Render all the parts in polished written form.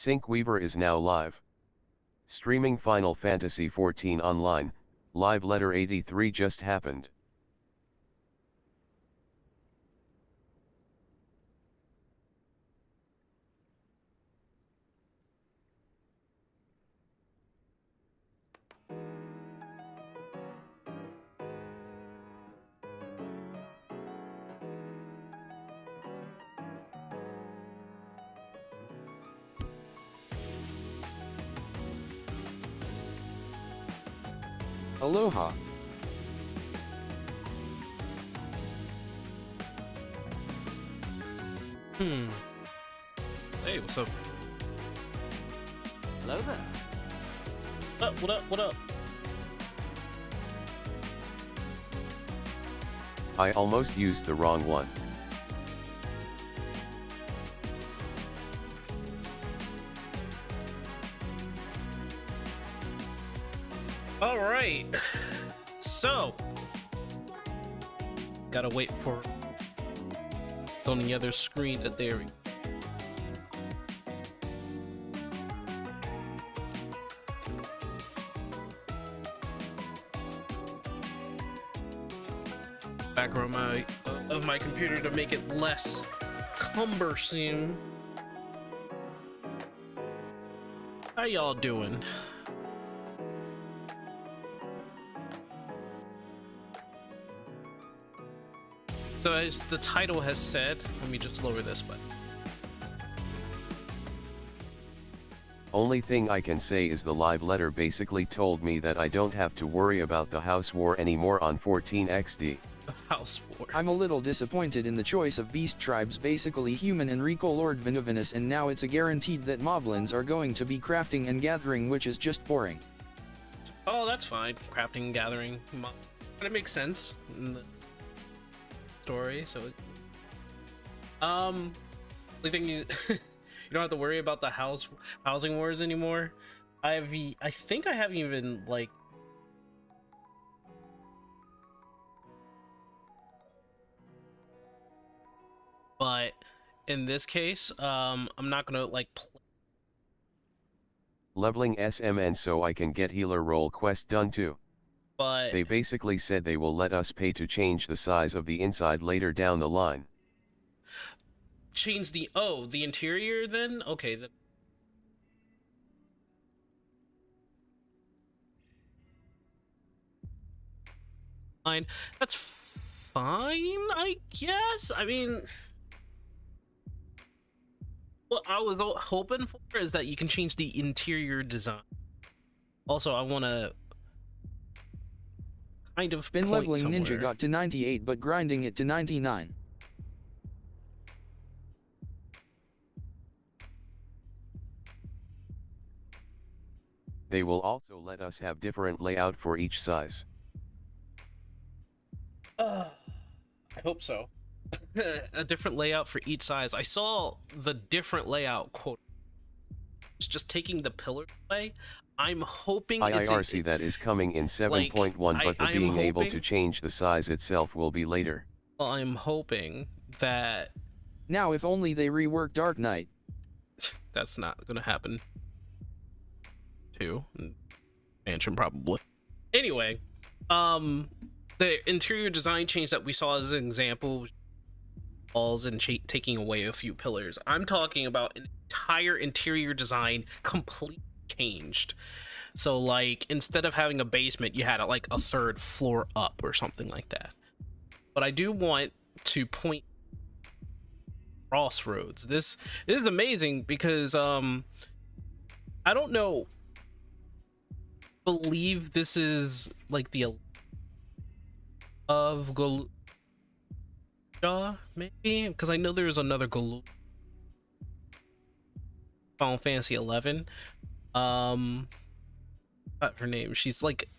Sync Weaver is now live. Streaming Final Fantasy XIV Online, live letter 83 just happened. Aloha. Hey, what's up? Hello there. What up? What up? I almost used the wrong one. All right. So, gotta wait for on the other screen that they're. Background of my computer to make it less cumbersome. How y'all doing? So as the title has said, let me just lower this button. Only thing I can say is the live letter basically told me that I don't have to worry about the house war anymore on 14XD. House war. I'm a little disappointed in the choice of beast tribes, basically human and Rico Lord Vinovinus, and now it's a guaranteed that moblins are going to be crafting and gathering, which is just boring. Oh, that's fine. Crafting and gathering. That makes sense in the story, so the thing you you don't have to worry about the housing wars anymore. I think I haven't even like but in this case I'm not gonna like Leveling SMN so I can get healer role quest done too. but They basically said they will let us pay to change the size of the inside later down the line. change the the interior then? Okay, then fine. That's fine, I guess. I mean, what I was hoping for is that you can change the interior design. Also, I want to kind of Been point leveling somewhere. Ninja got to 98 but grinding it to 99. They will also let us have different layout for each size. I hope so. A different layout for each size. I saw the different layout quote. It's just taking the pillar away. I'm hoping it's IIRC that is coming in 7.1, but the being able to change the size itself will be later. Well, I'm hoping that Now if only they rework Dark Knight. that's not gonna happen. Mansion probably. Anyway, the interior design change that we saw as an example, walls and taking away a few pillars. I'm talking about an entire interior design completely changed. So like instead of having a basement, you had like a third floor up or something like that. But I do want to point Crossroads. This is amazing because I don't know. Believe this is like the of Galuja, maybe, because I know there's another Galuja Final Fantasy 11. Got her name. She's like,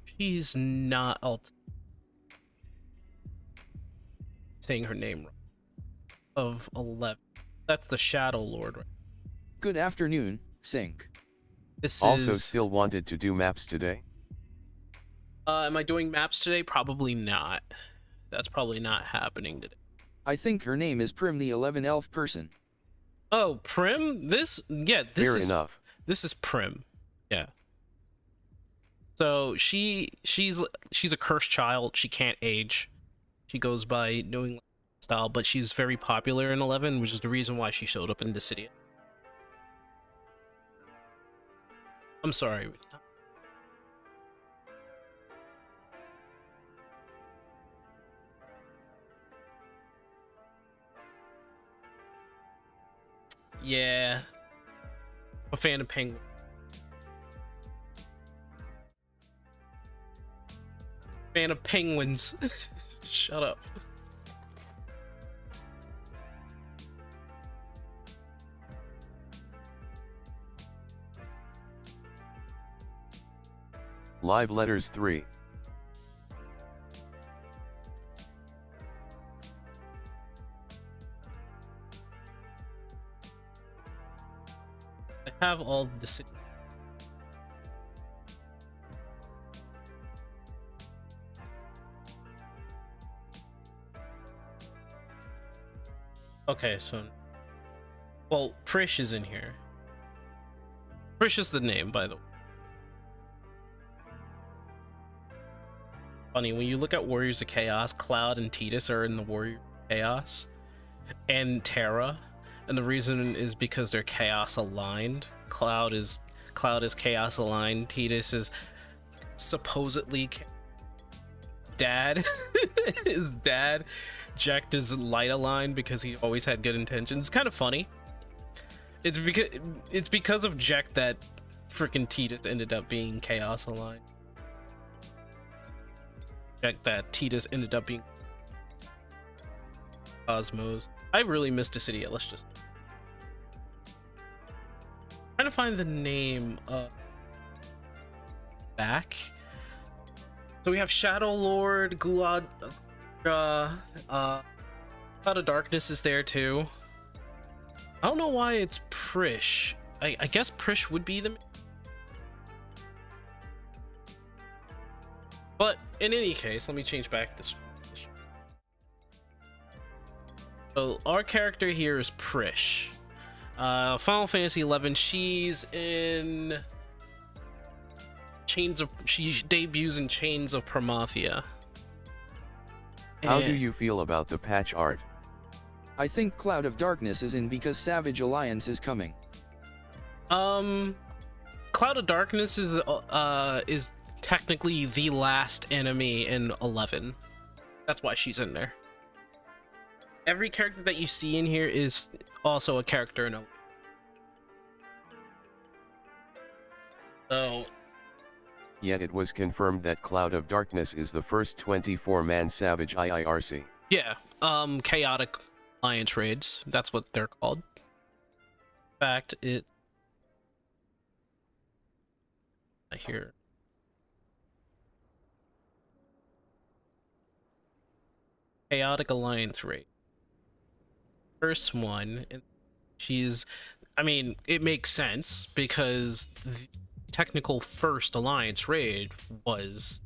she's not saying her name wrong. Of 11. That's the Shadow Lord, right? Good afternoon, Sync. This Also is still wanted to do maps today? am I doing maps today? Probably not. That's probably not happening today. I think her name is Prim, the 11 elf person. Oh, Prim? Fair enough. This is Prim. Yeah. So she's a cursed child. She can't age. She goes by New England style, but she's very popular in 11, which is the reason why she showed up in Dissidia. I'm sorry. Yeah. A fan of Penguin. Fan of penguins. Shut up. Live letters 3. I have all the city. Okay, so well, Prish is in here. Prish is the name, by the way. Funny, when you look at Warriors of Chaos, Cloud and Tidus are in the Warrior of Chaos, and Terra, and the reason is because they're Chaos aligned. Cloud is Chaos aligned. Tidus is supposedly dad. His dad. Jack is light aligned because he always had good intentions. It's kind of funny. It's because of Jack that freaking Tidus ended up being Chaos aligned. Jack that Tidus ended up being Cosmos. I really missed Dissidia. Let's just trying to find the name back. So we have Shadow Lord, Gulad, Cloud of Darkness is there too. I don't know why it's Prish. I guess Prish would be the. But in any case, let me change back this. So our character here is Prish. Final Fantasy 11. She's in she debuts in Chains of Promathia. How do you feel about the patch art? I think Cloud of Darkness is in because Savage Alliance is coming. Cloud of Darkness is technically the last enemy in 11. That's why she's in there. Every character that you see in here is also a character in 11. So Yet it was confirmed that Cloud of Darkness is the first 24-man Savage IIRC. yeah, Chaotic Alliance raids. That's what they're called. In fact, here. Chaotic Alliance raid. First one, and I mean, it makes sense because the technical first Alliance raid was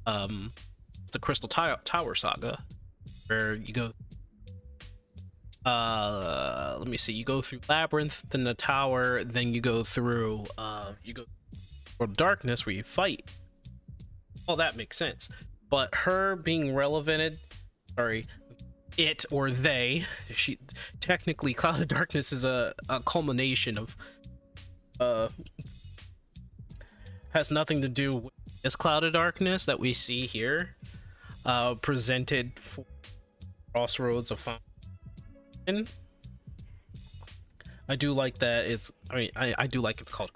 the Crystal Tower Saga, where you go let me see, you go through Labyrinth, then the tower, then you go through World of Darkness where you fight. All that makes sense, but her being relevant, it or they, she technically, Cloud of Darkness is a culmination of has nothing to do with this Cloud of Darkness that we see here, presented for Crossroads of Fountain. I do like that I do like it's called,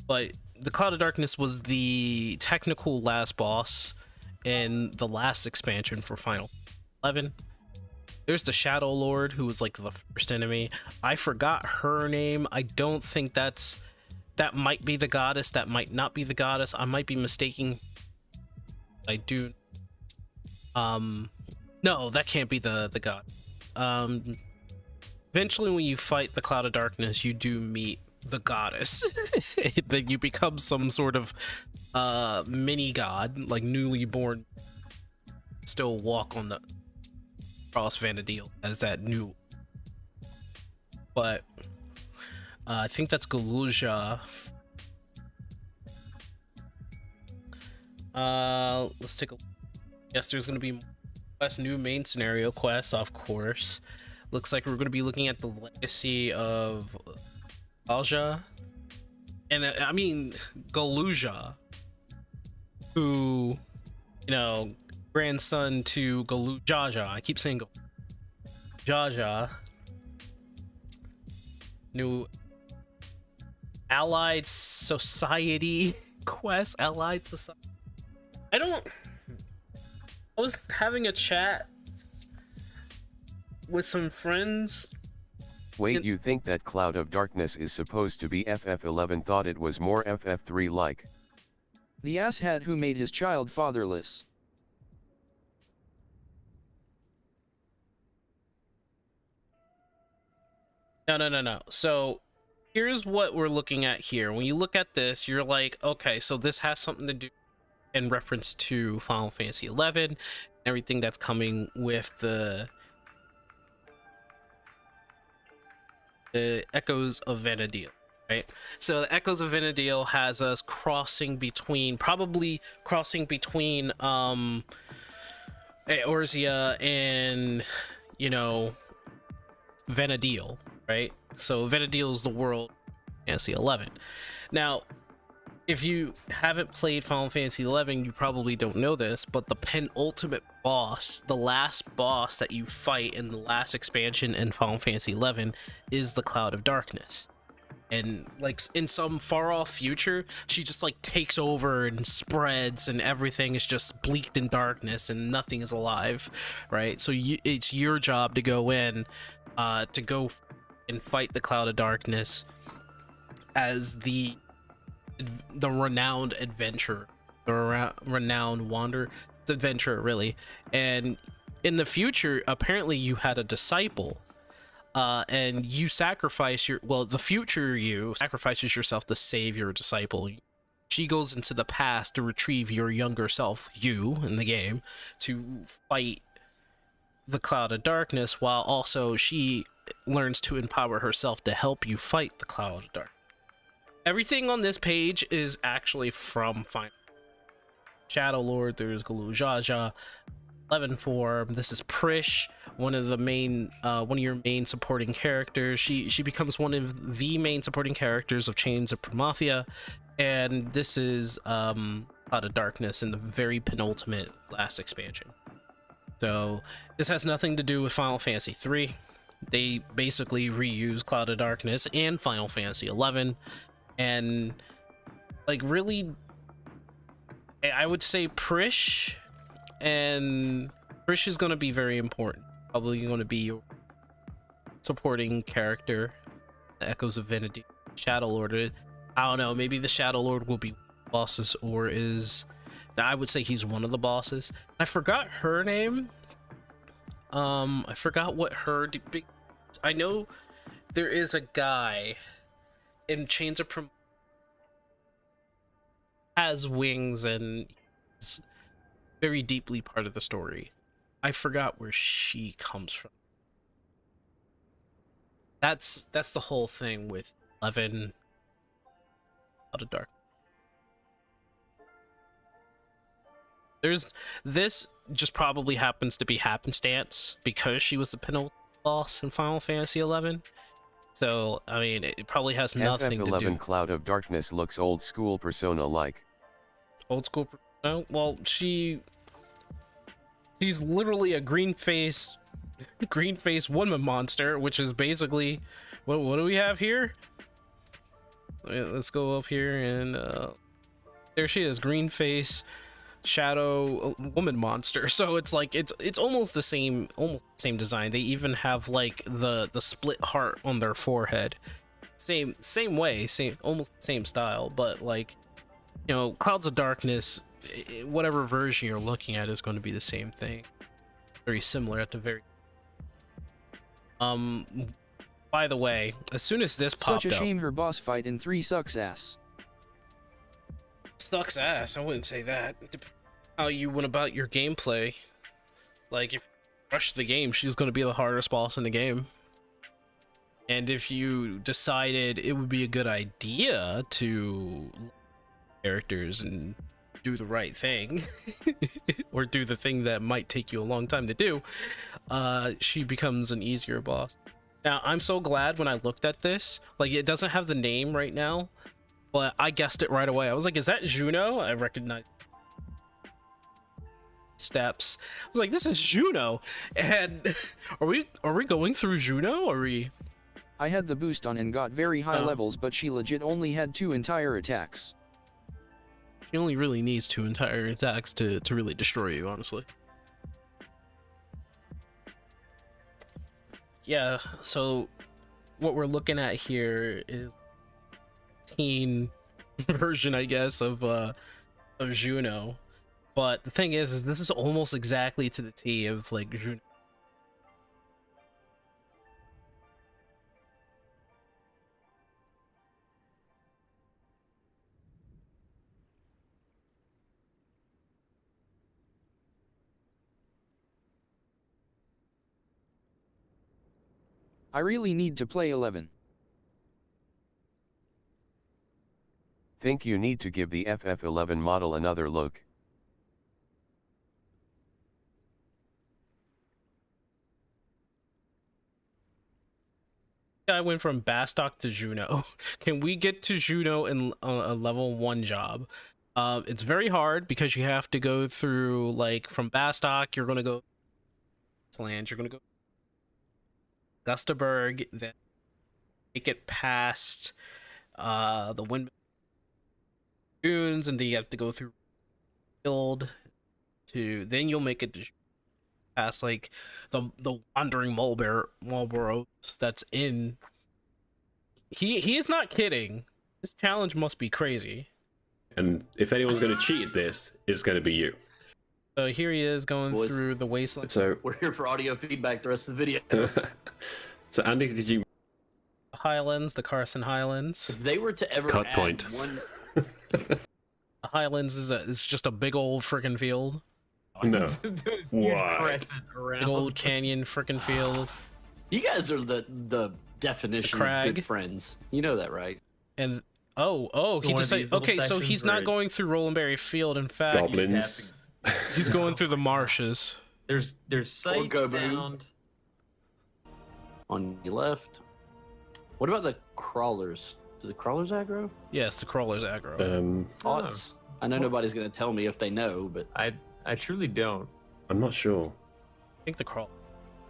but the Cloud of Darkness was the technical last boss in the last expansion for Final 11. There's the Shadow Lord, who was like the first enemy. I forgot her name. I don't think that might be the goddess. That might not be the goddess. I might be mistaking. I do. No, that can't be the god. Eventually, when you fight the Cloud of Darkness, you do meet the goddess. That you become some sort of mini god, like newly born. Still walk on the Cross Vanadil as that new but I think that's Galuja. Let's take a. Yes, there's gonna be quest, new main scenario quests, of course. Looks like we're gonna be looking at the legacy of Alja, and I mean Galuja, who, you know, grandson to Galujaja. I keep saying Jaja. New Allied Society quest. Allied Society. I was having a chat with some friends. Wait, you think that Cloud of Darkness is supposed to be FF11? Thought it was more FF3 like. The asshat who made his child fatherless. No. So here's what we're looking at here. When you look at this, you're like, okay, so this has something to do in reference to Final Fantasy 11, everything that's coming with the Echoes of Vana'diel, right? So the Echoes of Vana'diel has us probably crossing between Eorzea and, you know, Vana'diel, right? So Vana'diel is the world Fantasy 11. Now, if you haven't played Final Fantasy 11, you probably don't know this, but the penultimate boss, the last boss that you fight in the last expansion in Final Fantasy 11 is the Cloud of Darkness. And like in some far off future, she just like takes over and spreads, and everything is just bleaked in darkness and nothing is alive, right? So it's your job to go in, to go and fight the Cloud of Darkness as the renowned adventurer, the renowned adventurer, really. And in the future, apparently you had a disciple, and you sacrifice the future you sacrifices yourself to save your disciple. She goes into the past to retrieve your younger self, you, in the game, to fight the Cloud of Darkness, while also she learns to empower herself to help you fight the Cloud of Darkness. Everything on this page is actually from Final Shadow Lord. There's Galujaja, 11 form. This is Prish, one of your main supporting characters. She becomes one of the main supporting characters of Chains of Promathia, and this is Cloud of Darkness in the very penultimate last expansion. So this has nothing to do with Final Fantasy 3. They basically reuse Cloud of Darkness and Final Fantasy 11. And like, really, I would say Prish is going to be very important. Probably going to be your supporting character. The Echoes of Vana'diel, Shadow Lord. I don't know, maybe the Shadow Lord will be bosses, or I would say he's one of the bosses. I forgot her name. I forgot what her. I know there is a guy in Chains of Promathia has wings and is very deeply part of the story. I forgot where she comes from. That's the whole thing with 11 Out of Dark. This just probably happens to be happenstance because she was the penultimate boss in Final Fantasy 11. So, I mean, it probably has nothing to do. FF11 Cloud of Darkness looks old school Persona-like. Old school Persona? Well, she's literally a green face woman monster, which is basically, what do we have here? Let's go up here and there she is, green face shadow woman monster. So it's like it's almost the same design. They even have like the split heart on their forehead, same way, almost same style. But like, you know, Clouds of Darkness, whatever version you're looking at is going to be the same thing, very similar at the very. By the way, as soon as this popped up, such a shame her boss fight in 3 sucks ass. Sucks ass. I wouldn't say that. How you went about your gameplay. Like, if you rush the game, she's going to be the hardest boss in the game. And if you decided it would be a good idea to characters and do the right thing, or do the thing that might take you a long time to do, she becomes an easier boss. Now, I'm so glad when I looked at this, like, it doesn't have the name right now, but I guessed it right away. I was like, is that Juno? I recognize steps. I was like, this is Juno. And are we going through Juno? Are we? I had the boost on and got very high levels, but she legit only had 2 entire attacks. She only really needs 2 entire attacks to really destroy you, honestly. Yeah, so what we're looking at here is teen version, I guess, of Juno. But the thing is this is almost exactly to the T of like Juno. I really need to play 11. Think you need to give the FF11 model another look. I went from Bastok to Juno. Can we get to Juno in a level 1 job? It's very hard because you have to go through, like, from Bastok, you're gonna go land, you're gonna go Gustaberg, then make it past the wind dunes, and then you have to go through build to, then you'll make it to past like the wandering Marlboros that's in. He is not kidding. This challenge must be crazy. And if anyone's going to cheat at this, it's going to be you. So here he is going Boys. through the wasteland. So We're here for audio feedback the rest of the video. so Andy, did you Highlands, the Carson Highlands. If they were to ever Cut add point. one, The Highlands is just a big old freaking field. No. Huge Why? crescent Big around. old canyon freaking field. you guys are the definition The of crag. good friends. You know that, right? And he One of decided. these little Okay, so sections he's not where- going through Rolandberry Field. In fact, Goblins? he's going through the marshes. There's sight, go boom. sound. On your left. What about the crawlers? Does the crawlers aggro? Yes, the crawlers aggro. Thoughts? I know nobody's gonna tell me if they know, but I truly don't. I'm not sure. I think the crawl.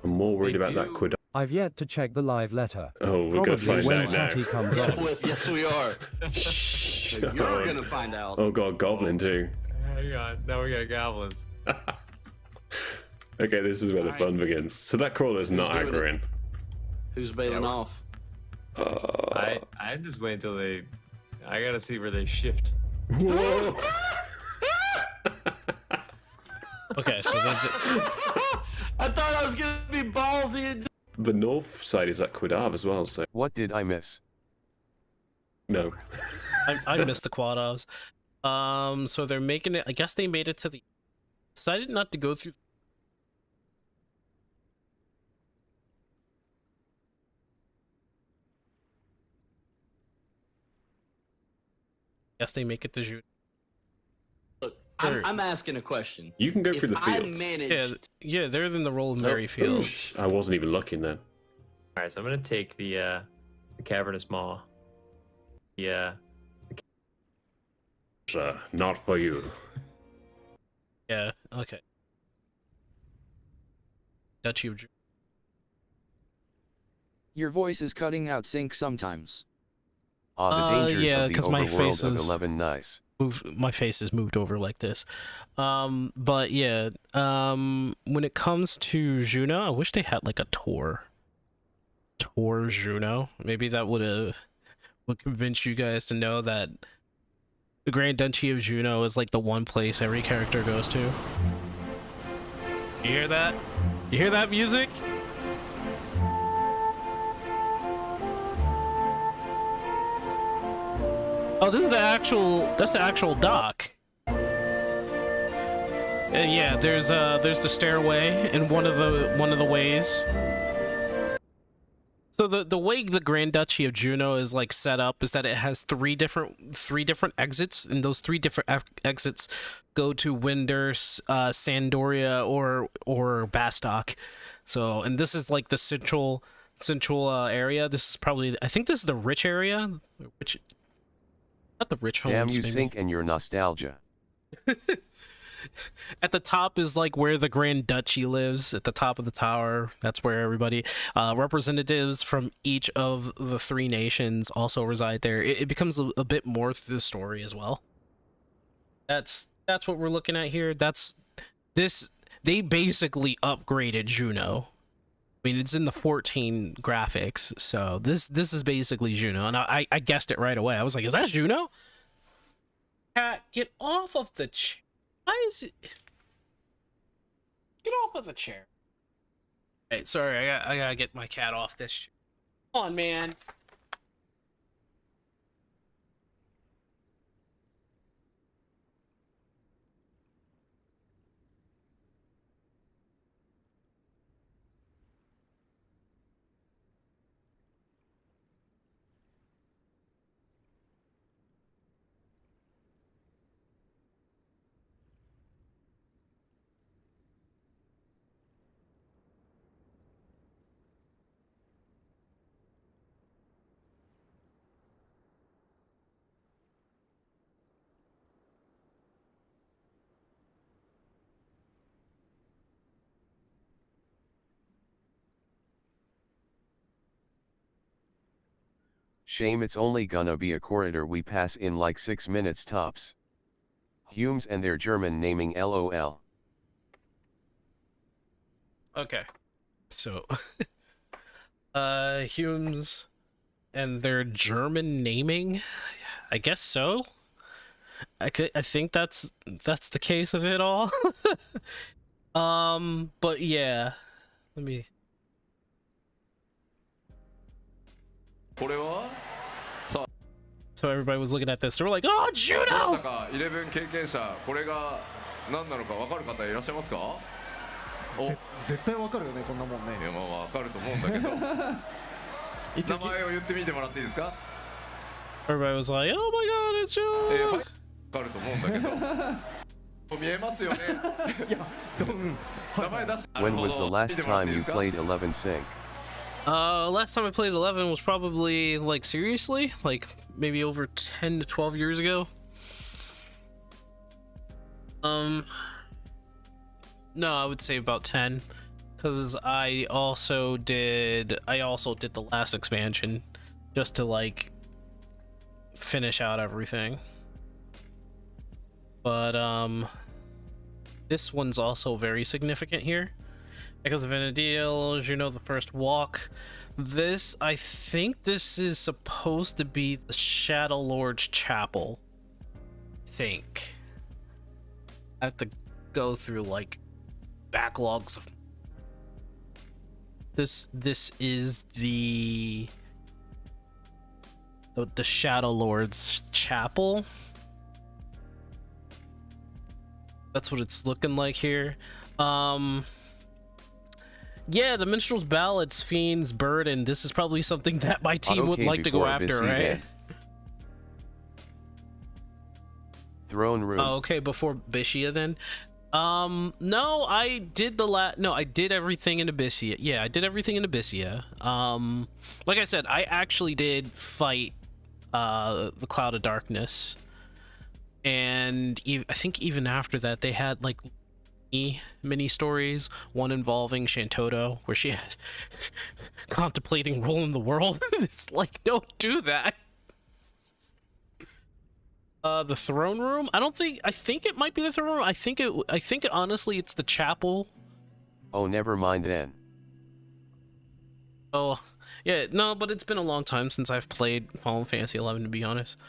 I'm more worried They about do. that quid. I've yet to check the live letter. Oh, we're going to Probably find when out now. Tatty comes on. yes, we are. So you're gonna find out. Oh god, goblin too. Hang on. Now we got goblins. Okay, this is where the Alright. fun begins. So that crawler's not Who's doing aggroing. Who's bailing Yeah, off? I just wait until they. I gotta see where they shift. Whoa! Okay, so I thought I was gonna be ballsy and The north side is at Quidab as well, so What did I miss? no. I missed the quad-offs. So they're making it. I guess they made it to the. Decided not to go through. Guess they make it to Juno. look. Sure. I'm asking a question. You can go If through the I fields. managed, Yeah, they're in the Rolandberry fields. I wasn't even looking then. All right, so I'm gonna take the cavernous maw. Yeah. Sir, not for you. Yeah. Okay. Duchy of Juno. Your voice is cutting out sync sometimes. Ah, the dangers yeah, of the 'cause my overworld face of is- 11 nice. My face is moved over like this. But yeah. When it comes to Juno, I wish they had like a tour. Tour Juno. Maybe that would convince you guys to know that the Grand Duchy of Juno is like the one place every character goes to. You hear that? You hear that music? Oh, this is that's the actual dock. And yeah, there's the stairway in one of the ways. So the way the Grand Duchy of Juno is like set up is that it has three different exits, and those three different exits go to Winder, Sandoria, or Bastok. So, and this is like the central area. This is probably, I think this is the rich area, which not the rich homes. Damn you, maybe. Sink, and your nostalgia. At the top is like where the Grand Duchy lives. At the top of the tower, that's where everybody, representatives from each of the three nations also reside there. It becomes a bit more through the story as well. That's what we're looking at here. They basically upgraded Juno. I mean, it's in the 14 graphics, so this is basically Juno, and I guessed it right away. I was like, is that Juno? Cat, get off of the chair. Why is it? Get off of the chair. Hey, sorry, I gotta get my cat off this chair. Come on, man. Shame it's only gonna be a corridor we pass in like 6 minutes tops. Humes and their German naming LOL. Okay. So, Humes and their German naming? I guess so. I think that's the case of it all. But yeah. Let me... So everybody was looking at this. They were like, "Oh, Juno!" 11経験者、これが何なのか分かる方いらっしゃいますか？お、絶対わかるよね、こんなもんね。いや、まあ分かると思うんだけど。名前を言ってみてもらっていいですか？ Everybody was like, "Oh my God, it's Juno!" 分かると思うんだけど。見えますよね。いや、名前出して。When was the last time you played 11 Sync? Last time I played 11 was probably, like, seriously? Like, maybe over 10 to 12 years ago? No, I would say about 10. Because I also did the last expansion. Just to, like, finish out everything. But, this one's also very significant here. Echoes of Vana'diel, Juno the First Walk. This, I think this is supposed to be the Shadow Lord's Chapel. I think. I have to go through, like, backlogs of... This is the Shadow Lord's Chapel. That's what it's looking like here. Yeah, the Minstrel's Ballads, Fiend's Burden. This is probably something that my team would like to go after, right? Throne Room. Oh, okay, before Bishia then. No, I did I did everything in Abyssia. Yeah, I did everything in Abyssia. Like I said, I actually did fight the Cloud of Darkness. And I think even after that, they had like mini stories, one involving Shantoto, where she had contemplating ruling the world. It's like, don't do that. The throne room? I think it might be the throne room. I think honestly it's the chapel. Oh, never mind then. Oh, yeah, no, but it's been a long time since I've played Final Fantasy 11, to be honest.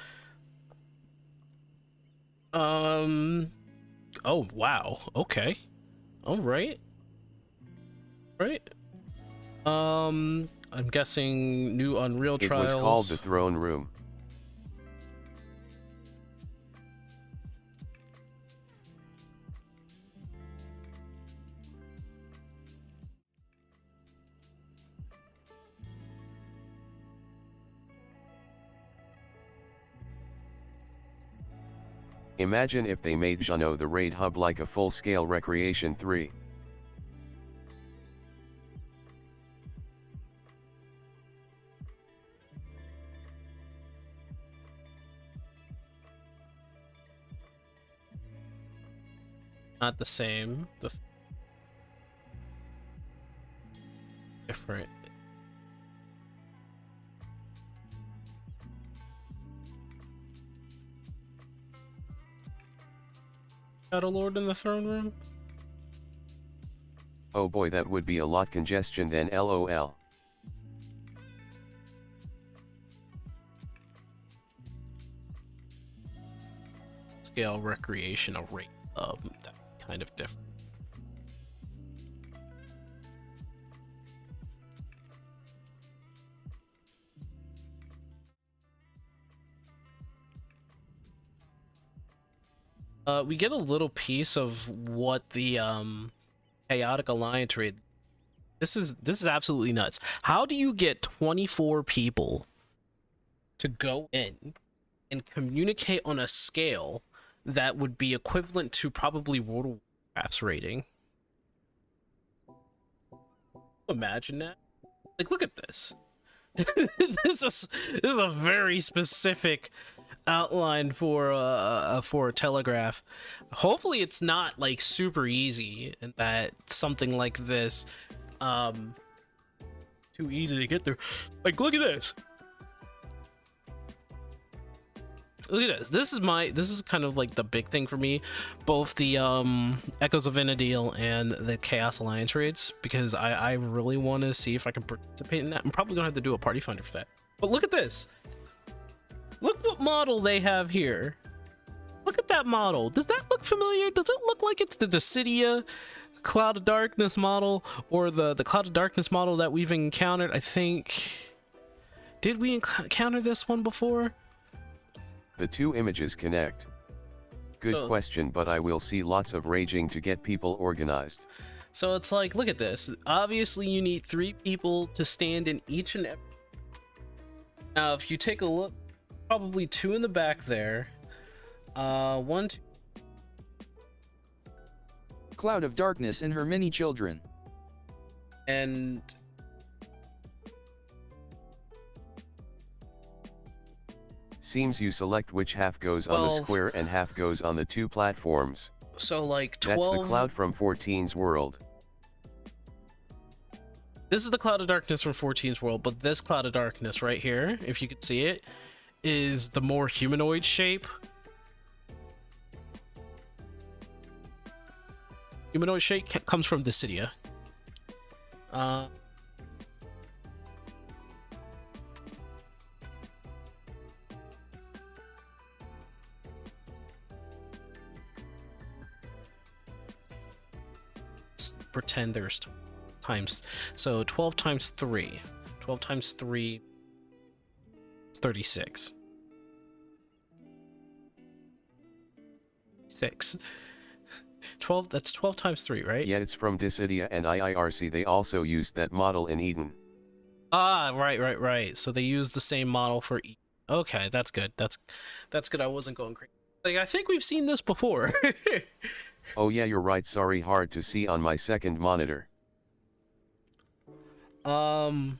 Oh, wow. Okay. All right. Right. I'm guessing new Unreal Trials. It was called the Throne Room. Imagine if they made Jano the raid hub like a full-scale Recreation 3. Not the same. Different. Shadow Lord in the throne room? Oh boy, that would be a lot congestion then, lol. Scale recreational rate. That kind of different. We get a little piece of what the Chaotic Alliance raid. This is absolutely nuts. How do you get 24 people to go in and communicate on a scale that would be equivalent to probably World of Warcraft's rating? Imagine that. Like, look at this. This is a very specific outline for a telegraph. Hopefully it's not like super easy and that something like this too easy to get through. Like, look at this. Look at this. This is kind of like the big thing for me, both the Echoes of Inadil and the Chaos Alliance raids, because I really want to see if I can participate in that. I'm probably gonna have to do a party finder for that. But look at this. Look what model they have here. Look at that model. Does that look familiar? Does it look like it's the Dissidia Cloud of Darkness model, or the Cloud of Darkness model that we've encountered? I think, did we encounter this one before? The two images connect. Good question, but I will see lots of raging to get people organized. So it's like, look at this. Obviously you need 3 people to stand in each and every. Now if you take a look, probably 2 in the back there. 1, 2. Cloud of Darkness and her many children. And Seems you select which half goes on the square and half goes on the 2 platforms. So like 12. That's the cloud from 14's world. This is the Cloud of Darkness from 14's world, but this Cloud of Darkness right here, if you can see it, is the more humanoid shape. Humanoid shape comes from Dissidia. Pretend there's times, so 12 times 3. 12 times 3 is 36. 6. 12, that's 12 times 3, right? Yeah, it's from Dissidia and IIRC. They also used that model in Eden. Ah, right. So they used the same model for Eden. Okay, that's good. That's good. I wasn't going crazy. Like, I think we've seen this before. Oh yeah, you're right, sorry, hard to see on my second monitor. There's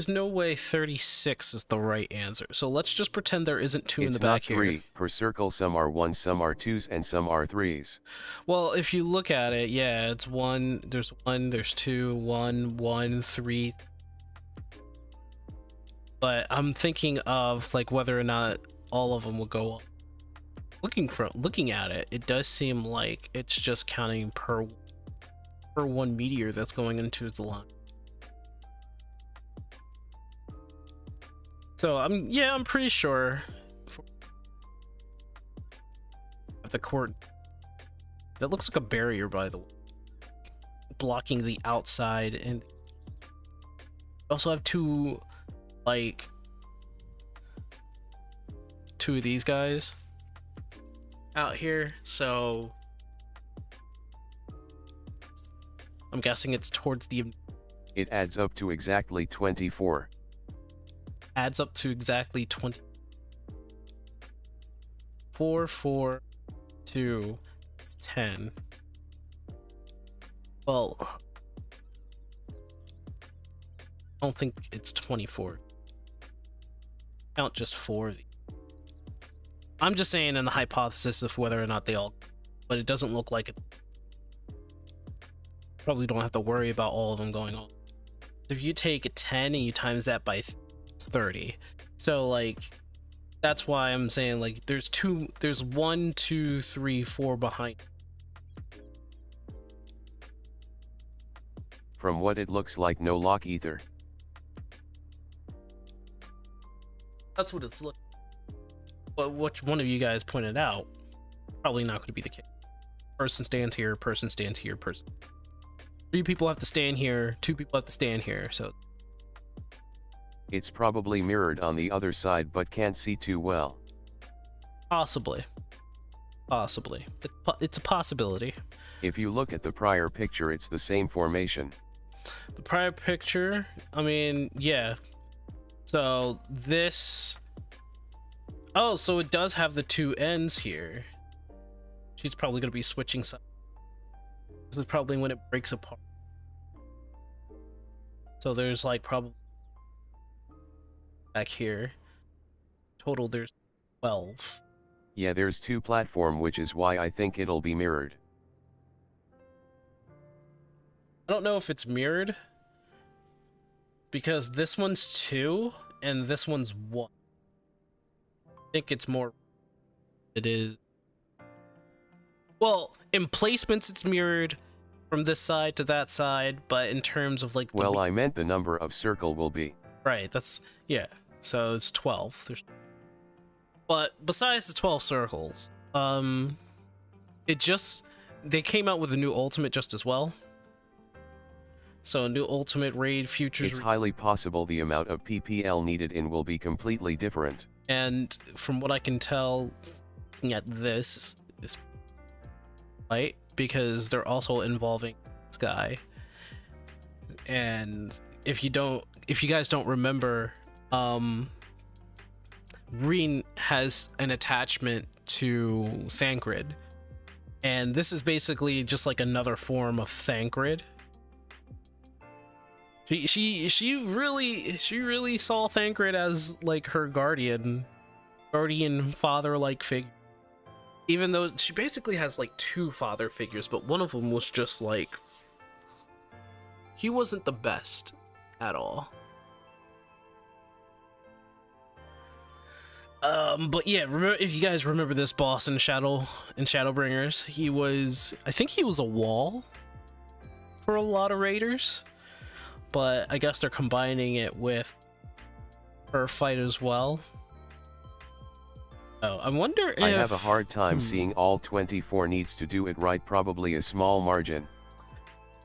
no way 36 is the right answer. So let's just pretend there isn't 2 in the back here. It's not 3 per circle, some are 1s, some are 2s, and some are 3s. Well, if you look at it, yeah, it's 1, there's 2, 1, 1, 3. But I'm thinking of like whether or not all of them will go up. Looking at it, it does seem like it's just counting per 1 meteor that's going into the line. So I'm pretty sure at the court that looks like a barrier, by the way, blocking the outside, and we also have 2 of these guys out here, so I'm guessing it's towards the. It adds up to exactly 24. Adds up to exactly 20. 4, 4, 2, it's 10. Well, I don't think it's 24. Count just 4 of these. I'm just saying in the hypothesis of whether or not they all, but it doesn't look like it. Probably don't have to worry about all of them going on. If you take a 10 and you times that by 30, so like that's why I'm saying like there's 1, 2, 3, 4 behind. From what it looks like, no lock either. That's what it's looking. But which one of you guys pointed out, probably not going to be the case. Person stands here, person stands here, person. 3 people have to stand here, 2 people have to stand here, so. It's probably mirrored on the other side but can't see too well. Possibly. Possibly. It's a possibility. If you look at the prior picture, it's the same formation. The prior picture, I mean, yeah. So this... Oh, so it does have the 2 ends here. She's probably going to be switching sides. This is probably when it breaks apart. So there's like probably back here. Total there's 12. Yeah, there's 2 platform, which is why I think it'll be mirrored. I don't know if it's mirrored because this one's 2 and this one's 1. I think it's more. It is. Well, in placements, it's mirrored from this side to that side, but in terms of like. Well, I meant the number of circle will be. Right. That's yeah. So it's 12. But besides the 12 circles, it just they came out with a new ultimate just as well. So a new ultimate raid futures. It's highly possible the amount of PPL needed in will be completely different. And from what I can tell, looking at this right, because they're also involving this guy. And if you guys don't remember, Reen has an attachment to Thancred, and this is basically just like another form of Thancred. She really saw Thancred as like her guardian father-like figure. Even though she basically has like 2 father figures, but one of them was just like he wasn't the best at all. But yeah, if you guys remember this boss in Shadowbringers, I think he was a wall for a lot of raiders. But I guess they're combining it with her fight as well. Oh, I wonder if... I have a hard time seeing all 24 needs to do it right, probably a small margin.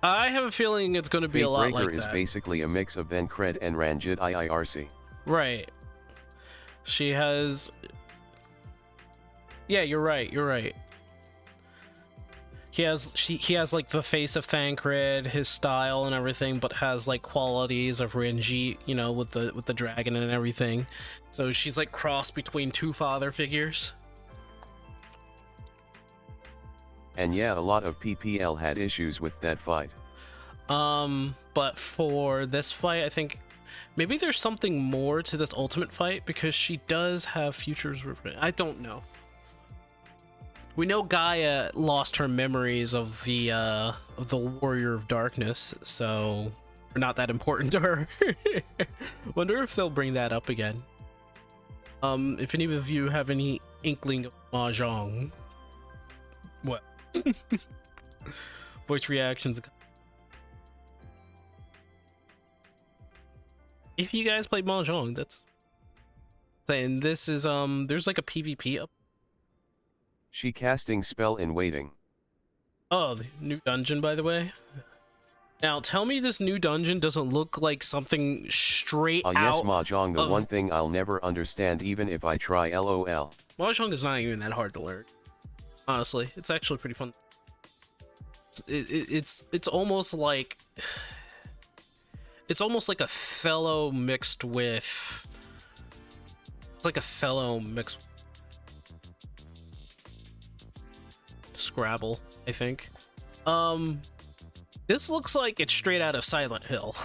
I have a feeling it's going to be a lot like that. Fatebreaker is basically a mix of Thancred and Ranjit IIRC. Right. She has... Yeah, you're right. He has like the face of Thancred, his style and everything, but has like qualities of Ranjit, you know, with the dragon and everything. So she's like crossed between 2 father figures. And yeah, a lot of PPL had issues with that fight. But for this fight, I think maybe there's something more to this ultimate fight because she does have futures. I don't know. We know Gaia lost her memories of the Warrior of Darkness, so they're not that important to her. Wonder if they'll bring that up again. If any of you have any inkling of Mahjong, what? Voice reactions. If you guys play Mahjong, that's saying this is there's like a PvP up. She casting spell in waiting. Oh, the new dungeon, by the way. Now, tell me this new dungeon doesn't look like something straight out. Yes, Mahjong, the one thing I'll never understand even if I try, LOL. Mahjong is not even that hard to learn. Honestly, it's actually pretty fun. It's almost like Othello mixed with Scrabble, I think. This looks like it's straight out of Silent Hill.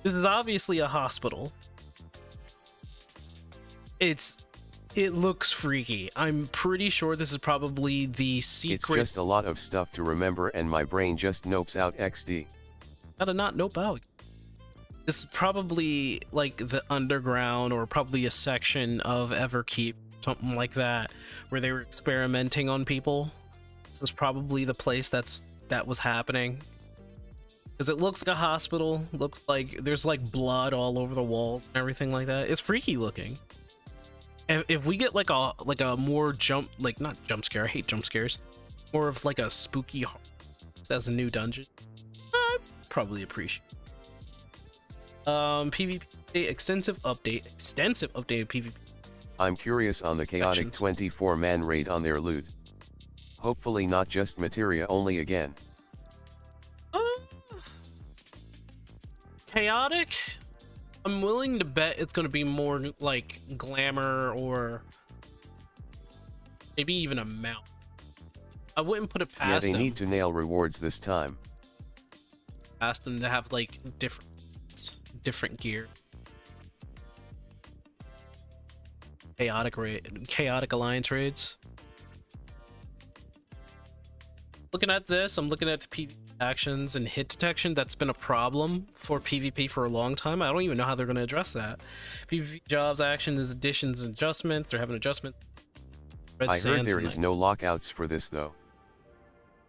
This is obviously a hospital. It looks freaky. I'm pretty sure this is probably the secret. It's just a lot of stuff to remember and my brain just nopes out XD. Gotta not nope out. This is probably like the underground or probably a section of Everkeep, something like that, where they were experimenting on people. This is probably the place that was happening. Because it looks like a hospital, looks like there's like blood all over the walls and everything like that. It's freaky looking. If we get like a more not jump scare, I hate jump scares, more of like a spooky as a new dungeon, I'd probably appreciate. PvP extensive update of PvP. I'm curious on the chaotic 24-man raid on their loot. Hopefully not just materia only again. Chaotic? I'm willing to bet it's going to be more like glamour or maybe even a mount. I wouldn't put it past them. Yeah, they need to nail rewards this time. Ask them to have like different gear. Chaotic alliance raids. Looking at this, I'm looking at the PvP actions and hit detection. That's been a problem for PvP for a long time. I don't even know how they're going to address that. PvP jobs actions, additions, and adjustments. They're having adjustment. I heard there is no lockouts for this though.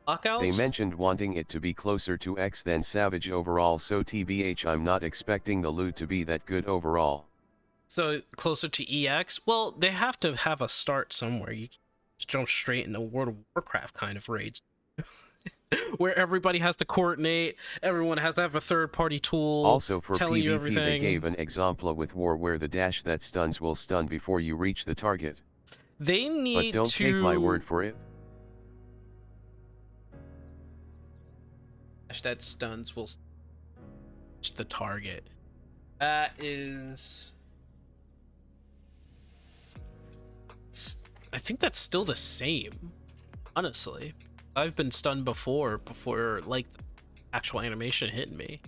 Lockouts? They mentioned wanting it to be closer to X than Savage overall, so TBH I'm not expecting the loot to be that good overall. So closer to EX? Well, they have to have a start somewhere. You can't just jump straight into World of Warcraft kind of raids. Where everybody has to coordinate, everyone has to have a third-party tool also for telling PvP you everything. They gave an example with War where the dash that stuns will stun before you reach the target. They need but don't take my word for it. Dash that stuns will reach the target. That is... I think that's still the same, honestly. I've been stunned before like the actual animation hitting me.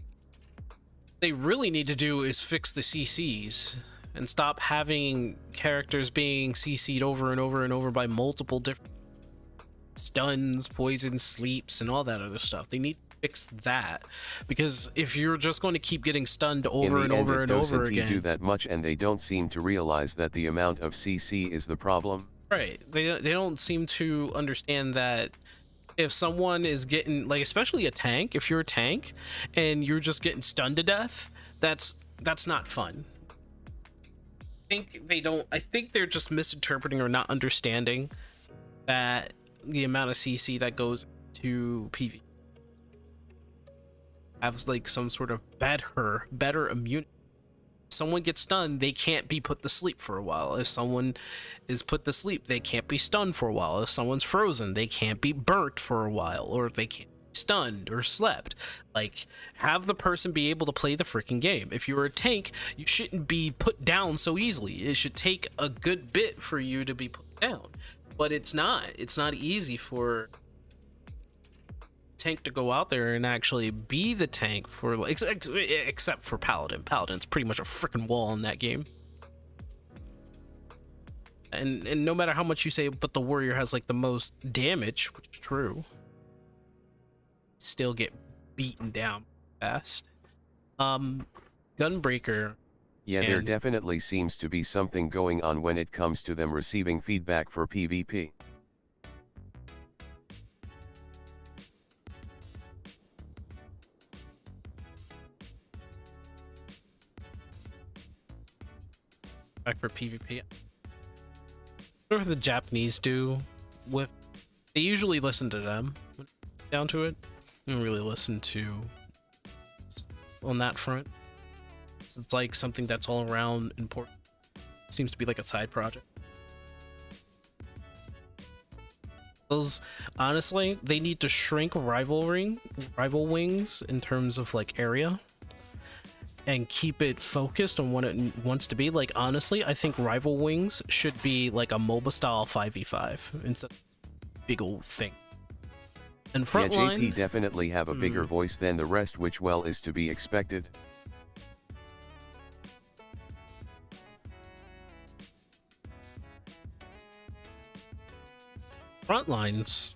What they really need to do is fix the CCs and stop having characters being CC'd over and over and over by multiple different stuns, poisons, sleeps, and all that other stuff. They need to fix that, because if you're just going to keep getting stunned over and over and over again, do that much, and they don't seem to realize that the amount of CC is the problem. Right? They don't seem to understand that. If someone is getting, like, especially a tank, if you're a tank and you're just getting stunned to death, that's not fun. I think they're just misinterpreting or not understanding that the amount of CC that goes to PvP has like some sort of better immunity. If someone gets stunned, they can't be put to sleep for a while. If someone is put to sleep, they can't be stunned for a while. If someone's frozen, they can't be burnt for a while, or they can't be stunned or slept. Like, have the person be able to play the freaking game. If you're a tank, you shouldn't be put down so easily. It should take a good bit for you to be put down, but it's not easy for tank to go out there and actually be the tank for, like, except for Paladin's pretty much a freaking wall in that game. And no matter how much you say, but the warrior has like the most damage, which is true, still get beaten down fast. Gunbreaker. Yeah, there definitely seems to be something going on when it comes to them receiving feedback for PvP. Back for PvP. What do the Japanese do with? They usually listen to them. Down to it, they don't really listen to on that front. It's like something that's all around important. Seems to be like a side project. Those, honestly, they need to shrink rival wings in terms of like area, and keep it focused on what it wants to be. Like, honestly, I think Rival Wings should be like a MOBA style 5v5 instead of a big old thing. And Yeah, Frontline, JP definitely have a bigger voice than the rest, which well is to be expected. Frontlines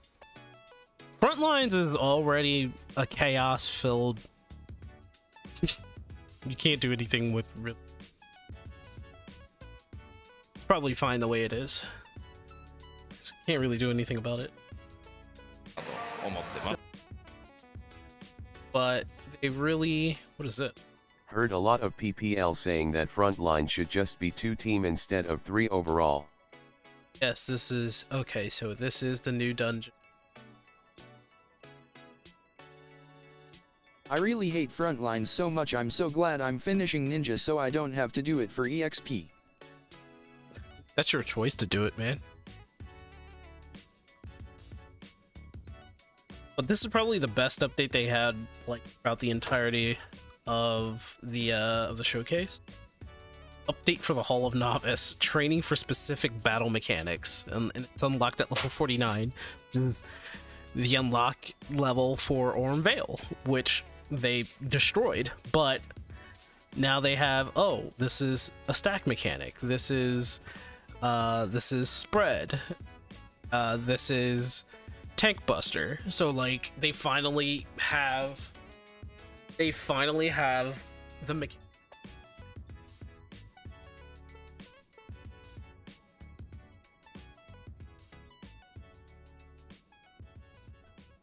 is already a chaos-filled. You can't do anything with really. It's probably fine the way it is. So can't really do anything about it. But they really, what is it? Heard a lot of PPL saying that Frontline should just be 2 team instead of 3 overall. Yes, this is okay. So this is the new dungeon. I really hate Frontlines so much. I'm so glad I'm finishing Ninja so I don't have to do it for EXP. That's your choice to do it, man. But this is probably the best update they had, like, throughout the entirety of the showcase. Update for the Hall of Novice, training for specific battle mechanics, and it's unlocked at level 49, which is the unlock level for Orm Vale, which they destroyed, but now they have, oh, this is a stack mechanic, this is spread, this is Tank Buster. So like they finally have the mechanic.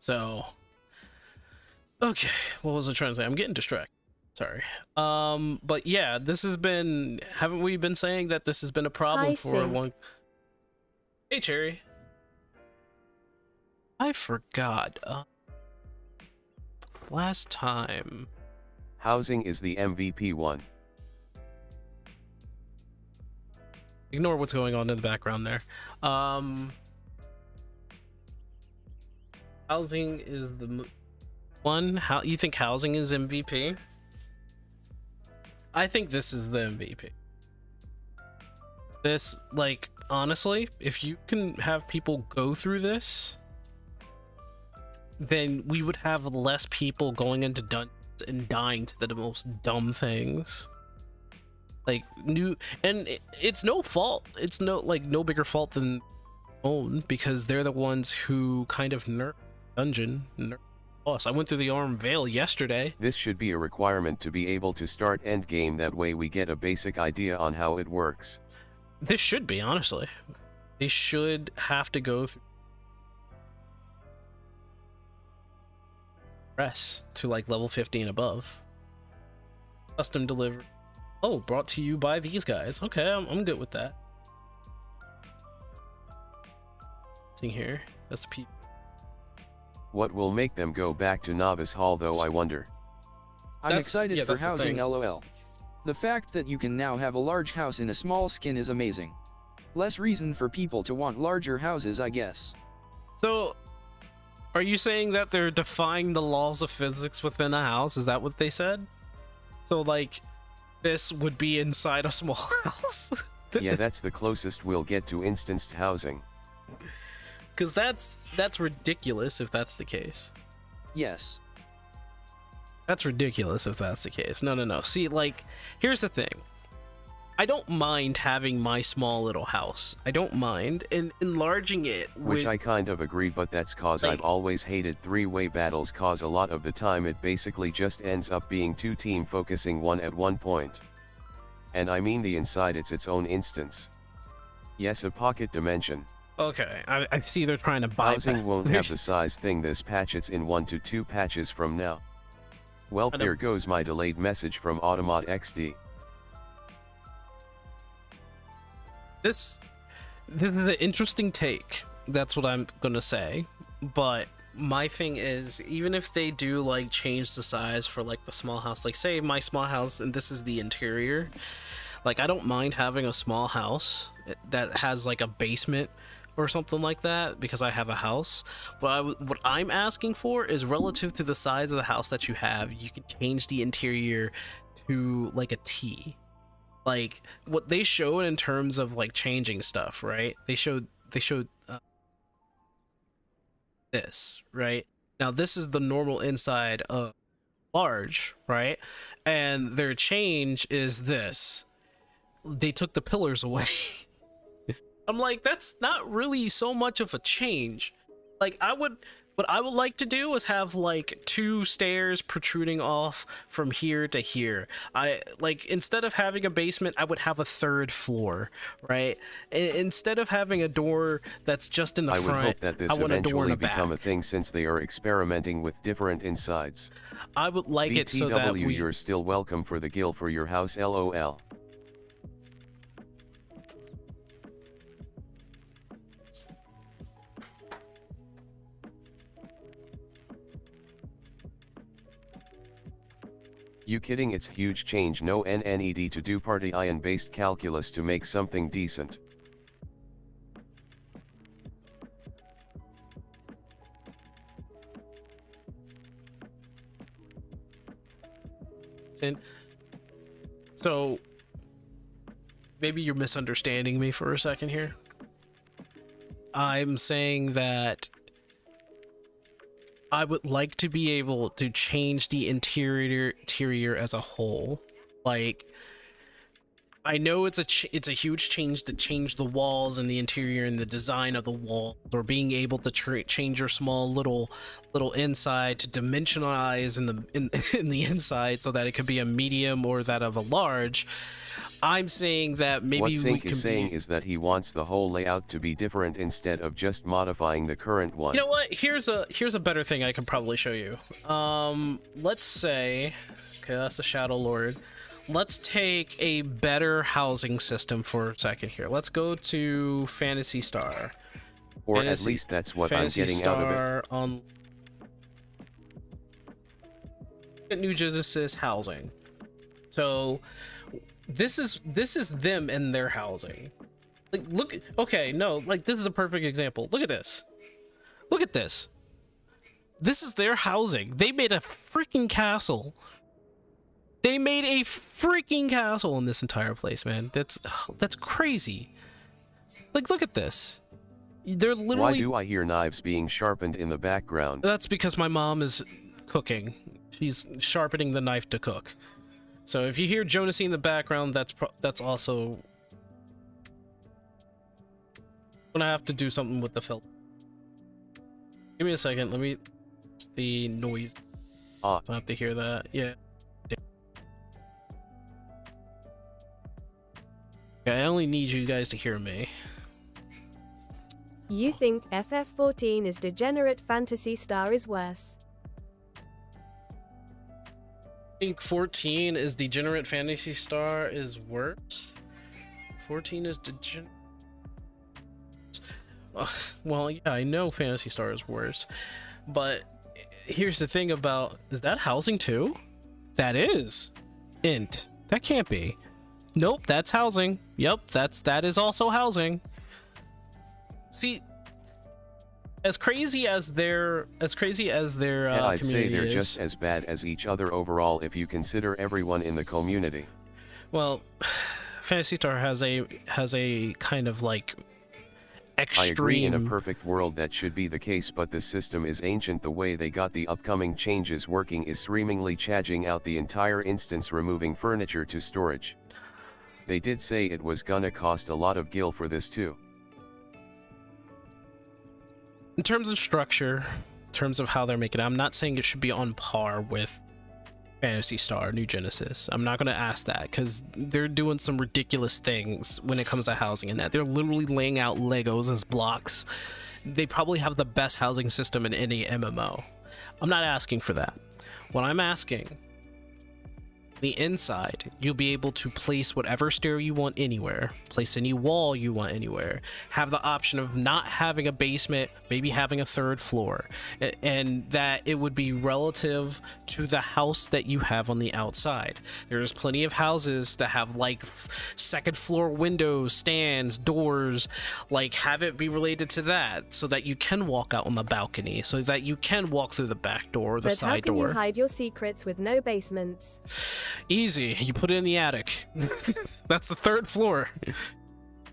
So okay, what was I trying to say? I'm getting distracted. Sorry. But yeah, this has been, haven't we been saying that this has been a problem for a long. Hey Cherry. I forgot. Last time. Housing is the MVP one. Ignore what's going on in the background there. Housing is the one. How you think housing is MVP? I think this is the MVP. This, like, honestly, if you can have people go through this, then we would have less people going into dungeons and dying to the most dumb things. Like it's no fault. It's no bigger fault than own, because they're the ones who kind of nerf dungeon. Boss. I went through the Orm Vale yesterday. This should be a requirement to be able to start endgame, that way we get a basic idea on how it works. This should be, honestly. They should have to go through press to like level 50 and above. Custom delivered. Oh, brought to you by these guys. Okay, I'm good with that. See here, that's the people. What will make them go back to Novice Hall though, I wonder? I'm excited for housing, LOL. The fact that you can now have a large house in a small skin is amazing. Less reason for people to want larger houses, I guess. So, are you saying that they're defying the laws of physics within a house? Is that what they said? So, like, this would be inside a small house? Yeah, that's the closest we'll get to instanced housing. Because that's ridiculous if that's the case. Yes. That's ridiculous if that's the case. No. See, like, here's the thing. I don't mind having my small little house. I don't mind enlarging it. Which I kind of agree, but that's cause I've always hated three-way battles, cause a lot of the time it basically just ends up being two team focusing one at one point. And I mean the inside, it's its own instance. Yes, a pocket dimension. Okay, I see they're trying to bypass. Housing won't have the size thing this patch, it's in 1 to 2 patches from now. Well, there goes my delayed message from Automod XD. This is an interesting take. That's what I'm gonna say. But my thing is, even if they do like change the size for like the small house, like say my small house and this is the interior, like I don't mind having a small house that has like a basement or something like that because I have a house. But what I'm asking for is relative to the size of the house that you have, you can change the interior to like a T. Like what they showed in terms of like changing stuff, right? They showed this, right? Now this is the normal inside of large, right? And their change is this. They took the pillars away. I'm like, that's not really so much of a change. Like, what I would like to do is have like 2 stairs protruding off from here to here. Instead of having a basement, I would have a 3rd floor, right? Instead of having a door that's just in the front, I would hope that this I want a door in eventually the become a back. thing, since they are experimenting with different insides. I would like it so that BTW, you're still welcome for the gil for your house, LOL. You kidding? It's huge change. No NNED to do party ion based calculus to make something decent. So maybe you're misunderstanding me for a second here. I'm saying that I would like to be able to change the interior as a whole. Like, I know it's a huge change to change the walls and the interior and the design of the wall, or being able to change your small little inside to dimensionalize in the inside so that it could be a medium or that of a large. I'm saying that maybe what Sync is saying is that he wants the whole layout to be different instead of just modifying the current one. You know what? Here's a better thing I can probably show you. Let's say, okay, that's the Shadow Lord. Let's take a better housing system for a second here. Let's go to Phantasy Star. Or at least that's what I'm getting out of it. On New Genesis housing. So this is them in their housing. Like, look, okay, no, like, this is a perfect example. Look at this. Look at this. This is their housing. They made a freaking castle. They made a freaking castle in this entire place, man. That's crazy. Like, look at this. They're literally... Why do I hear knives being sharpened in the background? That's because my mom is cooking. She's sharpening the knife to cook. So if you hear Jonesy in the background, that's also... I'm gonna have to do something with the filter. Give me a second. Let me... The noise. I have to hear that. Yeah. Okay, I only need you guys to hear me. You think FF14 is degenerate? Phantasy Star is worse. I think 14 is degenerate. Phantasy Star is worse. 14 is degenerate. Well, yeah, I know Phantasy Star is worse, but here's the thing about, is that housing too? That is int. That can't be. Nope, that's housing. Yep, that is also housing. See, as crazy as their I'd say they're just as bad as each other overall if you consider everyone in the community. Well, Phantasy Star has a kind of like extreme... I agree, in a perfect world that should be the case, but the system is ancient. The way they got the upcoming changes working is screamingly changing out the entire instance, removing furniture to storage. They did say it was gonna cost a lot of gil for this too. In terms of structure, in terms of how they're making it, I'm not saying it should be on par with Phantasy Star New Genesis. I'm not going to ask that, because they're doing some ridiculous things when it comes to housing and that. They're literally laying out Legos as blocks. They probably have the best housing system in any MMO. I'm not asking for that. What I'm asking, the inside, you'll be able to place whatever stair you want anywhere, place any wall you want anywhere, have the option of not having a basement, maybe having a 3rd floor, and that it would be relative to the house that you have on the outside. There's plenty of houses that have like 2nd floor windows, stands, doors, like have it be related to that so that you can walk out on the balcony, so that you can walk through the back door or the side door. But how can you hide your secrets with no basements? Easy, you put it in the attic. That's the 3rd floor.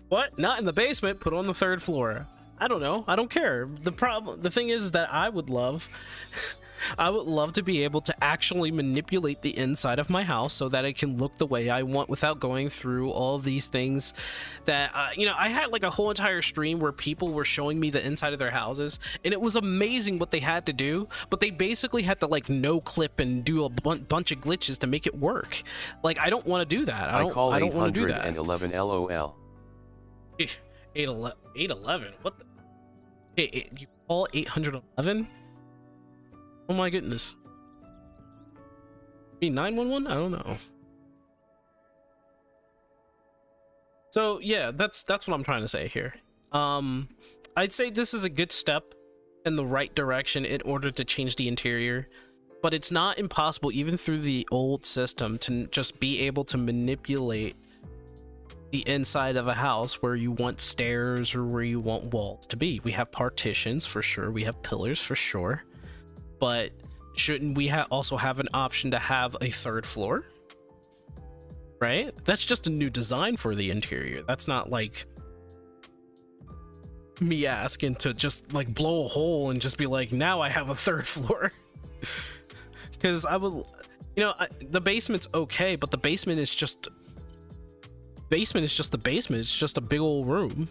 What? Not in the basement, put it on the 3rd floor. I don't know. I don't care. The thing is that I would love to be able to actually manipulate the inside of my house so that it can look the way I want without going through all of these things that, you know, I had like a whole entire stream where people were showing me the inside of their houses, and it was amazing what they had to do, but they basically had to like no clip and do a bunch of glitches to make it work. Like, I don't want to do that. I don't want to do that. 811 LOL. 811? What the? Hey, you call 811? Oh my goodness. Me 911? I don't know. So yeah, that's what I'm trying to say here. I'd say this is a good step in the right direction in order to change the interior, but it's not impossible even through the old system to just be able to manipulate the inside of a house where you want stairs or where you want walls to be. We have partitions for sure, we have pillars for sure, but shouldn't we also have an option to have a third floor? Right? That's just a new design for the interior. That's not like me asking to just like blow a hole and just be like, now I have a third floor. Because I would, you know, the basement's okay, but the basement is just the basement. It's just a big old room.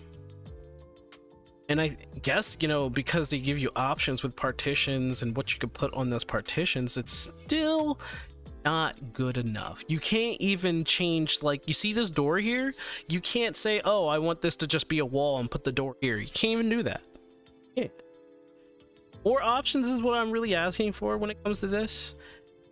And I guess, you know, because they give you options with partitions and what you could put on those partitions, it's still not good enough. You can't even change, like, you see this door here? You can't say, oh, I want this to just be a wall and put the door here. You can't even do that. Yeah. More options is what I'm really asking for when it comes to this.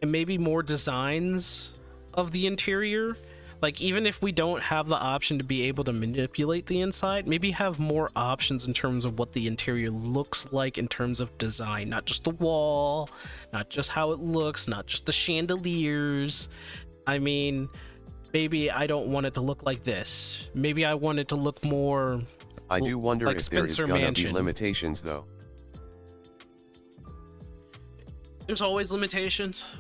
And maybe more designs of the interior. Like, even if we don't have the option to be able to manipulate the inside, maybe have more options in terms of what the interior looks like in terms of design. Not just the wall, not just how it looks, not just the chandeliers. I mean, maybe I don't want it to look like this. Maybe I want it to look more I do wonder like if Spencer there is gonna Mansion. be limitations though. There's always limitations.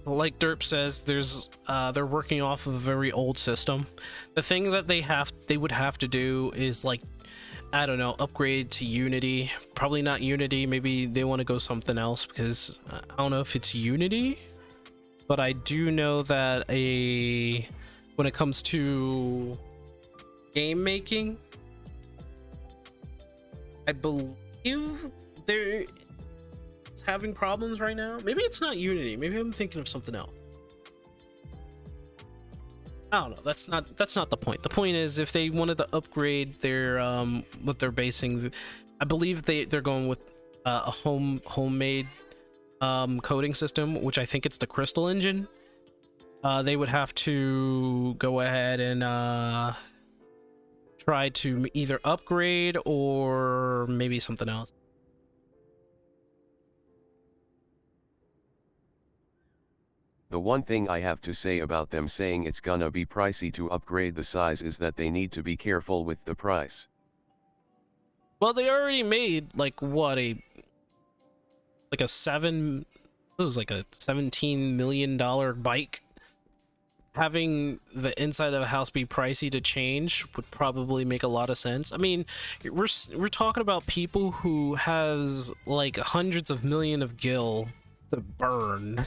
Like Derp says, they're working off of a very old system. The thing that they would have to do is, like, I don't know, upgrade to Unity. Probably not Unity. Maybe they want to go something else, because I don't know if it's Unity, but I do know that when it comes to game making, I believe they're having problems right now. Maybe it's not Unity. Maybe I'm thinking of something else. I don't know. That's not the point. The point is, if they wanted to upgrade their what they're basing, I believe they're going with a homemade coding system, which I think it's the Crystal Engine. They would have to go ahead and try to either upgrade or maybe something else. The one thing I have to say about them saying it's gonna be pricey to upgrade the size is that they need to be careful with the price. Well, they already made like what it was like a $17 million bike. Having the inside of a house be pricey to change would probably make a lot of sense. I mean, we're talking about people who has like hundreds of millions of gil to burn.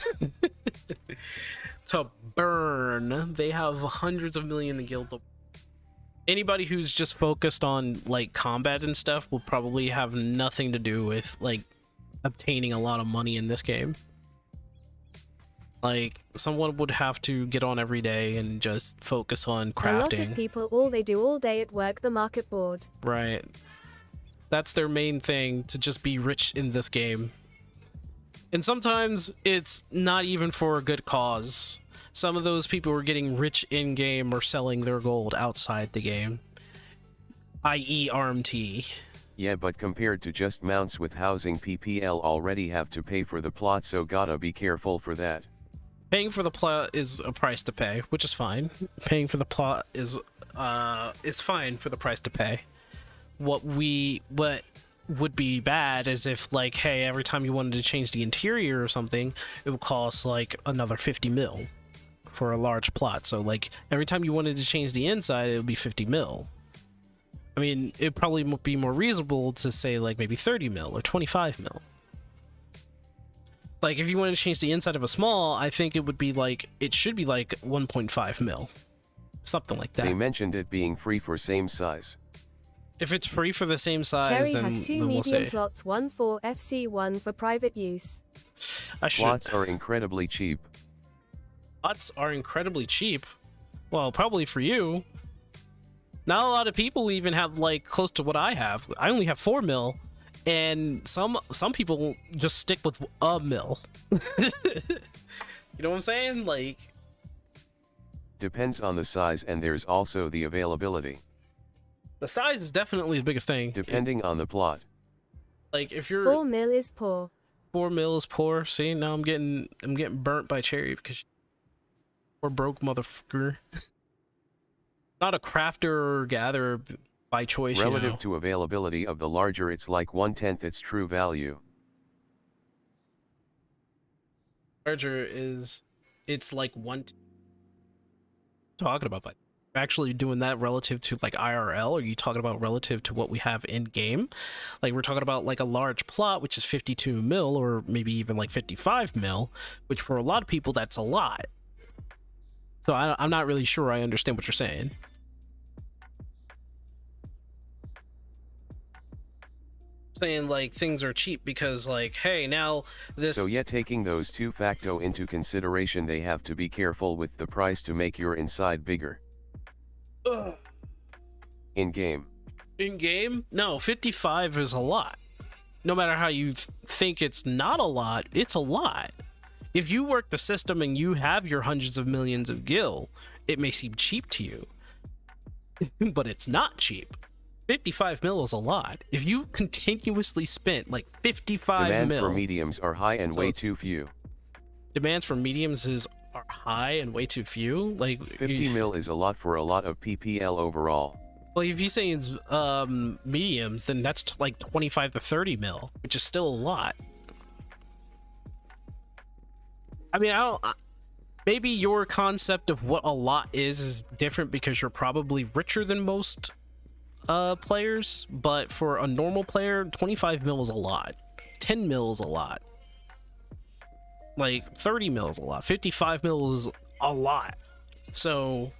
To burn. They have hundreds of millions of gil. Anybody who's just focused on like combat and stuff will probably have nothing to do with like obtaining a lot of money in this game. Like, someone would have to get on every day and just focus on crafting. A lot of people, all they do all day at work, the market board. Right. That's their main thing, to just be rich in this game. And sometimes it's not even for a good cause. Some of those people are getting rich in-game or selling their gold outside the game. I.e. RMT. Yeah, but compared to just mounts with housing, PPL already have to pay for the plot, so gotta be careful for that. Paying for the plot is a price to pay, which is fine. Paying for the plot is fine for the price to pay. What would be bad is if, like, hey, every time you wanted to change the interior or something, it would cost like another 50 mil for a large plot. So like every time you wanted to change the inside, it would be 50 mil. I mean, it'd probably be more reasonable to say like maybe 30 mil or 25 mil. Like if you wanted to change the inside of a small, I think it would be like, it should be like 1.5 mil. Something like that. They mentioned it being free for same size. If it's free for the same size, Cherry then, has 2 then we'll medium say. plots, 1 for FC, 1 for private use. I should. Plots are incredibly cheap. Plots are incredibly cheap. Well, probably for you. Not a lot of people even have like close to what I have. I only have 4 mil, and some people just stick with a mil. You know what I'm saying? Like, Depends on the size, and there's also the availability. the size is definitely the biggest thing. Depending on the plot. Like if you're 4 mil is poor. 4 mil is poor. See, now I'm getting burnt by Cherry because we're broke motherfucker. Not a crafter or gatherer by choice. Relative to availability of the larger, it's like 1/10 its true value. Larger is, it's like one. Talking about, but actually doing that relative to like IRL, or are you talking about relative to what we have in game? Like we're talking about like a large plot, which is 52 mil, or maybe even like 55 mil, which for a lot of people that's a lot. So I'm not really sure I understand what you're saying. Saying like things are cheap because like, hey, now this. So yet taking those two facto into consideration, they have to be careful with the price to make your inside bigger. In game. In game? No, 55 is a lot. No matter how you think it's not a lot, it's a lot. If you work the system and you have your hundreds of millions of gil, it may seem cheap to you. But it's not cheap. 55 mil is a lot. If you continuously spent like 55 Demand mil. for mediums are high and So way it's- too few. Demands for mediums are high and way too few. Like 50 mil is a lot for a lot of PPL overall. Well, if you say it's mediums, then that's like 25 to 30 mil, which is still a lot. I mean, maybe your concept of what a lot is different because you're probably richer than most players, but for a normal player, 25 mil is a lot. 10 mil is a lot. Like 30 mil is a lot. 55 mil is a lot. So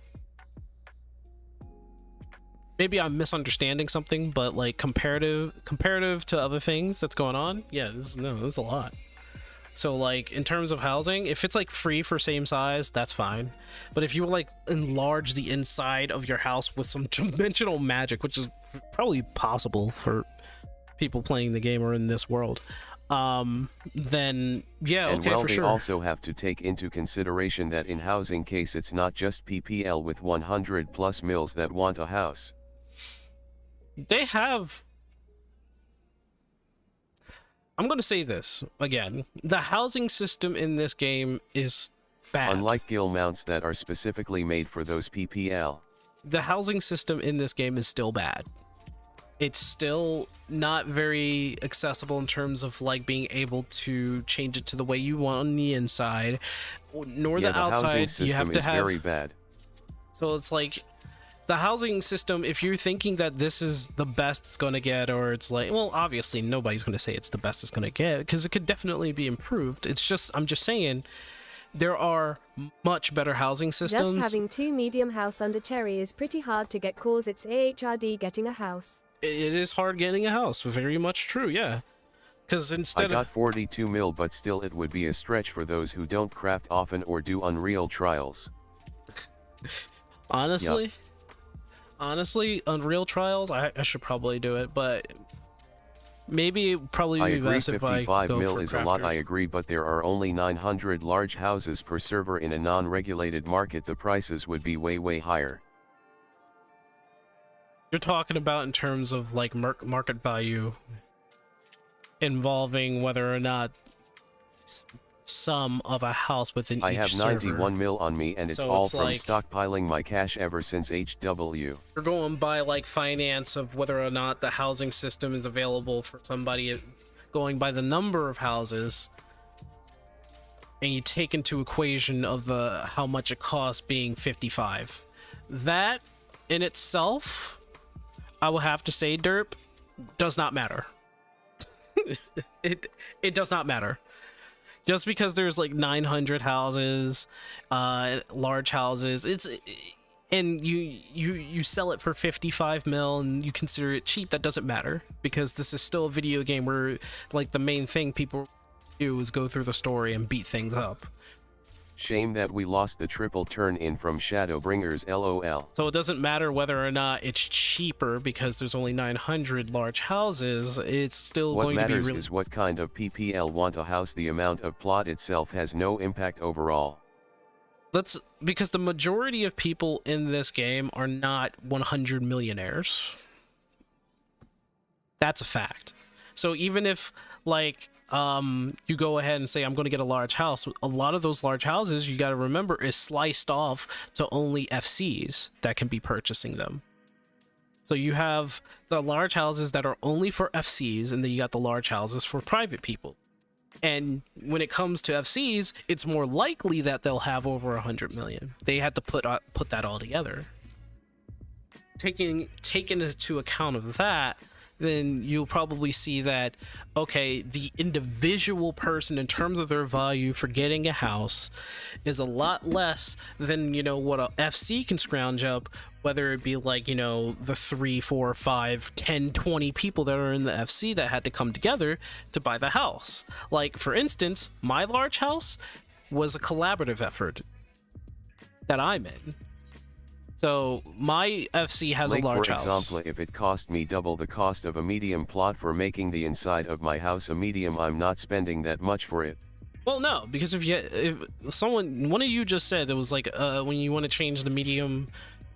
maybe I'm misunderstanding something, but like comparative to other things that's going on, yeah, this is a lot. So like in terms of housing, if it's like free for same size, that's fine. But if you like enlarge the inside of your house with some dimensional magic, which is probably possible for people playing the game or in this world, then yeah, And okay, well, for they sure. also have to take into consideration that in housing case it's not just PPL with 100 plus mils that want a house. They have, I'm going to say this again, the housing system in this game is bad. Unlike gil mounts that are specifically made for those PPL. The housing system in this game is still bad. It's still not very accessible in terms of like being able to change it to the way you want on the inside, nor Yeah, the outside. housing system You have to is have very bad. So it's like the housing system, if you're thinking that this is the best it's going to get, or it's like, well, obviously nobody's going to say it's the best it's going to get because it could definitely be improved. It's just, I'm just saying there are much better housing systems. Just having 2 medium house under Cherry is pretty hard to get, cause it's AHRD getting a house. It is hard getting a house, very much true, yeah. Because I instead got of 42 mil, but still it would be a stretch for those who don't craft often or do Unreal trials. honestly, Unreal Trials, I should probably do it, but maybe it probably I be agree, best if I 55 go mil for is a lot, crafters. I agree, but there are only 900 large houses per server in a non-regulated market. The prices would be way higher. You're talking about in terms of like market value involving whether or not some of a house within I each have server. 91 mil on me, and it's So all it's from like- stockpiling my cash ever since HW. You're going by like finance of whether or not the housing system is available for somebody, going by the number of houses, and you take into equation of the how much it costs being 55. That in itself, I will have to say, Derp, does not matter. it does not matter. Just because there's like 900 houses, large houses, and you sell it for 55 mil and you consider it cheap, that doesn't matter, because this is still a video game where like the main thing people do is go through the story and beat things up. Shame that we lost the triple turn in from Shadowbringers, lol. So it doesn't matter whether or not it's cheaper because there's only 900 large houses, it's still going to be really... What matters is what kind of PPL want a house. The amount of plot itself has no impact overall. That's because the majority of people in this game are not 100 millionaires. That's a fact. So even if like you go ahead and say I'm going to get a large house, a lot of those large houses, you got to remember, is sliced off to only FCs that can be purchasing them. So you have the large houses that are only for FCs, and then you got the large houses for private people. And when it comes to FCs, it's more likely that they'll have over 100 million. They had to put that all together. Taking into account of that, then you'll probably see that, okay, the individual person in terms of their value for getting a house is a lot less than, you know, what a FC can scrounge up, whether it be like, you know, the 3, 4, 5, 10, 20 people that are in the FC that had to come together to buy the house. Like, for instance, my large house was a collaborative effort that I'm in. So my FC has a large house. For example, if it cost me double the cost of a medium plot for making the inside of my house a medium, I'm not spending that much for it. Well, no, because if one of you just said it was like when you want to change the medium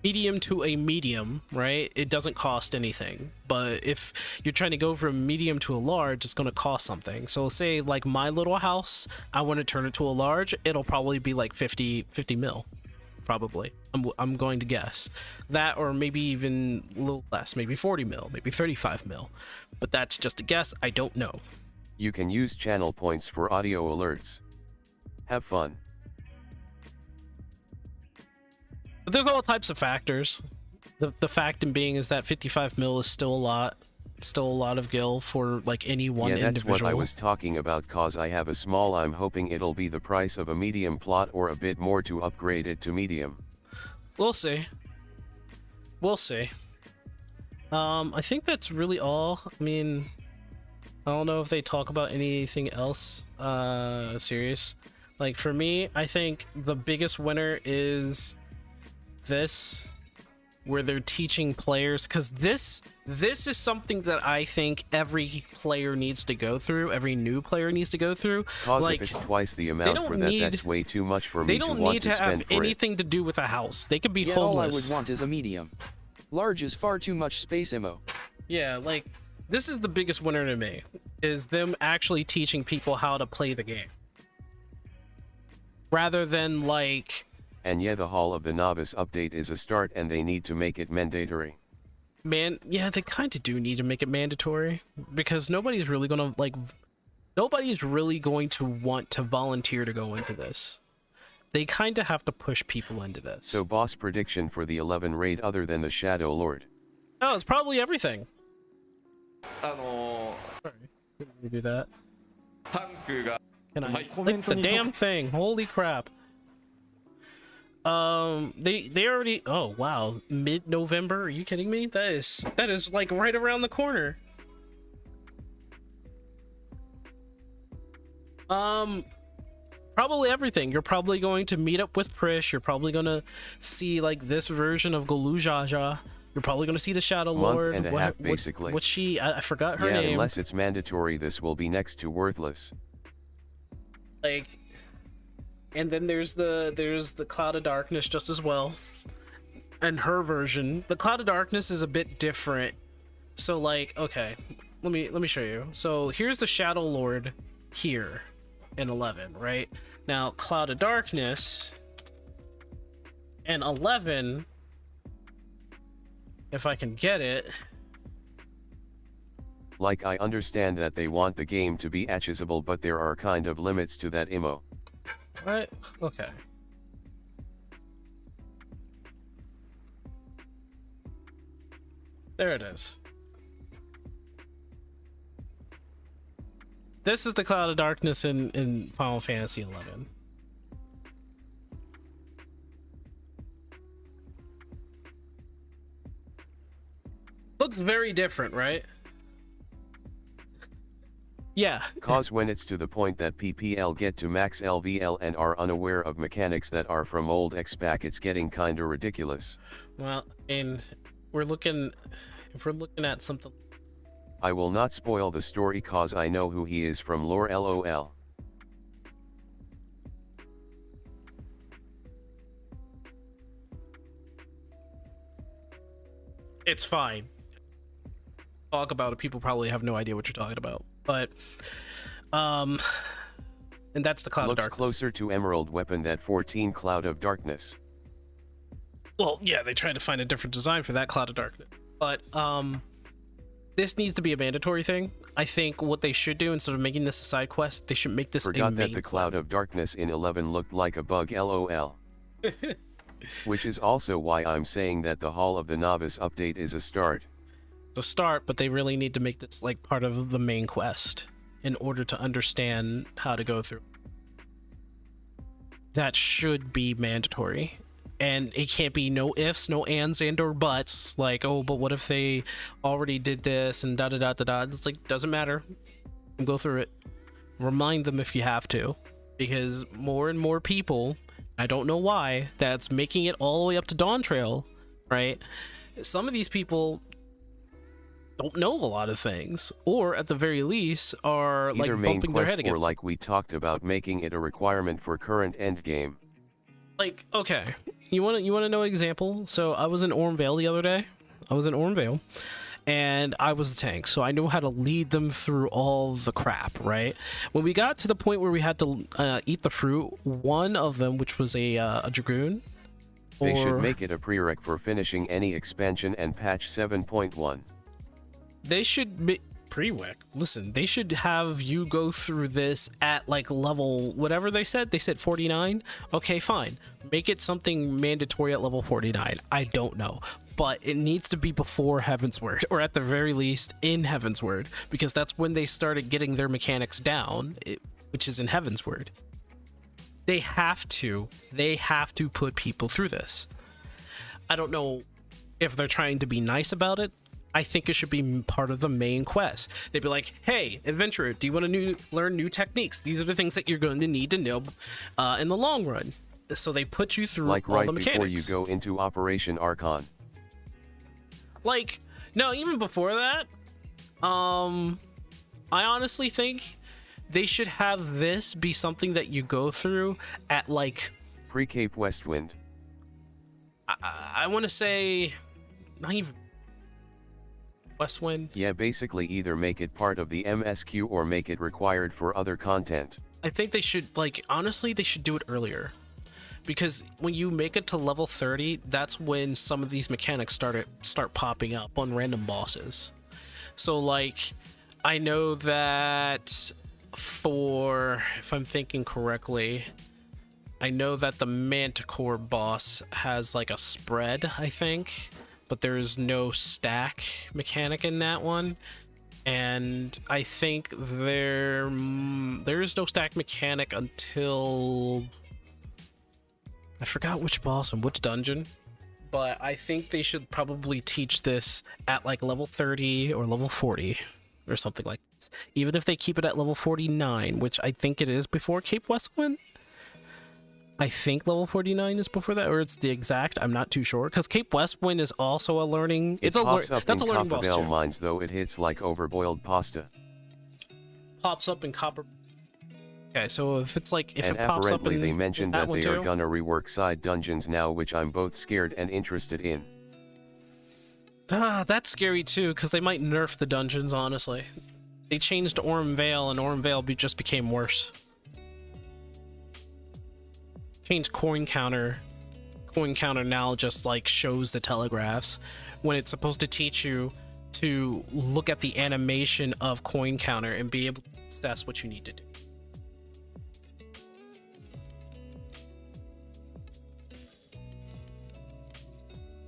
to a medium, right? It doesn't cost anything. But if you're trying to go from medium to a large, it's going to cost something. So say like my little house, I want to turn it to a large, it'll probably be like 50 mil. Probably. I'm going to guess that, or maybe even a little less, maybe 40 mil, maybe 35 mil, but that's just a guess. I don't know. You can use channel points for audio alerts. Have fun. But there's all types of factors. The fact in being is that 55 mil is still a lot of gil for like any one individual. Yeah, that's what I was talking about, cause I have a small. I'm hoping it'll be the price of a medium plot or a bit more to upgrade it to medium. We'll see. We'll see. I think that's really all. I mean, I don't know if they talk about anything else serious. Like for me, I think the biggest winner is this, where they're teaching players, because this is something that I think every player needs to go through, every new player needs to go through. Cause like, if it's twice the amount for that, that's way too much for me to want to spend for it. They don't need to have anything to do with a house. They could be homeless. All I would want is a medium. Large is far too much space ammo. Yeah, like, this is the biggest winner to me, is them actually teaching people how to play the game. Rather than, like... And yeah, the Hall of the Novice update is a start, and they need to make it mandatory. Yeah, they kind of do need to make it mandatory, because nobody's really going to want to volunteer to go into this. They kind of have to push people into this. So boss prediction for the 11 raid other than the Shadow Lord? Oh, it's probably everything. Sorry, let me do that. Can I Like, click the damn thing? Holy crap. They already, oh wow, mid-November, are you kidding me? That is like right around the corner. Probably everything. You're probably going to meet up with Prish. You're probably gonna see like this version of Golujaja. You're probably gonna see the Shadow Lord. Month and a half, basically. What's she? I forgot her name. Yeah, unless it's mandatory, this will be next to worthless. Like, and then there's the Cloud of Darkness just as well, and her version. The Cloud of Darkness is a bit different. So like, okay, let me show you. So here's the Shadow Lord here in 11, right? Now Cloud of Darkness and 11, if I can get it. Like, I understand that they want the game to be accessible, but there are kind of limits to that IMO. Right? Okay. There it is. This is the Cloud of Darkness in Final Fantasy XI. Looks very different, right? Yeah. Cause when it's to the point that PPL get to max LVL and are unaware of mechanics that are from old X-Pac, it's getting kinda ridiculous. Well, and if we're looking at something. I will not spoil the story cause I know who he is from lore LOL. It's fine. Talk about it, people probably have no idea what you're talking about. But and that's the Cloud Looks of Darkness. closer to Emerald Weapon that 14 Cloud of Darkness. Well, yeah, they tried to find a different design for that Cloud of Darkness. But this needs to be a mandatory thing. I think what they should do, instead of making this a side quest, they should make this a Forgot main that the Cloud of Darkness in 11 looked like a bug LOL. Which is also why I'm saying that the Hall of the Novice update is a start. It's a start, but they really need to make this like part of the main quest in order to understand how to go through. That should be mandatory. And it can't be no ifs, no ands, and or buts. Like, oh, but what if they already did this and da da da da da. It's like, doesn't matter. Go through it. Remind them if you have to. Because more and more people, I don't know why, that's making it all the way up to Dawn Trail, right? Some of these people don't know a lot of things, or at the very least are Either like main bumping their quest head or against. like we talked about making it a requirement for current endgame. Like, okay, you want to know an example? So I was in Ormvale the other day. I was in Ormvale, and I was the tank, so I know how to lead them through all the crap, right? When we got to the point where we had to eat the fruit, one of them, which was a dragoon, They should make it a prereq for finishing any expansion and patch 7.1. They should prereq. Listen, they should have you go through this at like level whatever they said. They said 49. Okay, fine. Make it something mandatory at level 49. I don't know, but it needs to be before Heavensward, or at the very least in Heavensward, because that's when they started getting their mechanics down, which is in Heavensward. They have to put people through this. I don't know if they're trying to be nice about it. I think it should be part of the main quest. They'd be like, hey, adventurer, do you want to learn new techniques? These are the things that you're going to need to know in the long run. So they put you through like all right the mechanics. before you go into Operation Archon. Like, no, even before that, I honestly think they should have this be something that you go through at like... Pre-Cape Westwind. I want to say, not even... Westwind? Yeah, basically either make it part of the MSQ or make it required for other content. I think they should, like, honestly, they should do it earlier. Because when you make it to level 30, that's when some of these mechanics start popping up on random bosses. So, like, I know that for, if I'm thinking correctly, I know that the Manticore boss has, like, a spread, I think. But there is no stack mechanic in that one, and I think there is no stack mechanic until I forgot which boss and which dungeon, but I think they should probably teach this at like level 30 or level 40 or something like this, even if they keep it at level 49, which I think it is before Cape Westwind. I think level 49 is before that, or it's the exact. I'm not too sure, because Cape Westwind is also a learning. That's a learning boss too. too. Mines, though it hits like overboiled pasta. Pops up in copper. Okay, so if it's like and it pops up apparently in they mentioned that that one they are too? gonna rework side dungeons now, which I'm both scared and interested in. That's scary too, because they might nerf the dungeons. Honestly, they changed Ormvale, and Ormvale just became worse. Change coin counter. Coin counter now just like shows the telegraphs when it's supposed to teach you to look at the animation of coin counter and be able to assess what you need to do.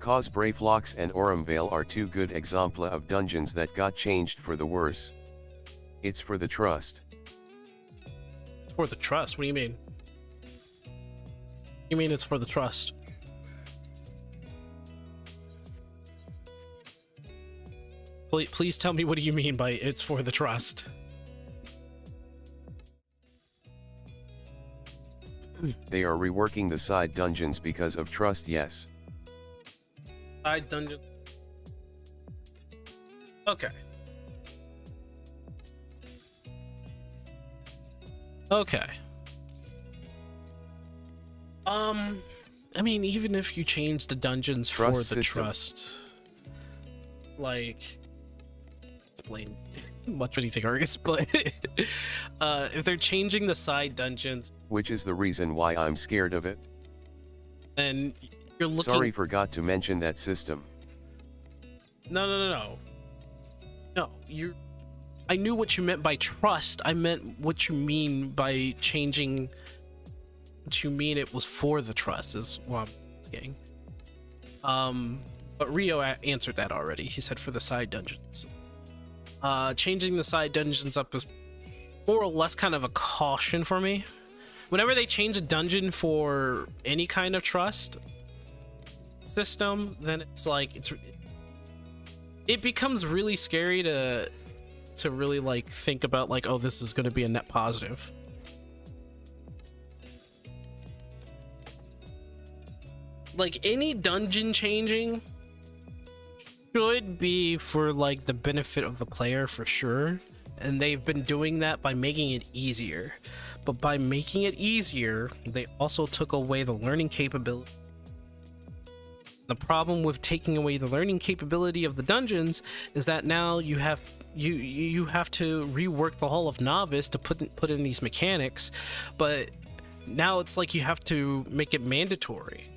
Cause Bravelocks and Orumvale are two good examples of dungeons that got changed for the worse. It's for the trust. It's for the trust? What do you mean? You mean it's for the trust? Please tell me what do you mean by it's for the trust? They are reworking the side dungeons because of trust, yes. Side dungeon. Okay. Okay. I mean, even if you change the dungeons Trust for the system. trust, like, explain much anything or explain. If they're changing the side dungeons, Which is the reason why I'm scared of it. then you're looking. Sorry, forgot to mention that system. No. You. I knew what you meant by trust. I meant what you mean by changing. What you mean it was for the trust is what I'm saying. But Rio answered that already. He said for the side dungeons. Changing the side dungeons up is more or less kind of a caution for me. Whenever they change a dungeon for any kind of trust system, then it's like it becomes really scary to really like think about like, oh, this is going to be a net positive. Like any dungeon changing should be for like the benefit of the player for sure, and they've been doing that by making it easier. But by making it easier, they also took away the learning capability. The problem with taking away the learning capability of the dungeons is that now you have to rework the Hall of Novice to put in these mechanics, but now it's like you have to make it mandatory.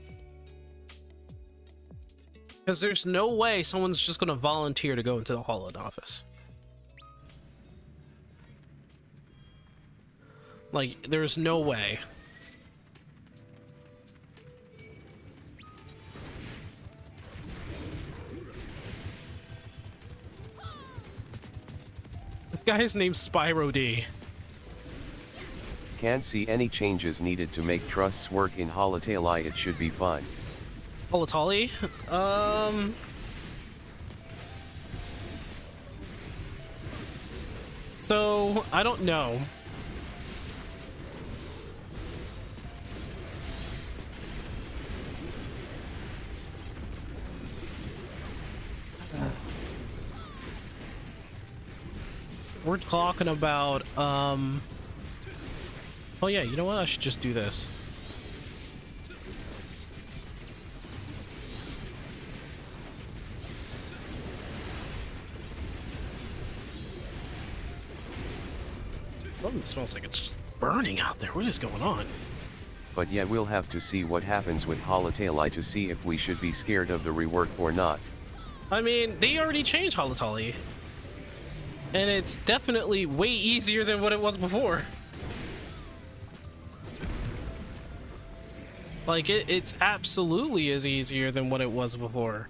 Because there's no way someone's just going to volunteer to go into the Hall of Novice. Like, there's no way. This guy is named Spyro D. Can't see any changes needed to make trusts work in Holotale. It should be fine. Holotali? So, I don't know. We're talking about, oh yeah, you know what? I should just do this. It smells like it's just burning out there. What is going on? But yeah, we'll have to see what happens with Holotale to see if we should be scared of the rework or not. I mean, they already changed Holotali. And it's definitely way easier than what it was before. Like, it's absolutely is easier than what it was before.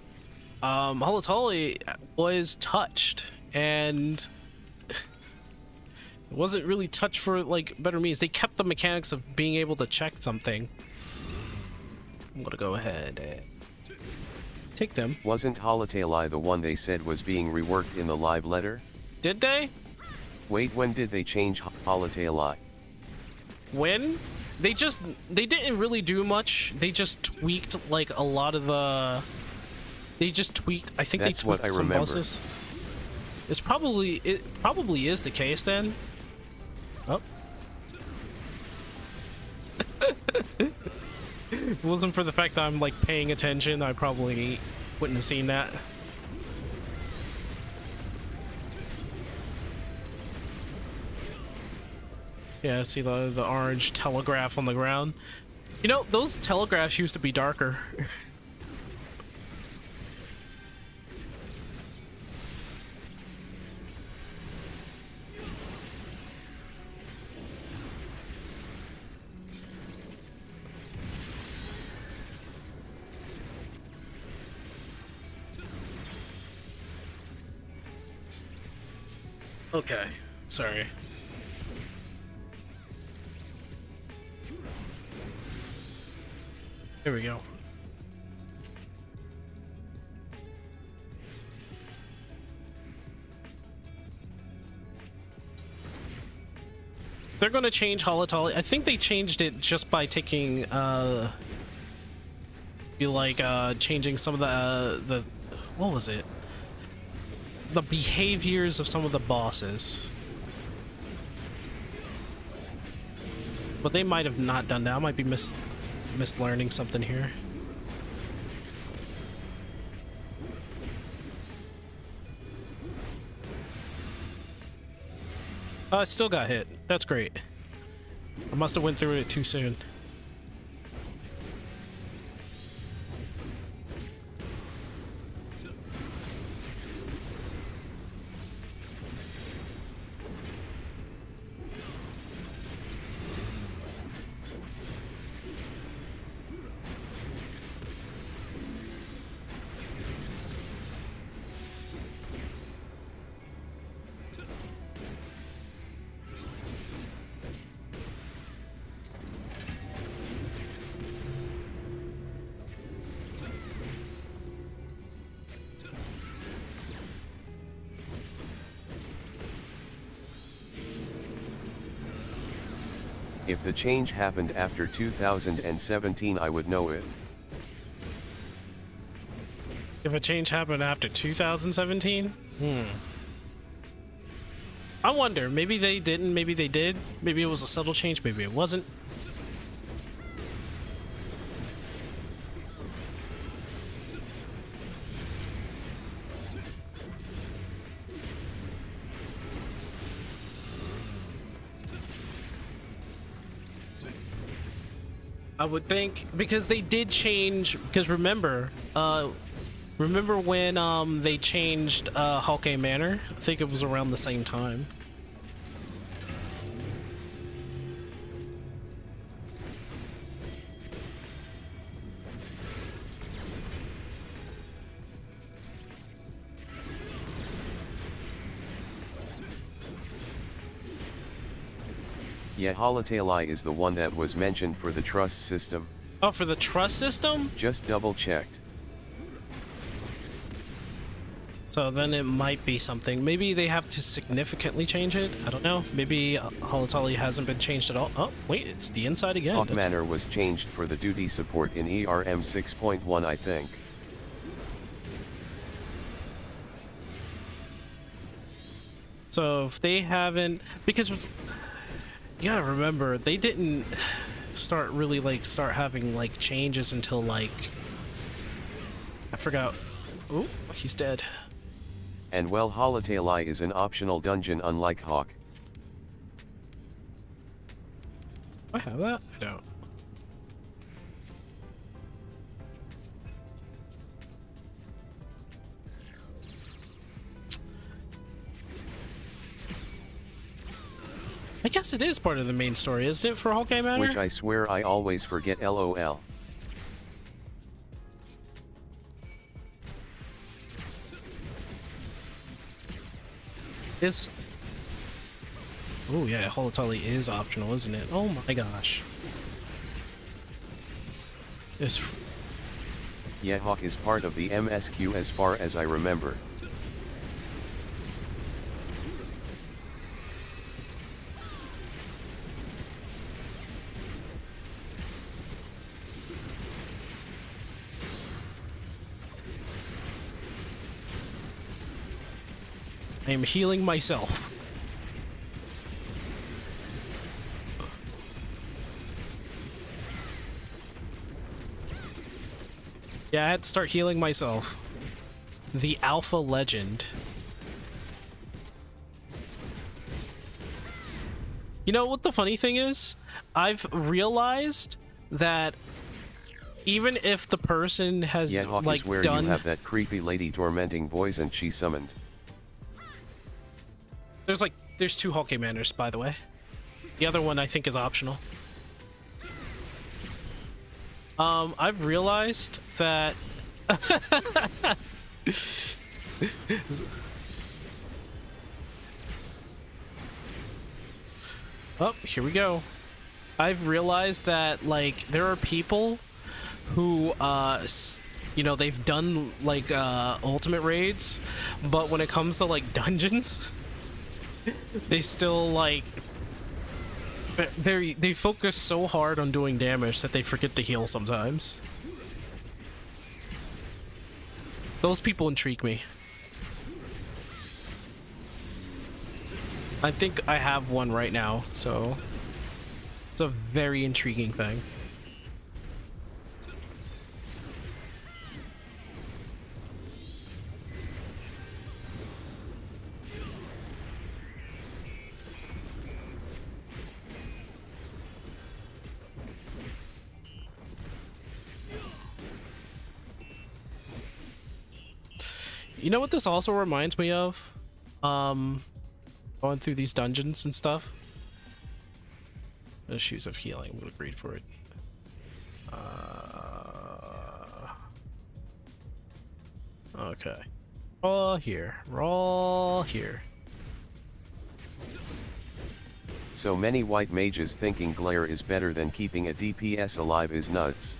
Holotali was touched, and it wasn't really touched for, like, better means. They kept the mechanics of being able to check something. I'm gonna go ahead and take them. Wasn't Holotale the one they said was being reworked in the live letter? Did they? Wait, when did they change Holotale? When? They didn't really do much. They just tweaked like a lot of the. They just tweaked. I think That's they tweaked what I some remember. bosses. It probably is the case then. Oh. If it wasn't for the fact that I'm like paying attention, I probably wouldn't have seen that. Yeah, see the orange telegraph on the ground. You know, those telegraphs used to be darker. Okay, sorry. Here we go. They're going to change Holotolly. I think they changed it just by taking changing some of the what was it? The behaviors of some of the bosses. But they might have not done that. I might be mislearning something here. I still got hit. That's great. I must have went through it too soon. If the change happened after 2017, I would know it. If a change happened after 2017? I wonder, maybe they didn't, maybe they did. Maybe it was a subtle change, maybe it wasn't. I would think, because they did change, because remember when they changed Hawkeye Manor? I think it was around the same time. Yeah, Holotali is the one that was mentioned for the trust system. Oh, for the trust system? Just double checked. So then it might be something. Maybe they have to significantly change it. I don't know. Maybe Holotali hasn't been changed at all. Oh, wait, it's the inside again. Hawk Manor was changed for the duty support in ERM 6.1, I think. So if they haven't, because you gotta remember, they didn't start having like changes until like, I forgot. Oh, he's dead. And well, Holotali is an optional dungeon unlike Hawk. Do I have that? I don't. I guess it is part of the main story, isn't it, for Hawkeye Manor? Which I swear I always forget, lol. Oh yeah, Holotali is optional, isn't it? Oh my gosh. Yeah, Hawk is part of the MSQ as far as I remember. I am healing myself. Yeah, I had to start healing myself. The Alpha Legend. You know what the funny thing is? I've realized that even if the person has Hawk like is where done, you have that creepy lady tormenting boys and she summoned. there's two Hawkeye Manors, by the way. The other one I think is optional. I've realized that Oh, here we go. I've realized that, like, there are people who, you know, they've done, like, ultimate raids, but when it comes to, like, dungeons, they still, like, they focus so hard on doing damage that they forget to heal sometimes. Those people intrigue me. I think I have one right now, so it's a very intriguing thing. You know what this also reminds me of? Going through these dungeons and stuff. The Shoes of Healing. I'm gonna read for it. Okay. All here. We're all here. So many white mages thinking Glare is better than keeping a DPS alive is nuts.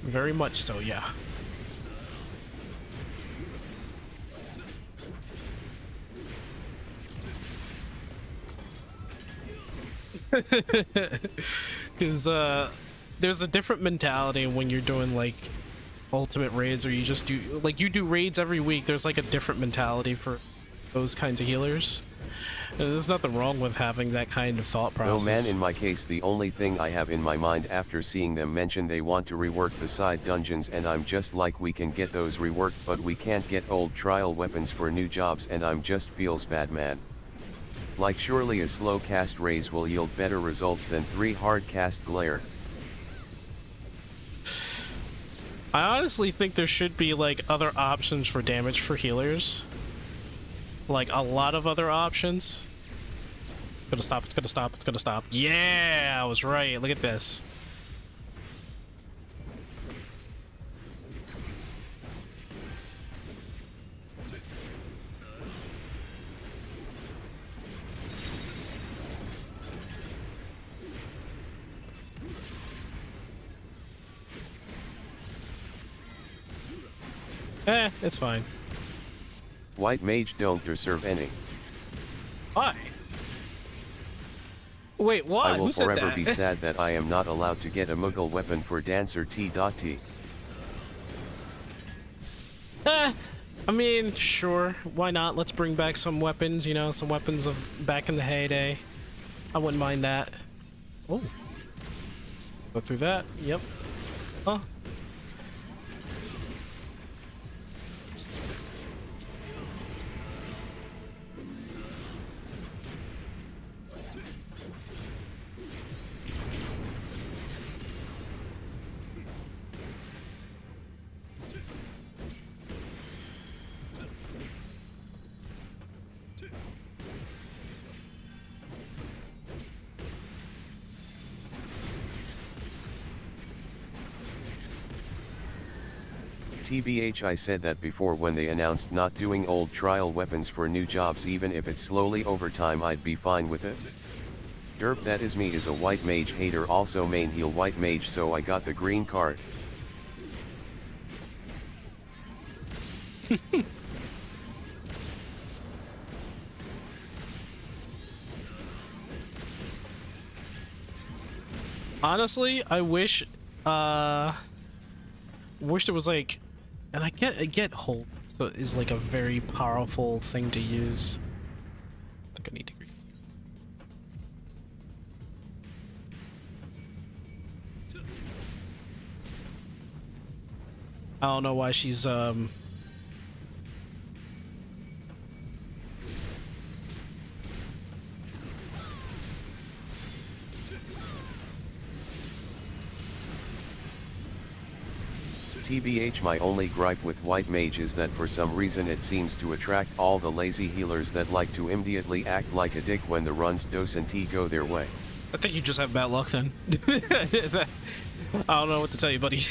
Very much so, yeah. Because there's a different mentality when you're doing like ultimate raids, or you just do like you do raids every week. There's like a different mentality for those kinds of healers. And there's nothing wrong with having that kind of thought process. No man, in my case the only thing I have in my mind after seeing them mention they want to rework the side dungeons, and I'm just like, we can get those reworked but we can't get old trial weapons for new jobs, and I'm just feels bad, man. Like, surely a slow cast raise will yield better results than 3 hard cast Glare. I honestly think there should be like other options for damage for healers. Like a lot of other options. It's gonna stop, it's gonna stop, it's gonna stop. Yeah, I was right. Look at this. It's fine. White mage don't deserve any. Why? Wait, what? I will Who said forever that? be sad that I am not allowed to get a Muggle weapon for Dancer T.T. I mean, sure, why not? Let's bring back some weapons, you know, some weapons of back in the heyday. I wouldn't mind that. Oh. Go through that, yep. Huh. TBH, I said that before when they announced not doing old trial weapons for new jobs, even if it's slowly over time I'd be fine with it. Derp, that is me, is a white mage hater, also main heal white mage, so I got the green card. Honestly, I wish there was like, and I get hold, so is like a very powerful thing to use. I think I need to agree. I don't know why she's TBH, my only gripe with white mage is that for some reason it seems to attract all the lazy healers that like to immediately act like a dick when the runs docent go their way. I think you just have bad luck then. I don't know what to tell you, buddy.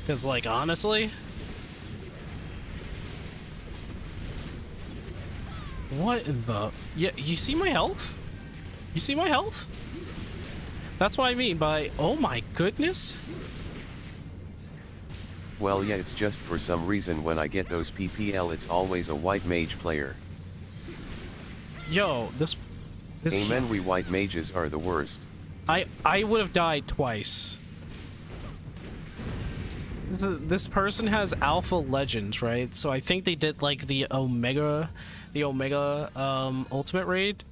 Because, like, honestly... What in the... Yeah, you see my health? You see my health? That's what I mean by, oh my goodness. Well, yeah, it's just for some reason when I get those PPL it's always a white mage player. Yo, this Amen, we white mages are the worst. I would have died twice. This person has Alpha Legends, right? So I think they did like the Omega Ultimate Raid.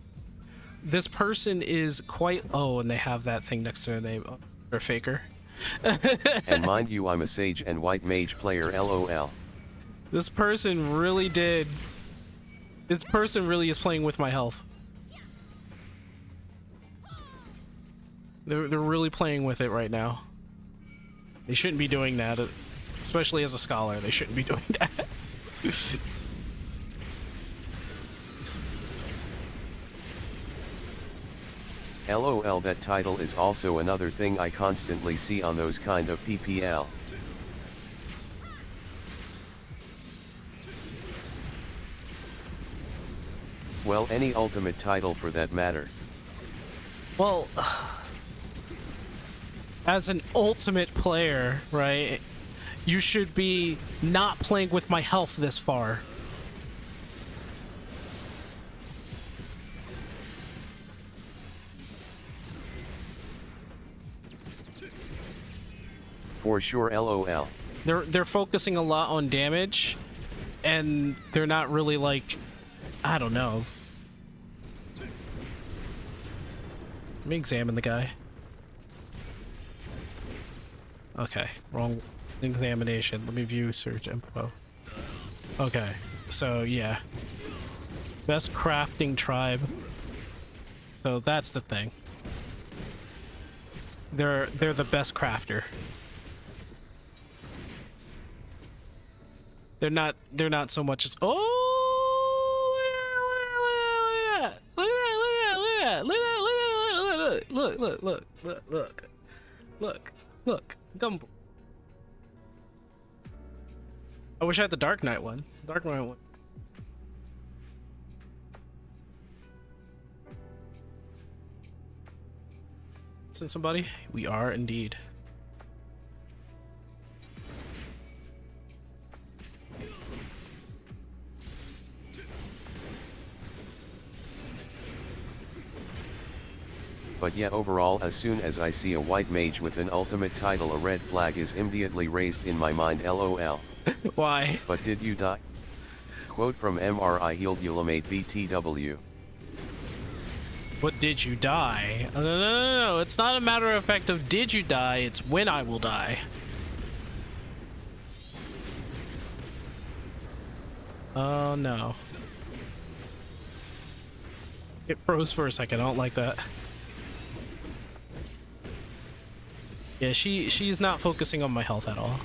This person is quite... Oh, and they have that thing next to their name. Oh, they're faker. And mind you, I'm a sage and white mage player, lol. This person really did... This person really is playing with my health. They're really playing with it right now. They shouldn't be doing that, especially as a scholar. They shouldn't be doing that. LOL, that title is also another thing I constantly see on those kind of PPL. Well, any ultimate title for that matter. Well, as an ultimate player, right, you should be not playing with my health this far. For sure, lol. They're focusing a lot on damage, and they're not really like, I don't know. Let me examine the guy. Okay, wrong examination. Let me view search info. Okay, so yeah. Best crafting tribe. So that's the thing. They're the best crafter. They're not so much as look Gumball. I wish I had the Dark Knight one. Dark Knight one. Send somebody? We are indeed. But yeah, overall, as soon as I see a white mage with an ultimate title, a red flag is immediately raised in my mind, lol. Why? But did you die? Quote from MRI healed Ulamate BTW. What did you die? No, it's not a matter of fact of did you die, it's when I will die. Oh no. It froze for a second, I don't like that. Yeah, she's not focusing on my health at all.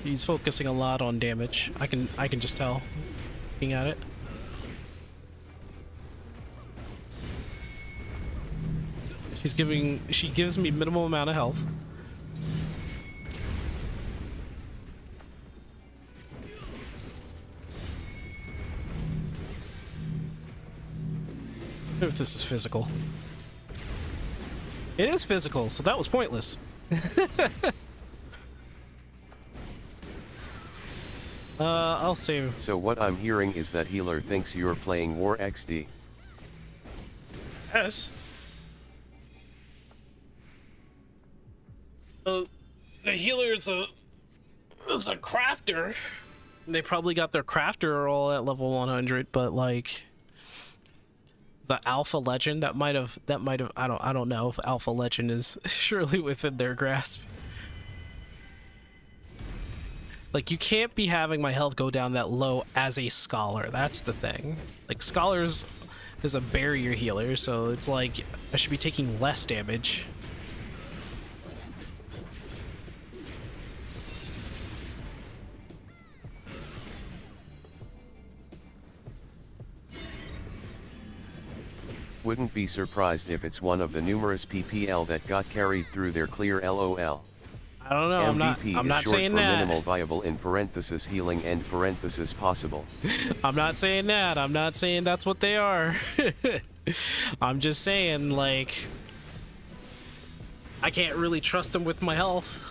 He's focusing a lot on damage. I can just tell looking at it. She gives me minimal amount of health. If this is physical. It is physical, so that was pointless. I'll save. So what I'm hearing is that Healer thinks you're playing War XD. Yes. The healer is a crafter. They probably got their crafter all at level 100, but like the Alpha Legend that might have I don't know if Alpha Legend is surely within their grasp. Like, you can't be having my health go down that low as a scholar. That's the thing. Like, scholars is a barrier healer, so it's like I should be taking less damage. Wouldn't be surprised if it's one of the numerous PPL that got carried through their clear, lol. I don't know. MVP I'm is not short saying for that. minimal viable in parenthesis healing end parenthesis possible. I'm not saying that. I'm not saying that's what they are. I'm just saying, like, I can't really trust them with my health.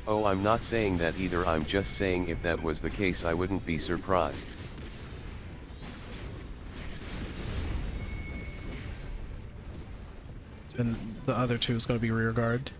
Oh, I'm not saying that either. I'm just saying if that was the case I wouldn't be surprised. And the other two is going to be rear guard.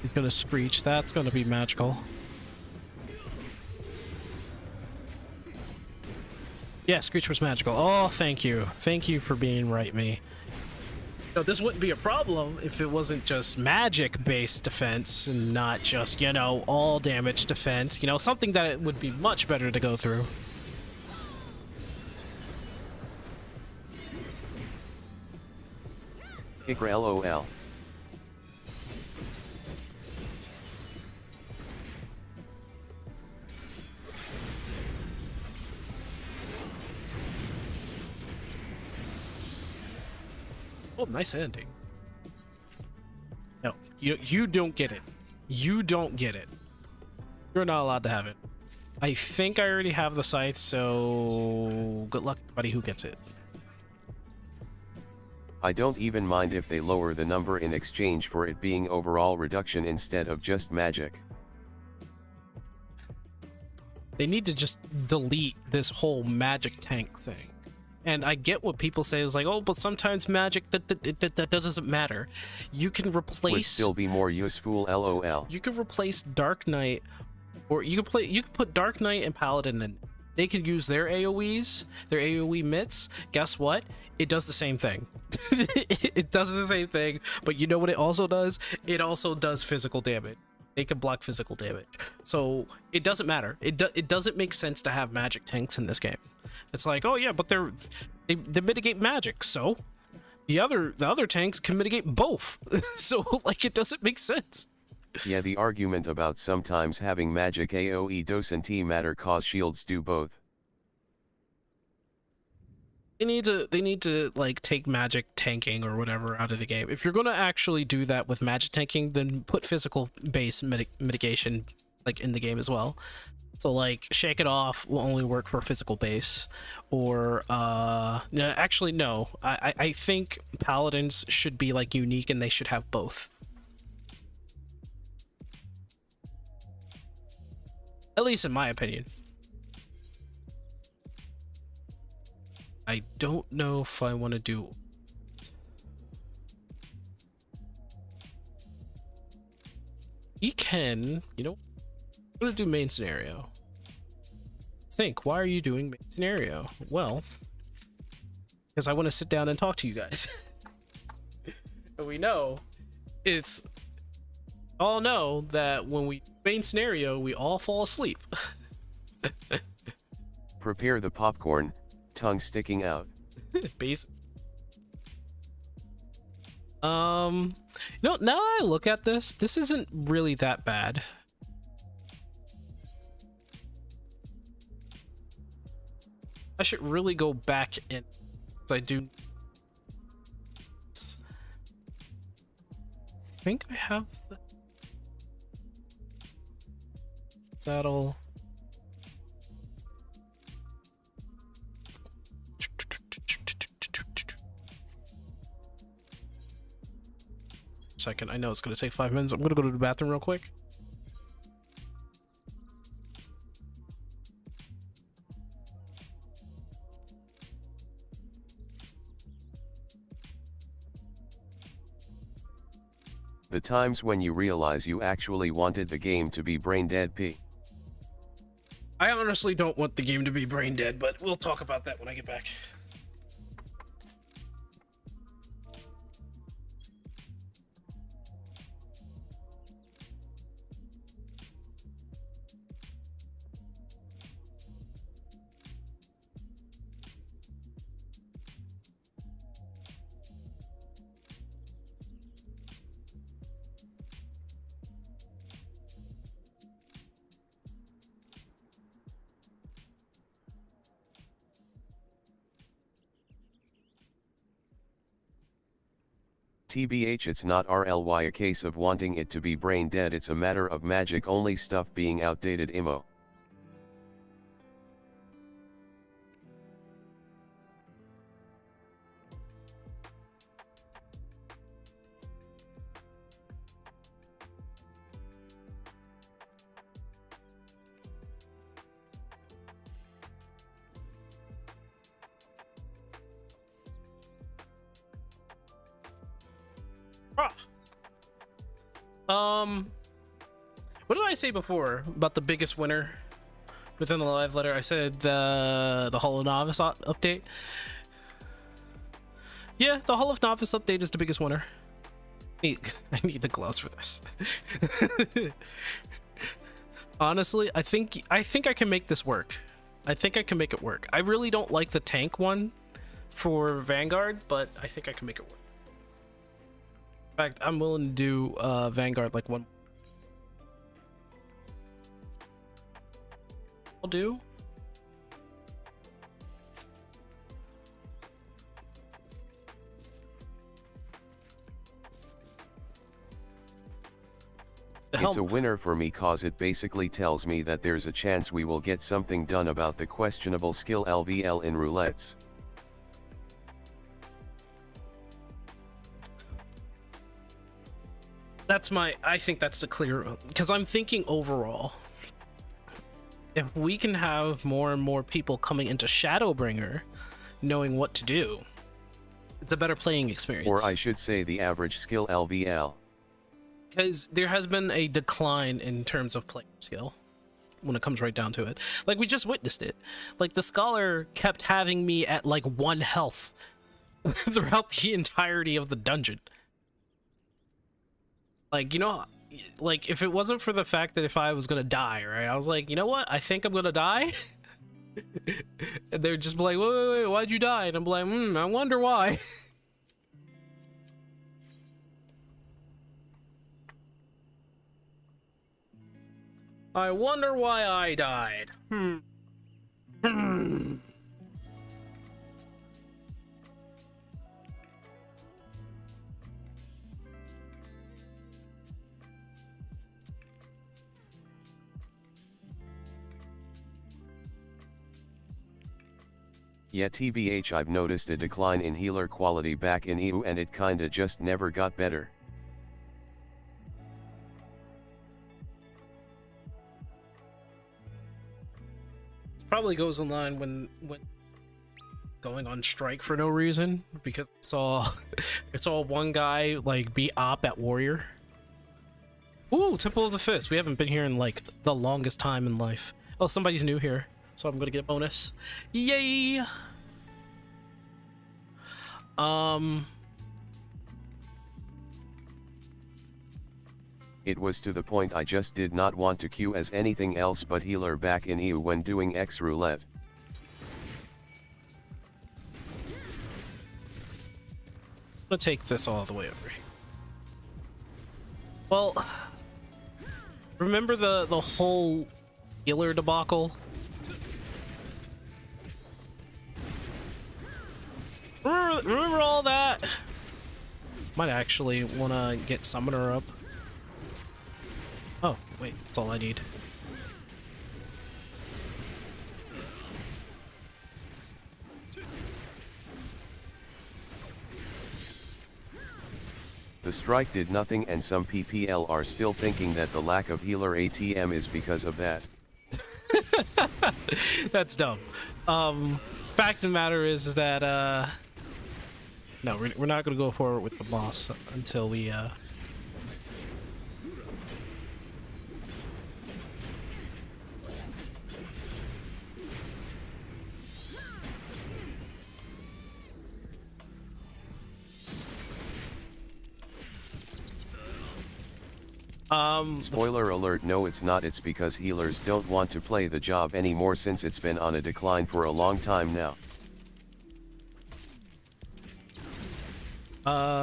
He's going to screech. That's going to be magical. Yeah, Screech was magical. Oh, thank you. Thank you for being right, me. No, this wouldn't be a problem if it wasn't just magic-based defense and not just, you know, all damage defense. You know, something that it would be much better to go through. Ikra LOL. Oh, nice ending. No, you don't get it. You don't get it. You're not allowed to have it. I think I already have the scythe, so good luck, buddy, who gets it. I don't even mind if they lower the number in exchange for it being overall reduction instead of just magic. They need to just delete this whole magic tank thing. And I get what people say is like, oh, but sometimes magic that doesn't matter. You can replace. Would still be more useful. LOL. You can replace Dark Knight, or you can put Dark Knight and Paladin in. They can use their AoEs, their AoE mitts. Guess what? It does the same thing. It does the same thing, but you know what it also does? It also does physical damage. They can block physical damage. So it doesn't matter. It doesn't make sense to have magic tanks in this game. It's like, oh yeah, but they mitigate magic, so the other tanks can mitigate both. So like it doesn't make sense. Yeah, the argument about sometimes having magic AoE doesn't matter cause shields do both. They need to like take magic tanking or whatever out of the game. If you're going to actually do that with magic tanking, then put physical base mitigation like in the game as well. So like Shake It Off will only work for physical base, or no, actually no. I think Paladins should be like unique and they should have both. At least in my opinion. I don't know if I want to do. We can, you know, I'm gonna do main scenario. Think, why are you doing main scenario? Well, because I want to sit down and talk to you guys. And we know all know that when we main scenario, we all fall asleep. Prepare the popcorn, tongue sticking out. Base. You know, now that I look at this isn't really that bad. I should really go back in, because I do. I think I have the saddle. Second, I know it's gonna take 5 minutes. I'm gonna go to the bathroom real quick. The times when you realize you actually wanted the game to be brain dead. P. I honestly don't want the game to be brain dead, but we'll talk about that when I get back. TBH, it's not RLY a case of wanting it to be brain dead, it's a matter of magic only stuff being outdated imo. What did I say before about the biggest winner within the live letter? I said the Hall of Novice update. Yeah, the Hall of Novice update is the biggest winner. I need the gloves for this. Honestly, I think I can make this work. I think I can make it work. I really don't like the tank one for Vanguard, but I think I can make it work. In fact, I'm willing to do Vanguard like one. I'll do. It's a winner for me cause it basically tells me that there's a chance we will get something done about the questionable skill LVL in roulettes. I think that's the clear, because I'm thinking overall, if we can have more and more people coming into Shadowbringer knowing what to do, it's a better playing experience. Or I should say the average skill LVL. Because there has been a decline in terms of player skill when it comes right down to it. Like, we just witnessed it. Like, the Scholar kept having me at like 1 health throughout the entirety of the dungeon. Like, you know, like, if it wasn't for the fact that if I was gonna die, right, I was like, you know what, I think I'm gonna die. And they're just like, wait, why'd you die? And I'm like, I wonder why. I wonder why I died. Yeah, TBH, I've noticed a decline in healer quality back in EU and it kinda just never got better. This probably goes in line when going on strike for no reason, because it's all one guy like be op at warrior. Ooh, Temple of the Fist. We haven't been here in like the longest time in life. Oh, somebody's new here, so I'm gonna get a bonus. Yay! It was to the point I just did not want to queue as anything else but healer back in EU when doing X roulette. I'm gonna take this all the way over here. Well, remember the whole healer debacle? Remember all that? Might actually want to get Summoner up. Oh, wait, that's all I need. The strike did nothing and some PPL are still thinking that the lack of healer ATM is because of that. That's dumb. Fact of the matter is that, no, we're not going to go forward with the boss until we, Spoiler alert, no it's not, it's because healers don't want to play the job anymore since it's been on a decline for a long time now.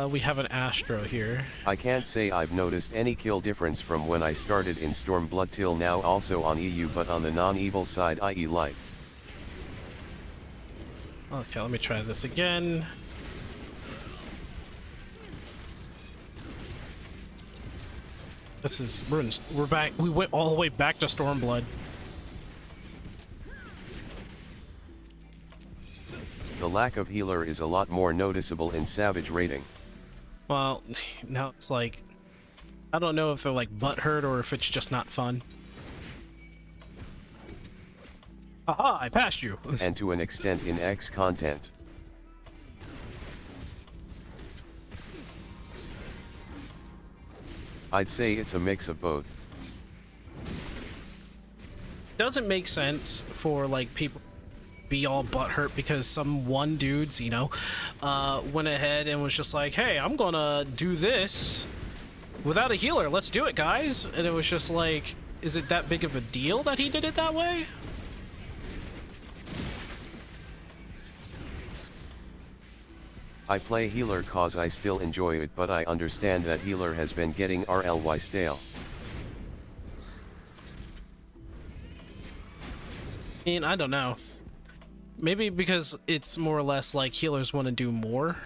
We have an Astro here. I can't say I've noticed any kill difference from when I started in Stormblood till now, also on EU but on the non-evil side, i.e. light. Okay, let me try this again. This is we're back. We went all the way back to Stormblood. The lack of healer is a lot more noticeable in Savage rating. Well, now it's like, I don't know if they're like butthurt or if it's just not fun. Aha, I passed you. And to an extent in X content. I'd say it's a mix of both. Doesn't make sense for like people be all butthurt because some one dude's, you know, went ahead and was just like, hey, I'm gonna do this without a healer. Let's do it, guys. And it was just like, is it that big of a deal that he did it that way? I play healer cause I still enjoy it, but I understand that healer has been getting RLY stale. I mean, I don't know. Maybe because it's more or less like healers want to do more.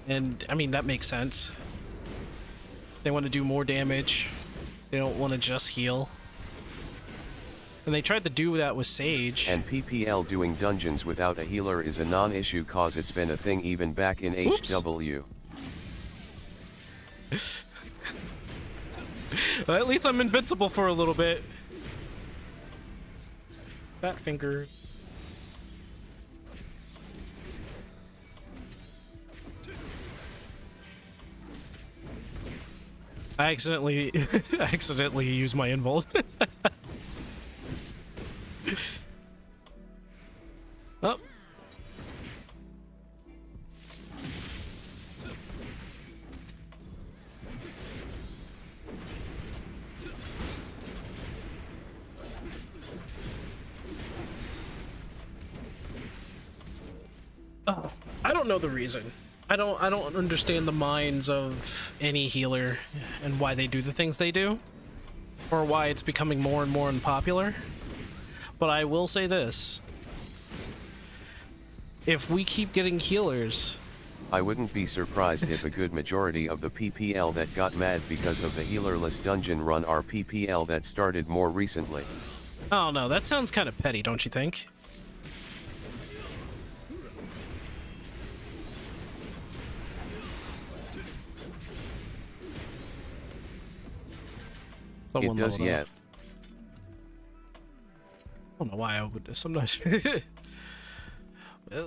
And, I mean, that makes sense. They want to do more damage. They don't want to just heal. And they tried to do that with Sage. And PPL doing dungeons without a healer is a non-issue cause it's been a thing even back in HW. Well, at least I'm invincible for a little bit. Fat finger. I accidentally used my invult. Oh. I don't know the reason. I don't understand the minds of any healer and why they do the things they do, or why it's becoming more and more unpopular. But I will say this. If we keep getting healers, I wouldn't be surprised if a good majority of the PPL that got mad because of the healerless dungeon run are PPL that started more recently. I don't know, that sounds kind of petty, don't you think? It does yet. I don't know why I would sometimes.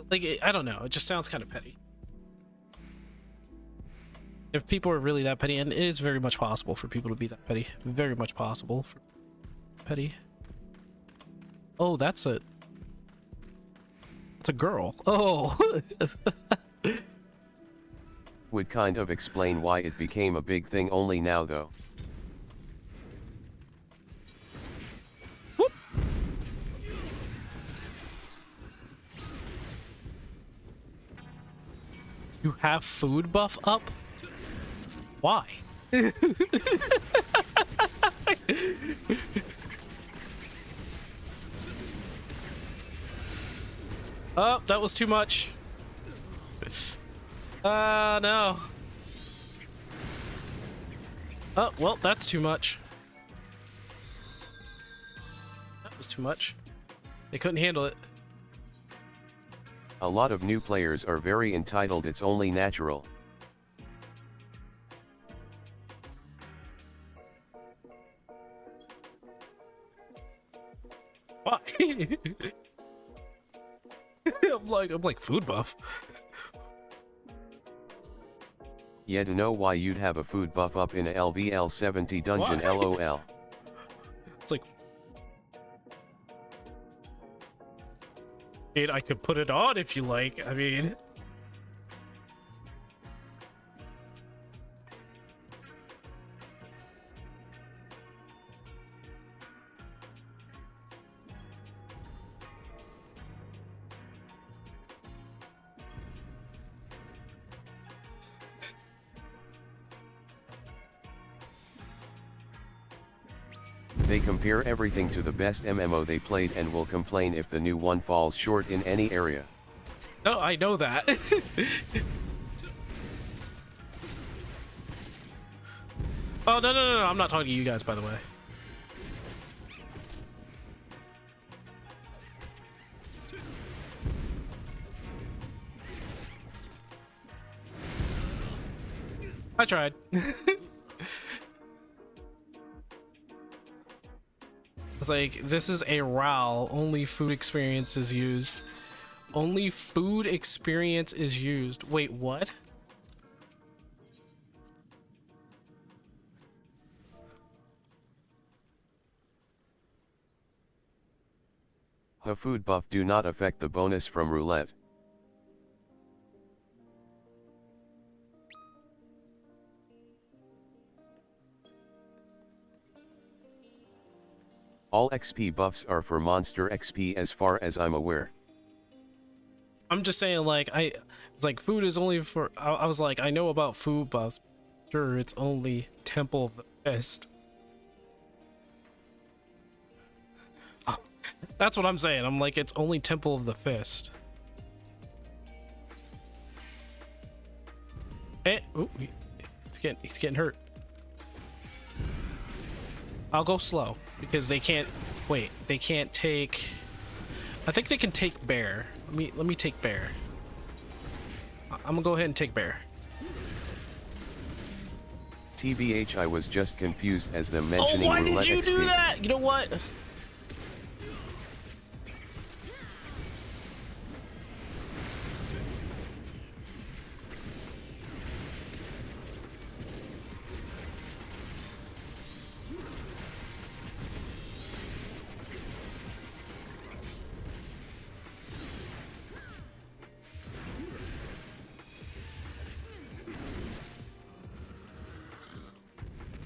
Like, I don't know, it just sounds kind of petty. If people are really that petty, and it is very much possible for people to be that petty, very much possible for petty. Oh, that's a girl. Oh. Would kind of explain why it became a big thing only now though. You have food buff up? Why? Oh, that was too much. No. Oh, well, that's too much. That was too much. They couldn't handle it. A lot of new players are very entitled, it's only natural. Why? I'm like food buff. Yeah, to know why you'd have a food buff up in a LVL 70 dungeon. Why? LOL. It's like, I could put it on if you like. I mean, They compare everything to the best MMO they played and will complain if the new one falls short in any area. no, I know that. Oh, no, I'm not talking to you guys, by the way. I tried. It's like, this is a RAL, only food experience is used. Only food experience is used. Wait, what? A food buff do not affect the bonus from roulette. All XP buffs are for monster XP as far as I'm aware. I'm just saying, like, it's like food is only for, I was like, I know about food buffs. Sure, it's only Temple of the Fist. Oh, that's what I'm saying. I'm like, it's only Temple of the Fist. Ooh, he's getting hurt. I'll go slow because they can't, wait, they can't take, I think they can take bear. Let me take bear. I'm gonna go ahead and take bear. TBH, I was just confused as them mentioning why roulette did you XP. do that? You know what?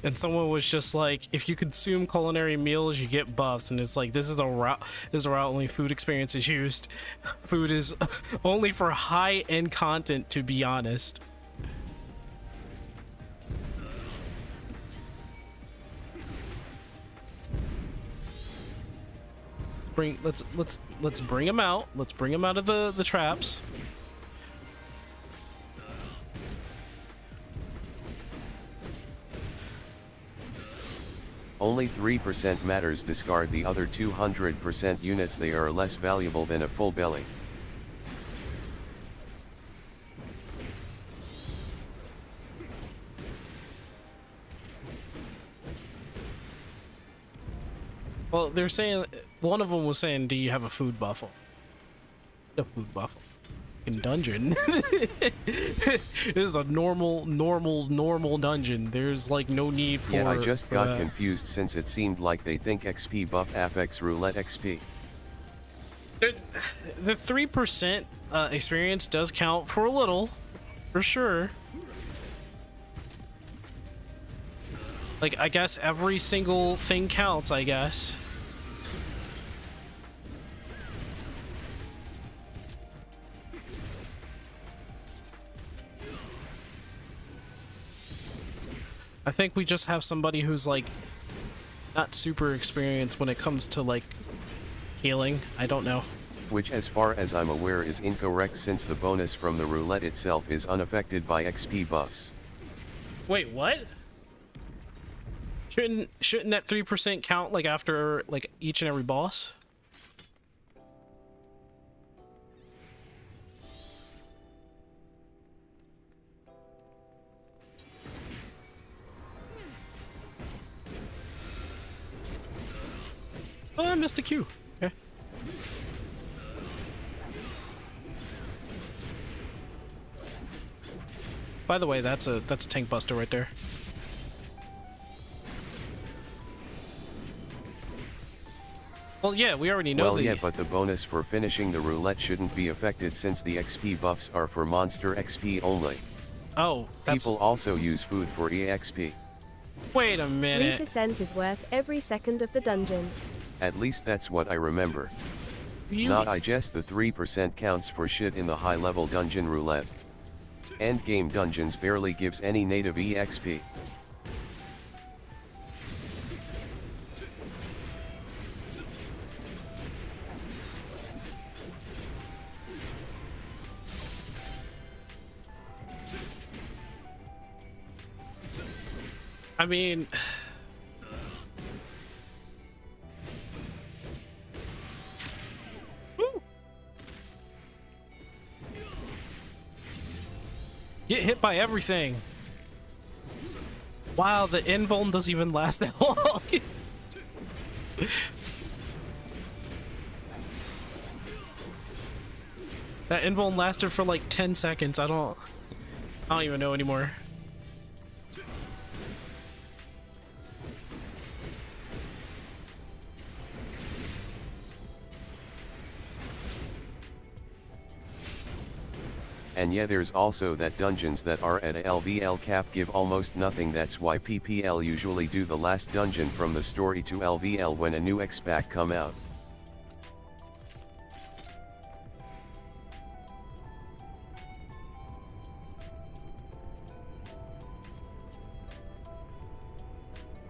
And someone was just like, if you consume culinary meals, you get buffs. And it's like, this is a route only food experience is used. Food is only for high-end content, to be honest. Let's bring him out. Let's bring him out of the traps. Only 3% matters. Discard the other 200% units. They are less valuable than a full belly. Well, they're saying, one of them was saying, do you have a food buffle? A food buffle. In dungeon. This is a normal dungeon. There's like no need for. Yeah, I just got confused since it seemed like they think XP buff affects roulette XP. The 3% experience does count for a little, for sure. Like, I guess every single thing counts, I guess. I think we just have somebody who's like not super experienced when it comes to like healing. I don't know. Which, as far as I'm aware, is incorrect since the bonus from the roulette itself is unaffected by XP buffs. Wait, what? Shouldn't that 3% count like after like each and every boss? Oh, I missed the queue. Okay. By the way, that's a tank buster right there. Well, yeah, we already know. Well, yeah, but the bonus for finishing the roulette shouldn't be affected since the XP buffs are for monster XP only. Oh, that's... People also use food for EXP. Wait a minute. 3% is worth every second of the dungeon. At least that's what I remember. Not I just the 3% counts for shit in the high-level dungeon roulette. Endgame dungeons barely gives any native EXP. I mean, woo. Get hit by everything. Wow, the invuln doesn't even last that long. That invuln lasted for like 10 seconds. I don't even know anymore. And yeah, there's also that dungeons that are at a LVL cap give almost nothing. That's why PPL usually do the last dungeon from the story to LVL when a new X pack come out.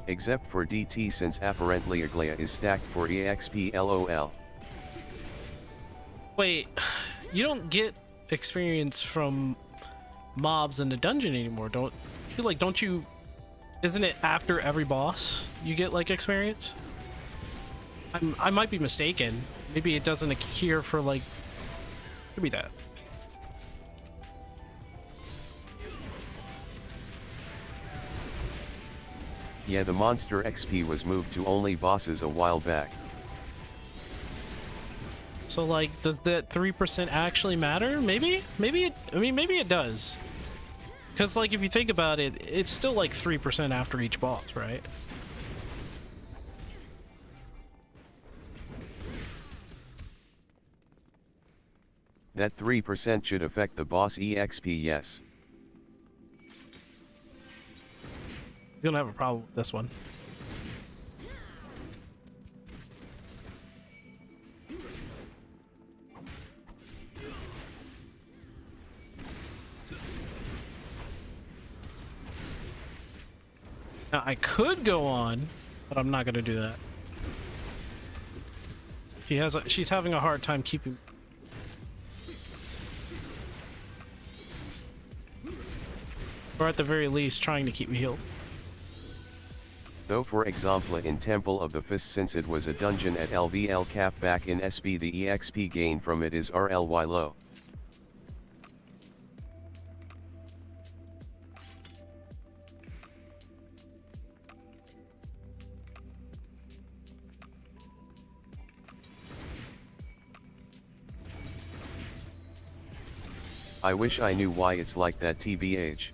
Except for DT, since apparently Aglaia is stacked for EXP LOL. Wait, you don't get experience from mobs in the dungeon anymore, don't you? Like, don't you, isn't it after every boss you get like experience? I might be mistaken. Maybe it doesn't appear for like, could be that. Yeah, the monster XP was moved to only bosses a while back. So like, does that 3% actually matter? Maybe it, I mean, maybe it does. Because like, if you think about it, it's still like 3% after each boss, right? That 3% should affect the boss EXP, yes. You don't have a problem with this one. Now, I could go on, but I'm not going to do that. She's having a hard time keeping... Or at the very least, trying to keep me healed. Though for example in Temple of the Fist, since it was a dungeon at LVL cap back in SB, the EXP gain from it is RLY low. I wish I knew why it's like that, TBH.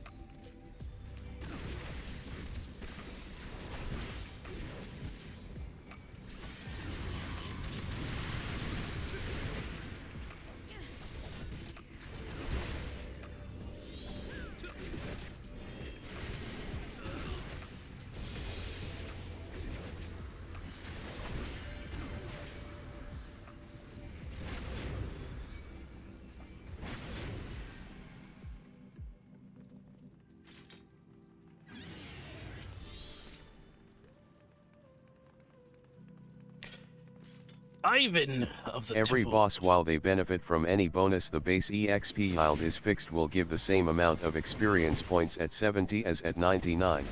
Ivan of the Every Temple. boss, while they benefit from any bonus the base EXP yield is fixed, will give the same amount of experience points at 70 as at 99.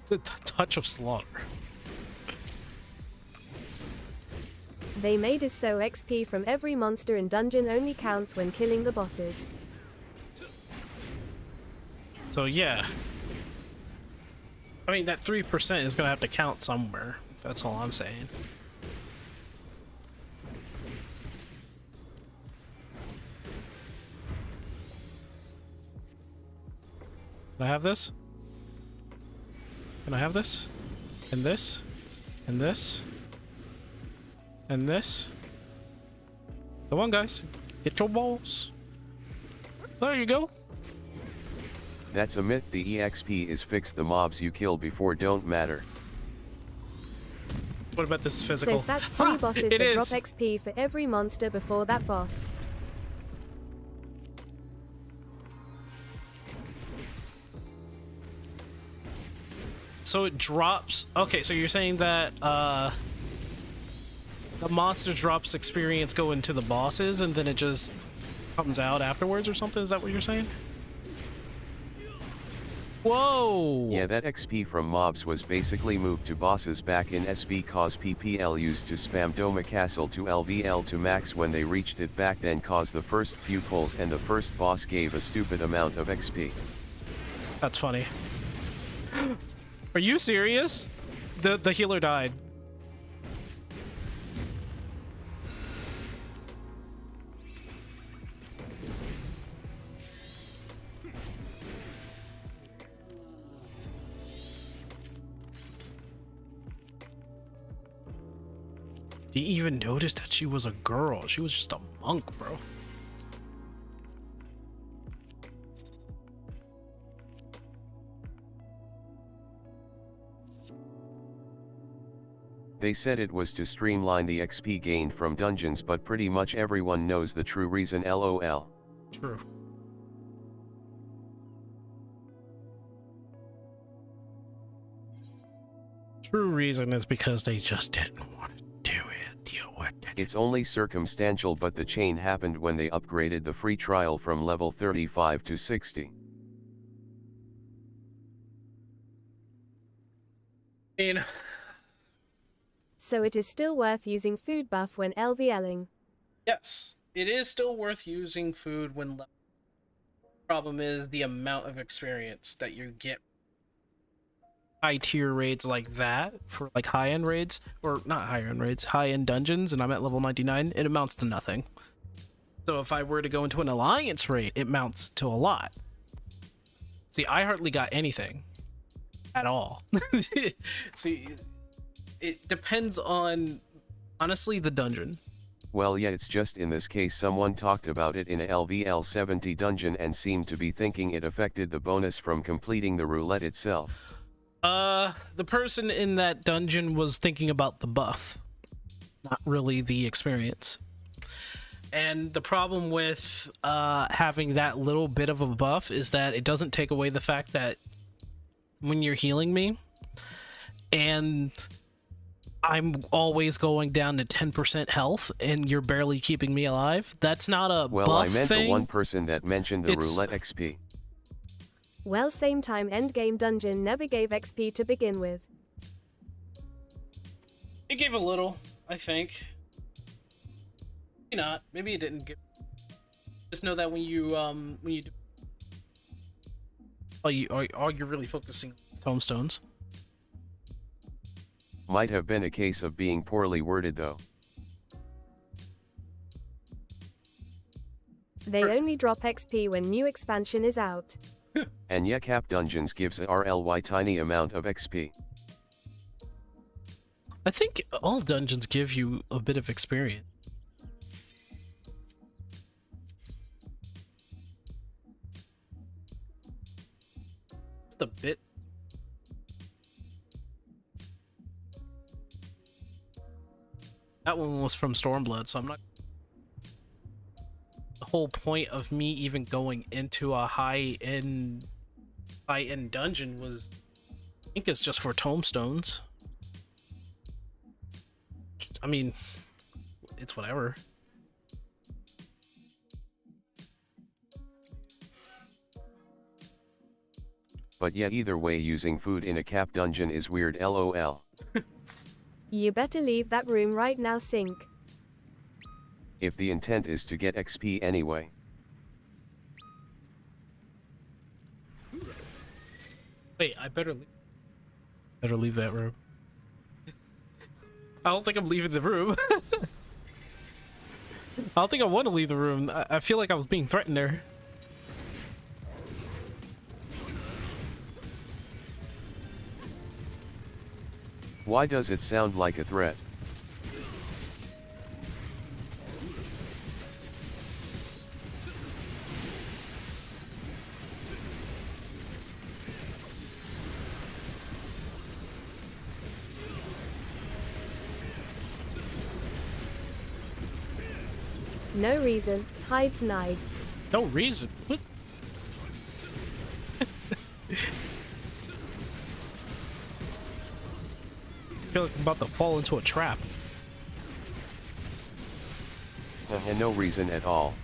The touch of slaughter. They made us so XP from every monster in dungeon only counts when killing the bosses. So yeah. I mean, that 3% is gonna have to count somewhere. That's all I'm saying. Can I have this? Can I have this? And this? And this? And this? Come on, guys. Get your balls. There you go. That's a myth. The EXP is fixed. The mobs you kill before don't matter. What about this So physical? that's 3 bosses It that is. drop XP for every monster before that boss. So it drops. Okay, so you're saying that the monster drops experience go into the bosses and then it just comes out afterwards or something? Is that what you're saying? Whoa! Yeah, that XP from mobs was basically moved to bosses back in SB cause PPL used to spam Doma Castle to LVL to max when they reached it back then cause the first few pulls and the first boss gave a stupid amount of XP. That's funny. Are you serious? The healer died. Didn't even notice that she was a girl. She was just a monk, bro. They said it was to streamline the XP gained from dungeons, but pretty much everyone knows the true reason, lol. True. True reason is because they just didn't want to do it. Deal with it. It's only circumstantial, but the chain happened when they upgraded the free trial from level 35 to 60. I mean, So it is still worth using food buff when LVLing. yes, it is still worth using food when level. Problem is the amount of experience that you get. High tier raids like that for like high end raids, or not high end raids, high end dungeons, and I'm at level 99, it amounts to nothing. So if I were to go into an alliance raid, it amounts to a lot. See, I hardly got anything at all. See, it depends on, honestly, the dungeon. Well, yeah, it's just in this case someone talked about it in a LVL 70 dungeon and seemed to be thinking it affected the bonus from completing the roulette itself. The person in that dungeon was thinking about the buff, not really the experience. And the problem with having that little bit of a buff is that it doesn't take away the fact that when you're healing me and I'm always going down to 10% health and you're barely keeping me alive, that's not a Well, buff I meant thing. the one person that mentioned the It's- roulette XP. Well, same time endgame dungeon never gave XP to begin with. It gave a little, I think. Maybe not. Maybe it didn't give. Just know that when you do... Are you really focusing on tombstones? Might have been a case of being poorly worded though. They only drop XP when new expansion is out. And yeah, Cap Dungeons gives a RLY tiny amount of XP. I think all dungeons give you a bit of experience. Just a bit. That one was from Stormblood, so I'm not... The whole point of me even going into a high-end dungeon was... I think it's just for tombstones. I mean, it's whatever. But yeah, either way, using food in a Cap dungeon is weird, lol. You better leave that room right now, Sink. If the intent is to get XP anyway. Wait, I better leave that room. I don't think I'm leaving the room. I don't think I want to leave the room. I feel like I was being threatened there. Why does it sound like a threat? No reason, hides Nide. No reason. What? I feel like I'm about to fall into a trap. And no reason at all.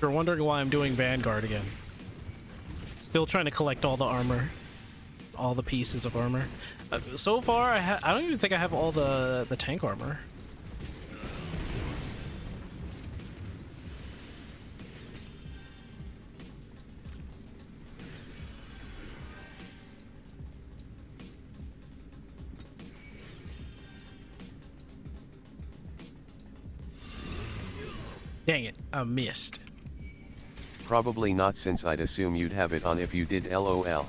You're wondering why I'm doing Vanguard again. Still trying to collect all the armor. All the pieces of armor. So far, I don't even think I have all the tank armor. Dang it, I missed. Probably not, since I'd assume you'd have it on if you did, lol.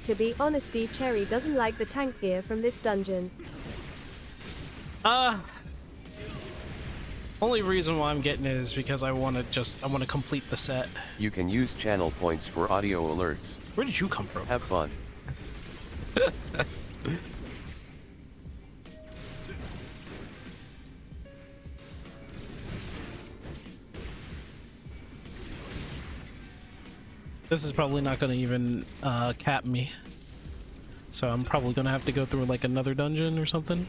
To be honesty, Cherry doesn't like the tank gear from this dungeon. Only reason why I'm getting it is because I want to complete the set. You can use channel points for audio alerts. Where did you come from? Have fun. This is probably not going to even cap me. So I'm probably going to have to go through like another dungeon or something.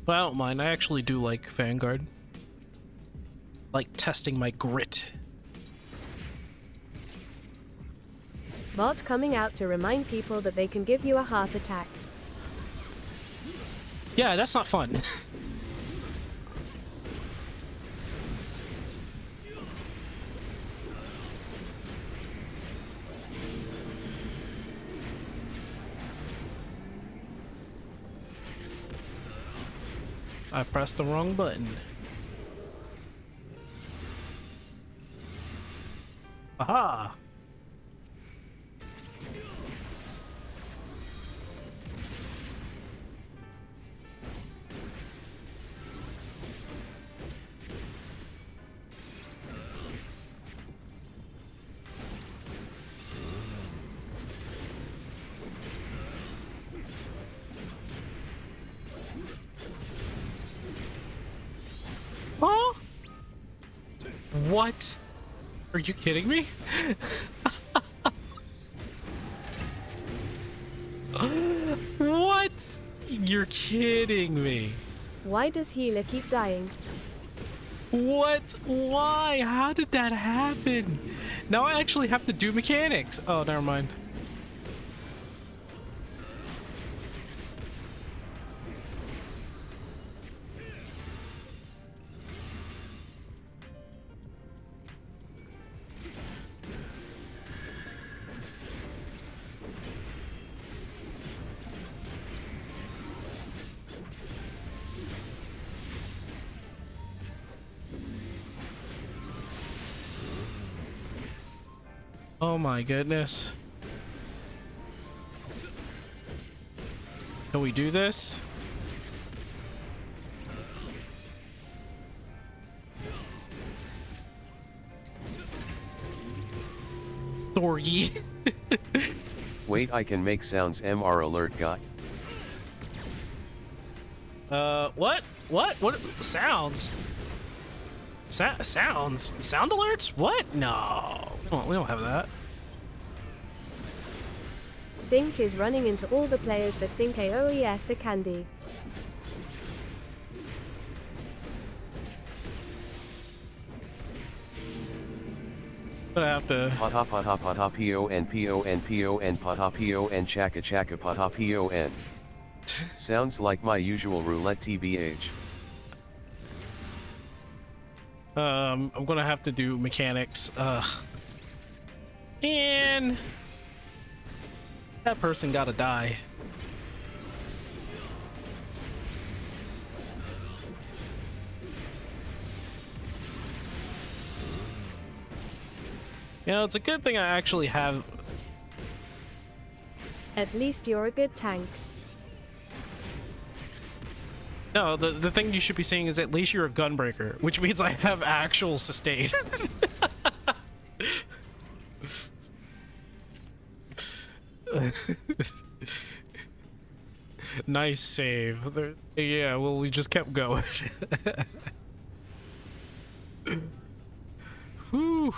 But I don't mind. I actually do like Vanguard. Like testing my grit. Bot coming out to remind people that they can give you a heart attack. Yeah, that's not fun. I pressed the wrong button. Aha! Huh? What? Are you kidding me? What? You're kidding me. Why does healer keep dying? What? Why? How did that happen? Now I actually have to do mechanics. Oh, never mind. Oh my goodness. Can we do this? Sorry. Wait, I can make sounds. MR alert guy. What? What? What? Sounds? Sounds? Sound alerts? What? No. We don't have that. Sync is running into all the players that think AOES are candy. But I have to. Pata pata pata pon pon pon pata pon chaka chaka pata pon. Sounds like my usual roulette tbh. I'm gonna have to do mechanics. And that person gotta die. You know, it's a good thing I actually have. At least you're a good tank. No, the thing you should be saying is at least you're a gunbreaker, which means I have actual sustain. Nice save. Yeah, well, we just kept going. Whew.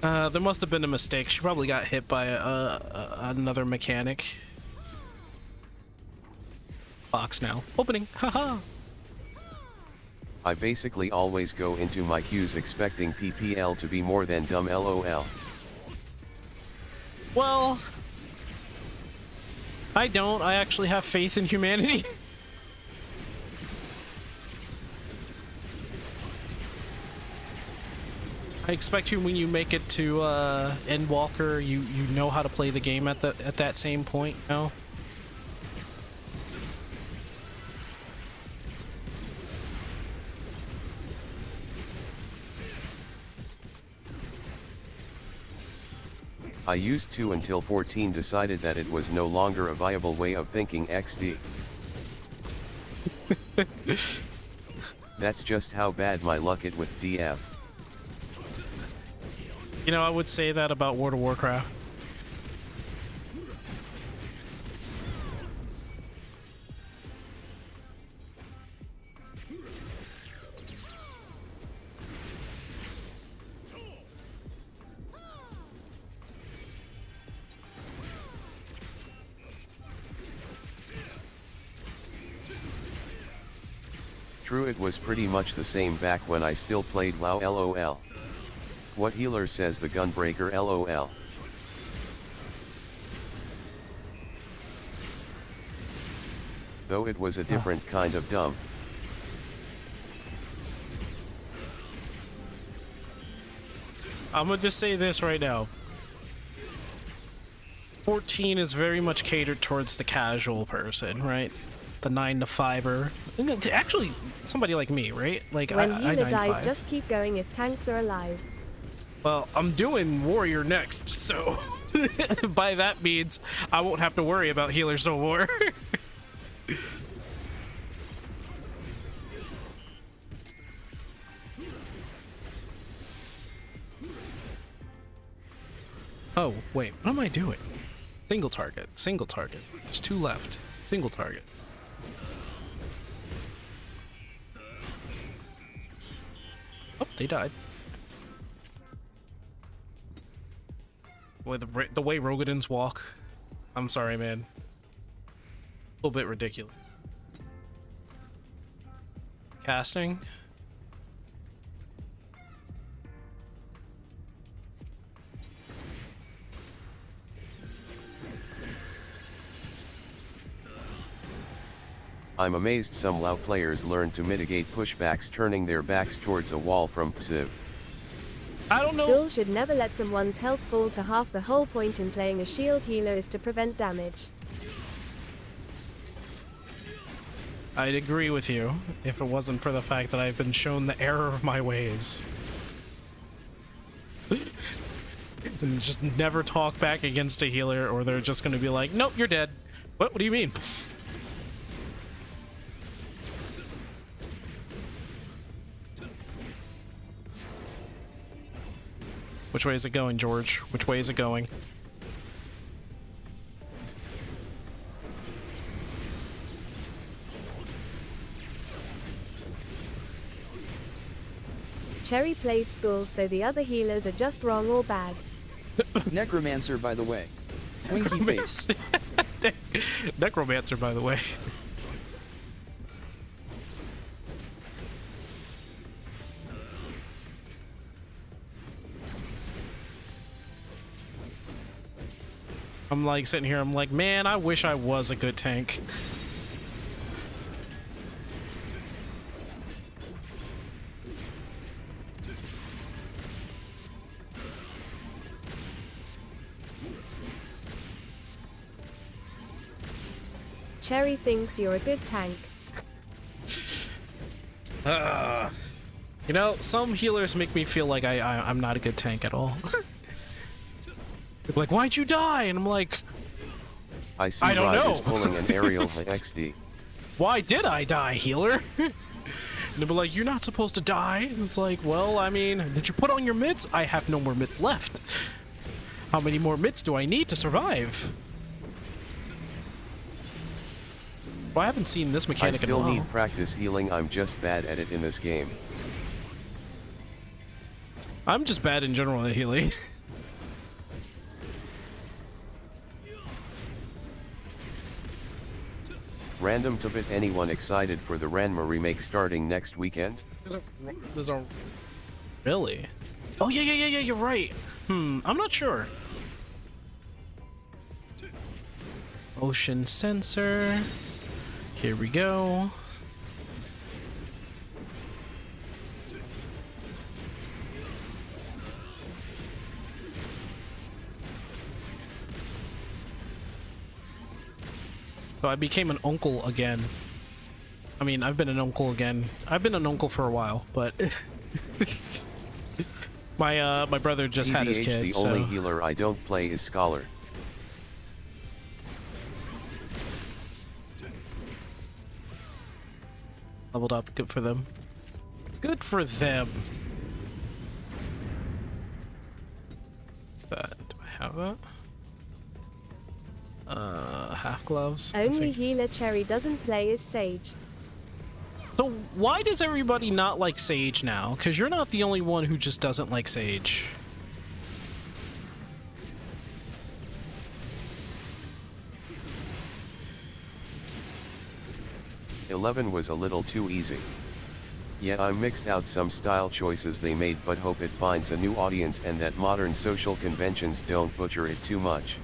There must have been a mistake. She probably got hit by another mechanic. Box now. Opening. Haha. I basically always go into my queues expecting PPL to be more than dumb LOL. Well, I don't. I actually have faith in humanity. I expect you when you make it to Endwalker, you know how to play the game at that same point, you know? I used to until 14 decided that it was no longer a viable way of thinking XD. That's just how bad my luck it with DF. You know, I would say that about World of Warcraft. True, it was pretty much the same back when I still played WoW LOL. What healer says the Gunbreaker LOL. Though it was a different kind of dumb. I'm gonna just say this right now. 14 is very much catered towards the casual person, right? The 9 to 5er. Actually, somebody like me, right? Like When I healer 9 to dies, 5. just keep going if tanks are alive. Well, I'm doing warrior next, so by that means I won't have to worry about healers no more. Oh, wait, what am I doing? Single target, single target. There's 2 left. Single target. Oh, they died. The way Rogadins walk, I'm sorry, man. A little bit ridiculous. Casting. I'm amazed some WoW players learn to mitigate pushbacks turning their backs towards a wall from PSIV. I don't know. Skull should never let someone's health fall to half. The whole point in playing a shield healer is to prevent damage. I'd agree with you if it wasn't for the fact that I've been shown the error of my ways. And just never talk back against a healer, or they're just gonna be like, nope, you're dead. What do you mean? Which way is it going, George? Which way is it going? Cherry plays Skull, so the other healers are just wrong or bad. Necromancer, by the way. Winky face. Necromancer, by the way. I'm like sitting here, I'm like, man, I wish I was a good tank. Cherry thinks you're a good tank. You know, some healers make me feel like I'm not a good tank at all. They're like, why'd you die? And I'm like, I see I don't Rod know. is pulling an aerial XD. why did I die, healer? And they'll be like, you're not supposed to die. And it's like, well, I mean, did you put on your mitts? I have no more mitts left. How many more mitts do I need to survive? Well, I haven't seen this I mechanic in a still while. need practice healing, I'm just bad at it in this game. I'm just bad in general at healing. Random to bit, anyone excited for the Ranma remake starting next weekend? There's a... Really? Oh, yeah, you're right. I'm not sure. Ocean sensor. Here we go. So I became an uncle again. I mean, I've been an uncle again. I've been an uncle for a while, but my brother just had his TBH, kid. the So only healer I don't play is Scholar. leveled up. Good for them. Good for them. Do I have that? Half gloves. I Only think. healer Cherry doesn't play is Sage. So why does everybody not like Sage now? Because you're not the only one who just doesn't like Sage. "11 was a little too easy. Yeah, I mixed out some style choices they made, but hope it finds a new audience and that modern social conventions don't butcher it too much."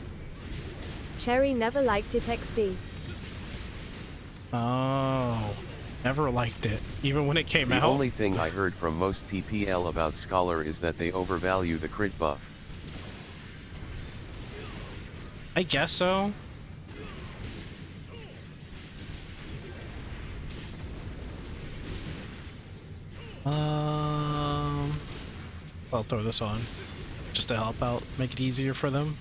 Cherry never liked it XD. Oh, never liked it, even when it came The out. only thing I heard from most PPL about Scholar is that they overvalue the crit buff. I guess so. So I'll throw this on just to help out, make it easier for them.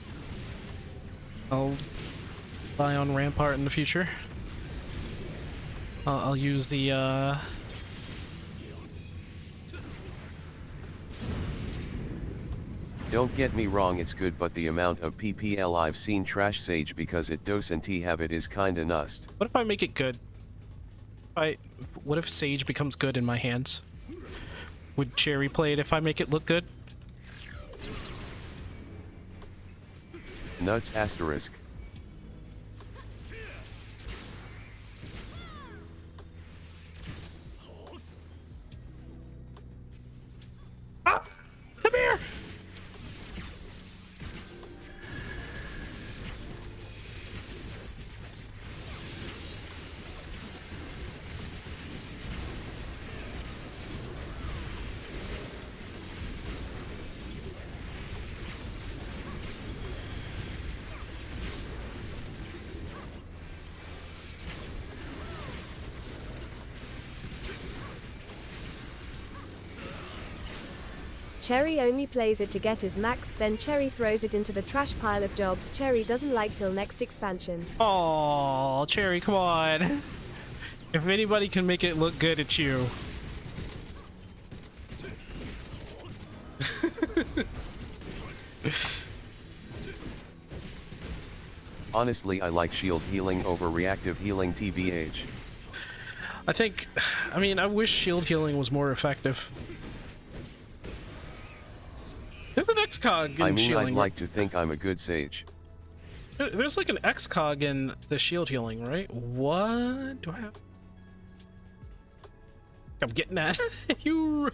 I'll buy on Rampart in the future. I'll use the Don't get me wrong, it's good, but the amount of PPL I've seen trash Sage because it doesn't have it is kinda nust. What if I make it good? What if Sage becomes good in my hands? Would Cherry play it if I make it look good? Nuts asterisk. Come here! Cherry only plays it to get his max, then Cherry throws it into the trash pile of jobs Cherry doesn't like till next expansion. Oh, Cherry, come on. If anybody can make it look good, it's you. Honestly, I like shield healing over reactive healing, TBH. I wish shield healing was more effective. There's an XCOG in I mean, shielding. I'd like to think I'm a good Sage. There's like an XCOG in the shield healing, right? What do I have? I'm getting that. You.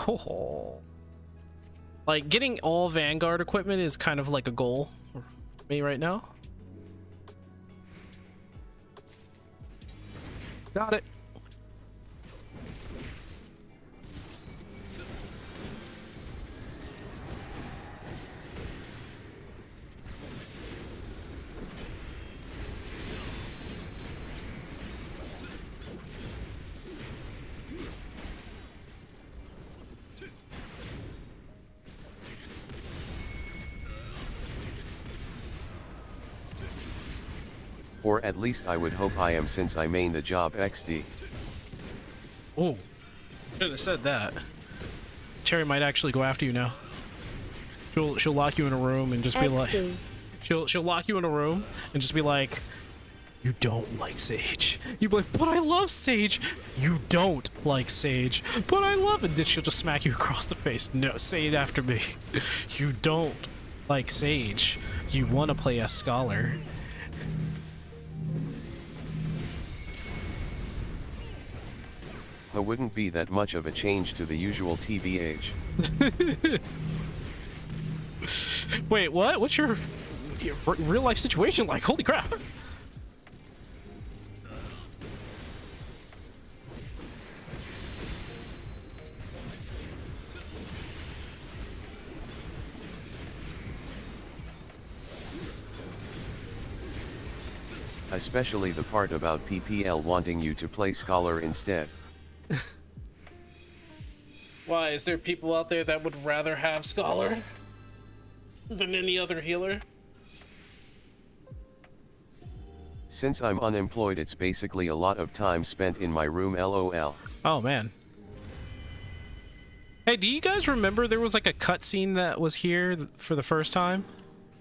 Oh. Like, getting all Vanguard equipment is kind of like a goal for me right now. Got it. Or at least I would hope I am, since I main the job XD. Oh, should have said that. Cherry might actually go after you now. She'll lock you in a room and just be like, she'll lock you in a room and just be like, you don't like Sage. You'd be like, but I love Sage. You don't like Sage, but I love it. Then she'll just smack you across the face. No, say it after me. You don't like Sage. You want to play as Scholar. It wouldn't be that much of a change to the usual TBH. Wait, what? What's your real life situation like? Holy crap. Especially the part about PPL wanting you to play Scholar instead. Why, is there people out there that would rather have Scholar than any other healer? Since I'm unemployed, it's basically a lot of time spent in my room, lol. Oh man. Hey, do you guys remember there was like a cutscene that was here for the first time?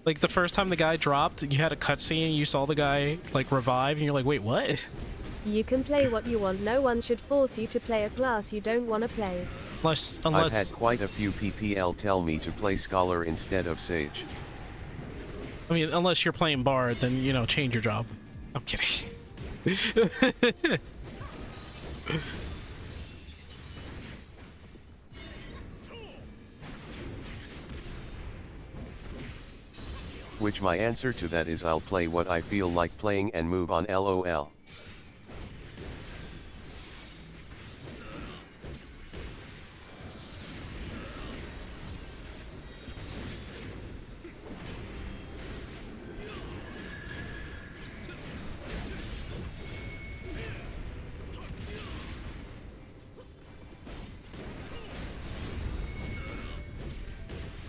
Like the first time the guy dropped, you had a cutscene, you saw the guy like revive, and you're like, wait, what? You can play what you want. No one should force you to play a class you don't want to play. Unless I've had quite a few PPL tell me to play Scholar instead of Sage. I mean, unless you're playing Bard, then, you know, change your job. I'm kidding. Which my answer to that is I'll play what I feel like playing and move on, lol.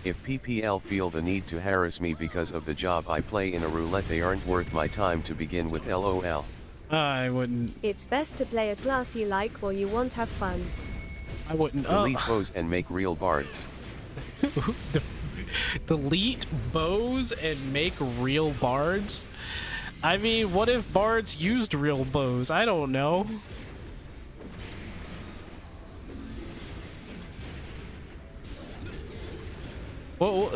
If PPL feel the need to harass me because of the job I play in a roulette, they aren't worth my time to begin with, lol. I wouldn't. It's best to play a class you like or you won't have fun. I wouldn't. Delete bows and make real bards. Delete bows and make real bards? I mean, what if bards used real bows? I don't know. Well,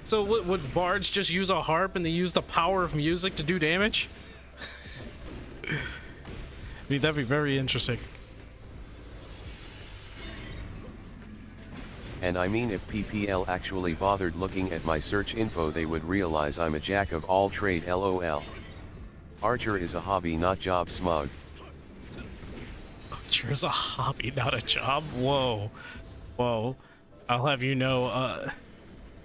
so would bards just use a harp and they use the power of music to do damage? I mean, that'd be very interesting. And I mean, if PPL actually bothered looking at my search info, they would realize I'm a jack of all trade, lol. Archer is a hobby, not job, smug. Archer is a hobby, not a job? Whoa. Whoa. I'll have you know,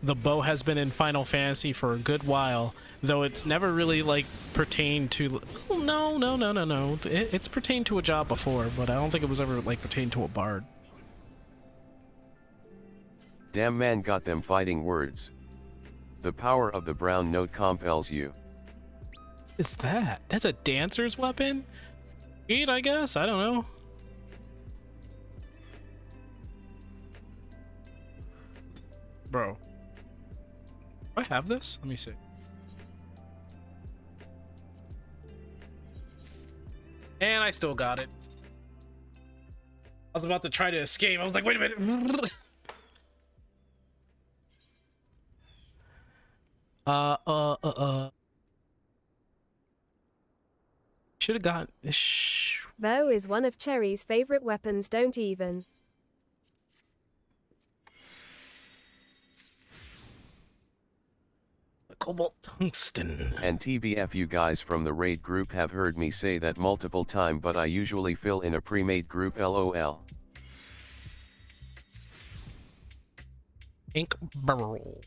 the bow has been in Final Fantasy for a good while, though it's never really, like, pertained to... Oh, no. It's pertained to a job before, but I don't think it was ever, like, pertained to a bard. Damn man, got them fighting words. The power of the brown note compels you. Is that? That's a dancer's weapon? Sweet, I guess? I don't know. Bro. Do I have this? Let me see. And I still got it. I was about to try to escape. I was like, wait a minute. Should have got. Bow is one of Cherry's favorite weapons. Don't even. Cobalt Tungsten. And TBF, you guys from the raid group have heard me say that multiple time, but I usually fill in a pre-made group, lol. Ink barrel.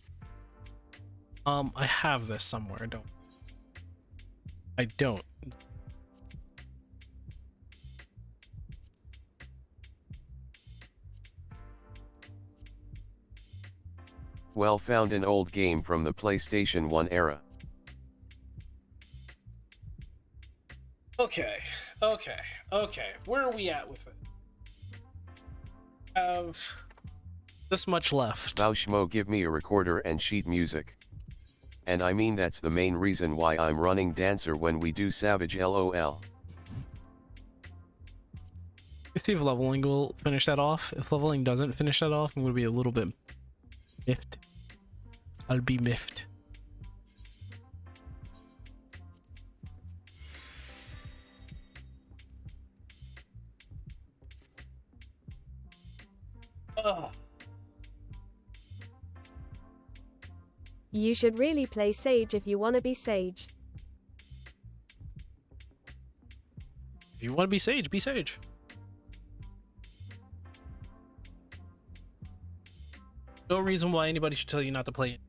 I have this somewhere, don't I? Don't. Well, found an old game from the PlayStation 1 era. Okay. Where are we at with it? Have this much left. Bauschmo, give me a recorder and sheet music. And I mean, that's the main reason why I'm running Dancer when we do Savage, lol. Let's see if leveling will finish that off. If leveling doesn't finish that off, I'm going to be a little bit miffed. I'll be miffed. Ugh. You should really play Sage if you wanna be Sage. If you want to be Sage, be Sage. No reason why anybody should tell you not to play it.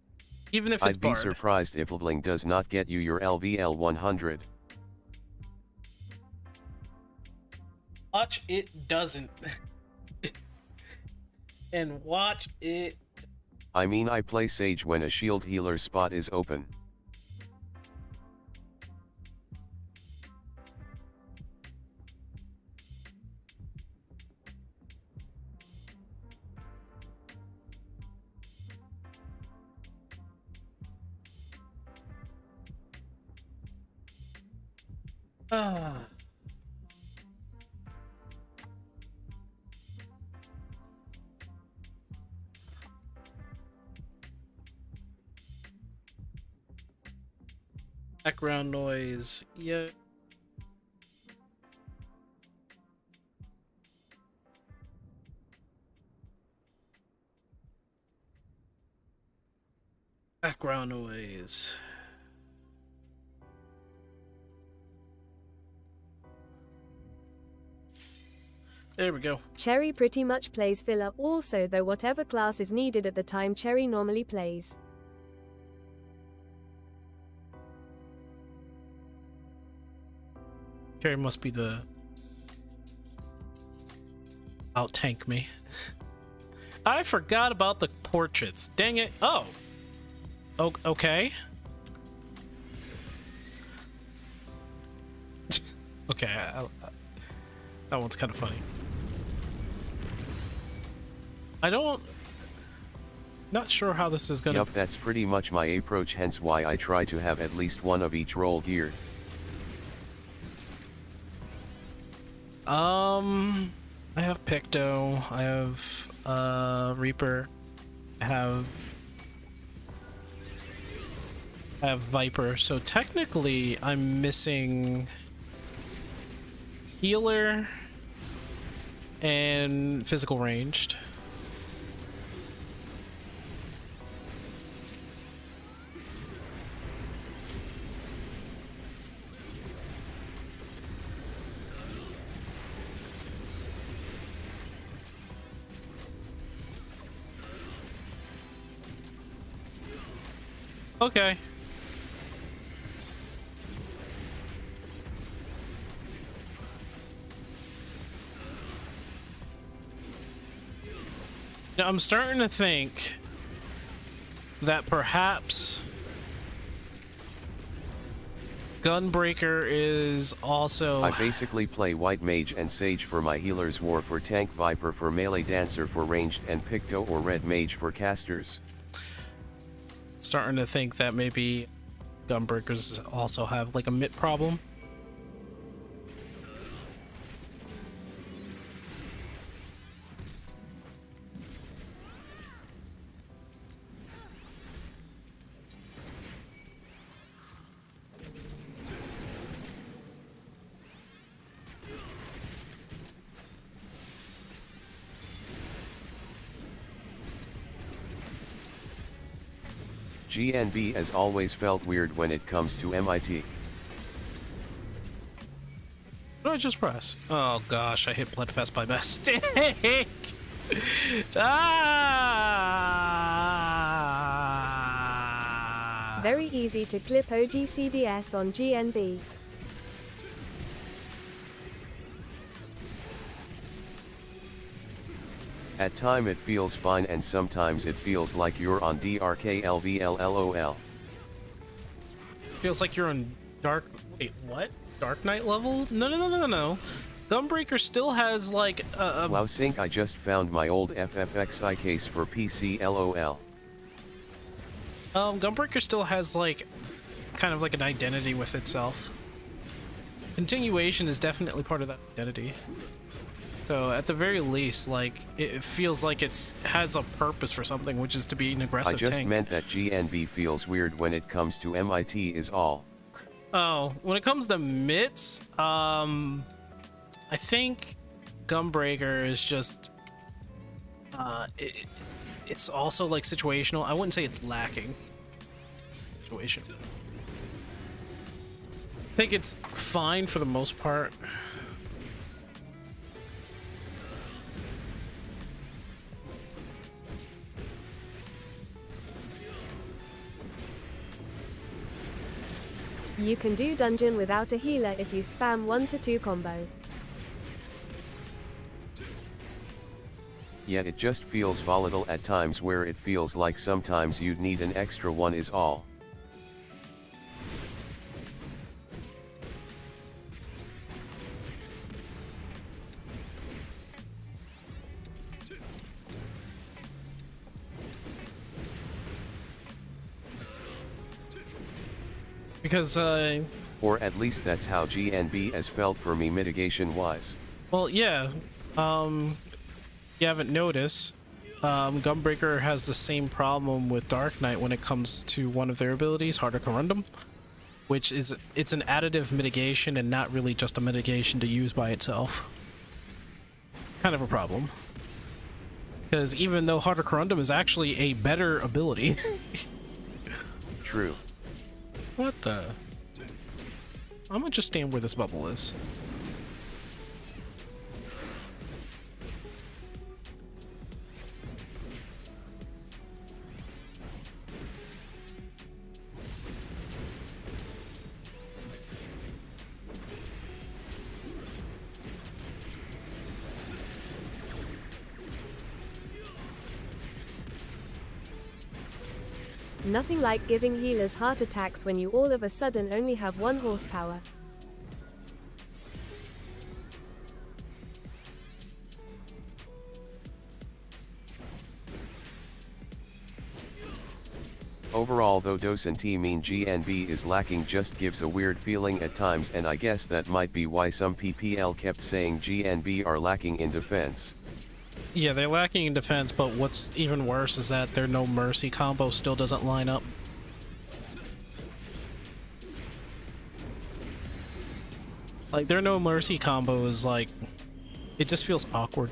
Even if it's I'd be Bard. surprised if leveling does not get you your LVL 100. Watch it doesn't. And watch it. I mean, I play Sage when a shield healer spot is open. Ah. Background noise. Yeah. Background noise. There we go. Cherry pretty much plays filler also, though whatever class is needed at the time Cherry normally plays. Cherry must be the out tank me. I forgot about the portraits. Dang it. Oh. Okay. Okay. That one's kind of funny. Not sure how this is gonna. Yup, that's pretty much my approach, hence why I try to have at least one of each role geared. I have Picto, I have Reaper, I have Viper, so technically I'm missing healer and physical ranged. Okay. Now I'm starting to think that perhaps Gunbreaker is also... I basically play White Mage and Sage for my healers, War for tank, Viper for melee, Dancer for ranged, and Picto or Red Mage for casters. Starting to think that maybe Gunbreakers also have like a mitt problem. GNB has always felt weird when it comes to MIT. What did I just press? Oh gosh, I hit Bloodfest by mistake. Ah! Very easy to clip OGCDS on GNB. At time it feels fine and sometimes it feels like you're on DRKLVLLOL. Feels like you're on Dark... Wait, what? Dark Knight level? No. Gunbreaker still has like a... Wow, Sync, I just found my old FFXI case for PC, LOL. Gunbreaker still has like kind of like an identity with itself. Continuation is definitely part of that identity. So at the very least, like, it feels like it has a purpose for something, which is to be an aggressive tank. I just tank. meant that GNB feels weird when it comes to MIT is all. Oh, when it comes to mitts, I think Gunbreaker is just, it's also like situational. I wouldn't say it's lacking situation. I think it's fine for the most part. You can do dungeon without a healer if you spam 1-2 combo. Yet it just feels volatile at times where it feels like sometimes you'd need an extra one is all. Because, or at least that's how GNB has felt for me mitigation-wise. Well, yeah. You haven't noticed, Gunbreaker has the same problem with Dark Knight when it comes to one of their abilities, Harder Corundum, which is, it's an additive mitigation and not really just a mitigation to use by itself. It's kind of a problem. Because even though Harder Corundum is actually a better ability. True. What the? I'm gonna just stand where this bubble is. Nothing like giving healers heart attacks when you all of a sudden only have 1 horsepower. Overall though Docent mean GNB is lacking just gives a weird feeling at times, and I guess that might be why some PPL kept saying GNB are lacking in defense. Yeah, they're lacking in defense, but what's even worse is that their No Mercy combo still doesn't line up. Like, their No Mercy combo is like, it just feels awkward.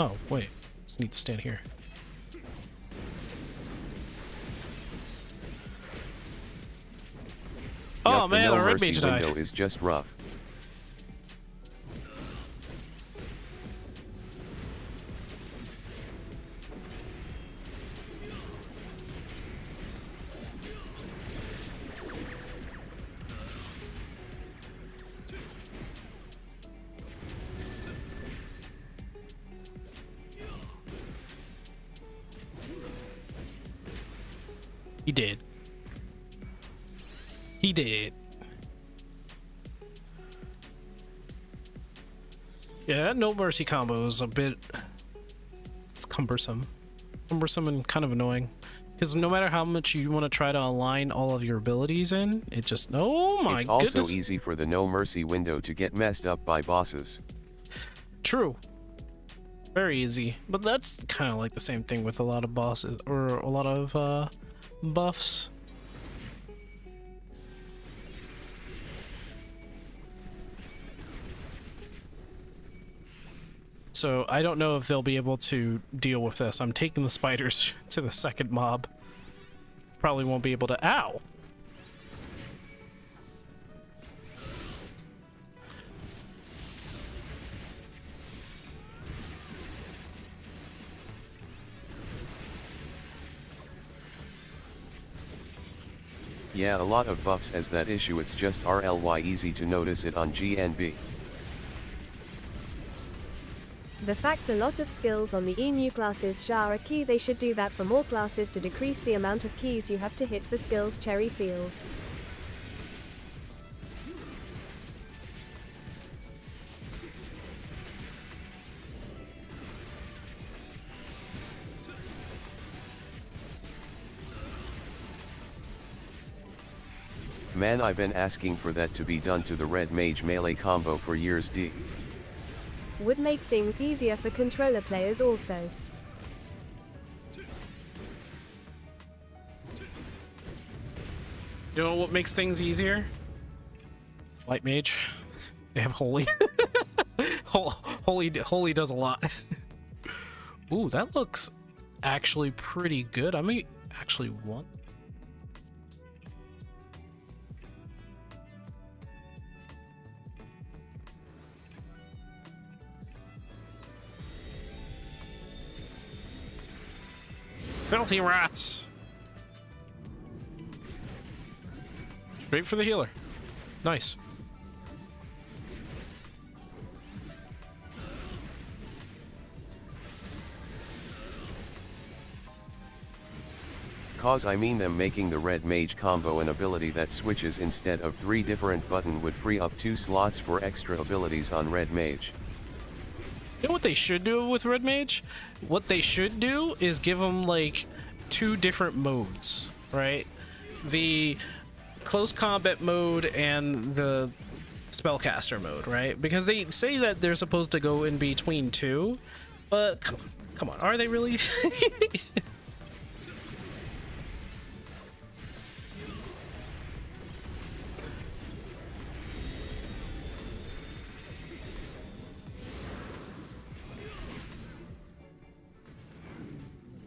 Oh, wait, just need to stand here. Oh man, the the No red Mercy mage died. window is just rough. He did. He did. Yeah, that No Mercy combo is a bit... It's cumbersome. Cumbersome and kind of annoying. Because no matter how much you want to try to align all of your abilities in, it just... Oh my goodness. It's also easy for the No Mercy window to get messed up by bosses. True. Very easy. But that's kind of like the same thing with a lot of bosses, or a lot of buffs. So I don't know if they'll be able to deal with this. I'm taking the spiders to the second mob. probably won't be able to. Ow! Yeah, a lot of buffs has that issue, it's just RLY easy to notice it on GNB. The fact a lot of skills on the new classes Sha are key, they should do that for more classes to decrease the amount of keys you have to hit for skills, Cherry feels. Man, I've been asking for that to be done to the red mage melee combo for years. D. Would make things easier for controller players also. You know what makes things easier? Light mage. They have holy. Holy does a lot. Ooh, that looks actually pretty good. I may actually want. Filthy rats. Straight for the healer. Nice. Cause I mean them making the red mage combo an ability that switches instead of 3 different button would free up 2 slots for extra abilities on red mage. You know what they should do with red mage? What they should do is give them like 2 different modes, right? The close combat mode and the spellcaster mode, right? Because they say that they're supposed to go in between 2, but come on, are they really?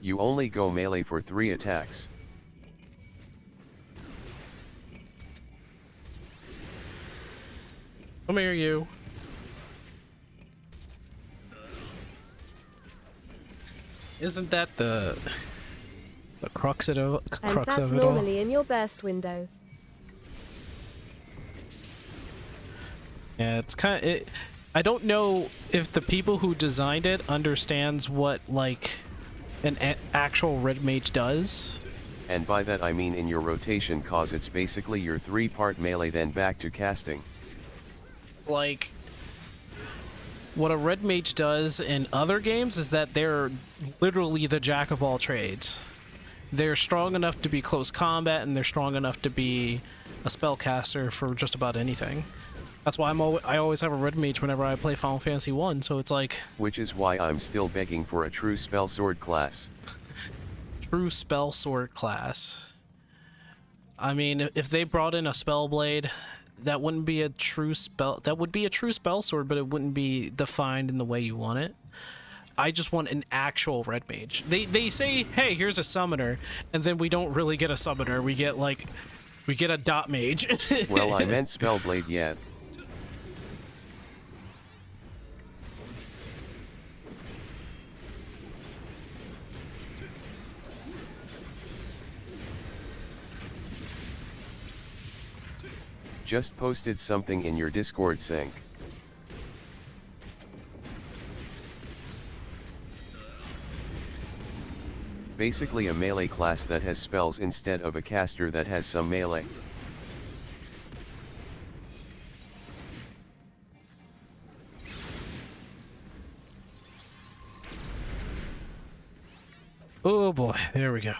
You only go melee for 3 attacks. Come here, you. Isn't that the crux of it? And that's normally in your burst window. Yeah, it's kind of. I don't know if the people who designed it understands what like an actual red mage does. And by that I mean in your rotation, cause it's basically your 3-part melee then back to casting. It's like what a red mage does in other games is that they're literally the jack of all trades. They're strong enough to be close combat and they're strong enough to be a spellcaster for just about anything. That's why I always have a red mage whenever I play Final Fantasy 1, so it's like... Which is why I'm still begging for a true spell sword class. True spell sword class. I mean, if they brought in a spell blade, that wouldn't be a true spell... That would be a true spell sword, but it wouldn't be defined in the way you want it. I just want an actual red mage. They say, hey, here's a summoner, and then we don't really get a summoner. We get, like... We get a dot mage. Well, I meant spellblade yet. Just posted something in your Discord sync. Basically a melee class that has spells instead of a caster that has some melee. Oh boy, there we go.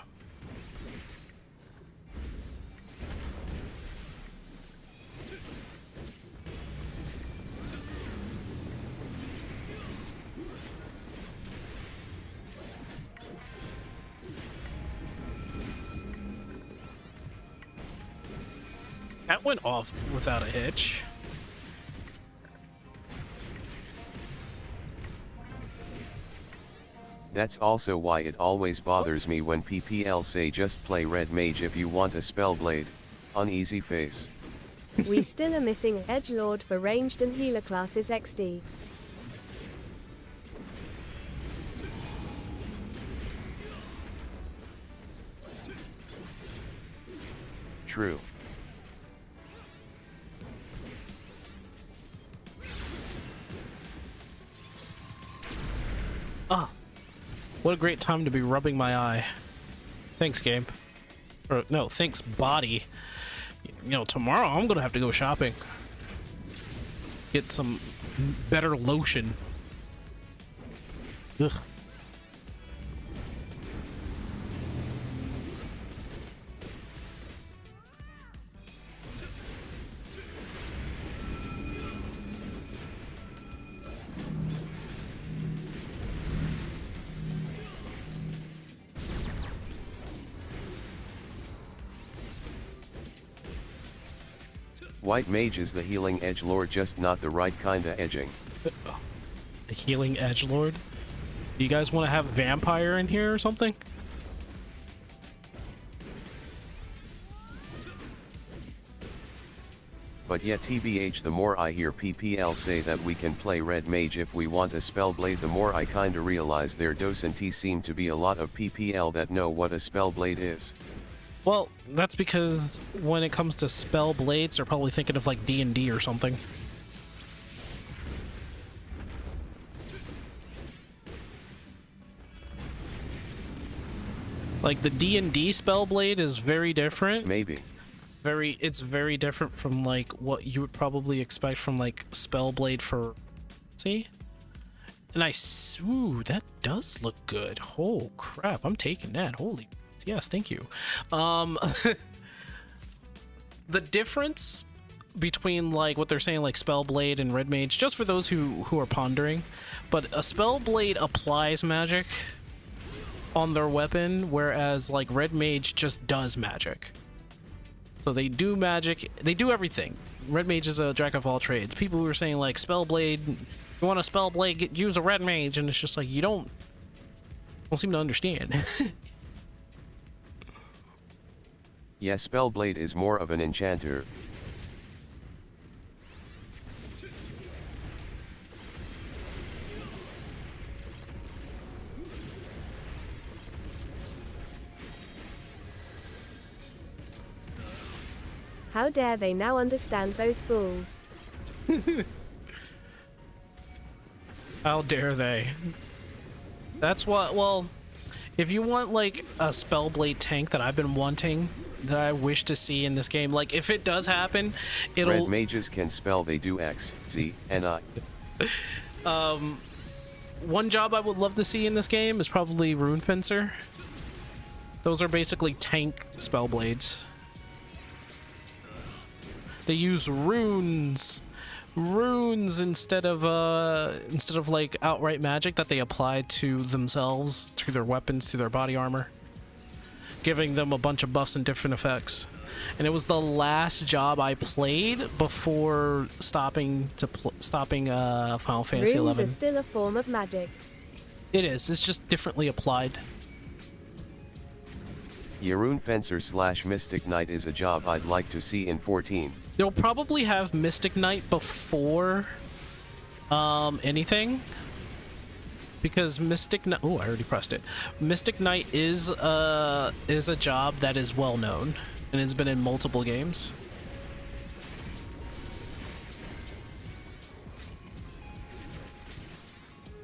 That went off without a hitch. That's also why it always bothers me when PPL say just play red mage if you want a spellblade. Uneasy face. We still are missing Edgelord for ranged and healer classes XD. True. Ah, what a great time to be rubbing my eye. Thanks, game. Or no, thanks, body. You know, tomorrow I'm gonna have to go shopping. Get some better lotion. Ugh. White mage is the healing edgelord, just not the right kinda edging. The healing edgelord? Do you guys want to have a vampire in here or something? But yet TBH, the more I hear PPL say that we can play red mage if we want a spellblade, the more I kinda realize there doesn't seem to be a lot of PPL that know what a spellblade is. Well, that's because when it comes to spell blades, they're probably thinking of like D&D or something. Like the D&D spell blade is very different. Maybe. It's very different from like what you would probably expect from like spell blade for. See? And ooh, that does look good. Oh crap, I'm taking that. Holy. Yes, thank you. The difference between like what they're saying like Spellblade and Red Mage, just for those who are pondering, but a Spellblade applies magic on their weapon, whereas like Red Mage just does magic. So they do magic, they do everything. Red Mage is a jack of all trades. People who are saying like Spellblade, you want a Spellblade, use a Red Mage, and it's just like you don't seem to understand. Yeah, spellblade is more of an enchanter. How dare they now understand those fools? How dare they? That's what, well, if you want like a Spellblade tank that I've been wanting, that I wish to see in this game, like if it does happen, it'll... Red mages can spell, they do X, Z, and I. One job I would love to see in this game is probably Rune Fencer. Those are basically tank Spellblades. They use runes instead of like outright magic that they apply to themselves, to their weapons, to their body armor, giving them a bunch of buffs and different effects. And it was the last job I played before stopping Final Fantasy XI. Runes are still a form of magic. It is. It's just differently applied. Rune Fencer / Mystic Knight is a job I'd like to see in 14. They'll probably have Mystic Knight before anything, because Mystic Knight. Oh, I already pressed it. Mystic Knight is a job that is well known and has been in multiple games.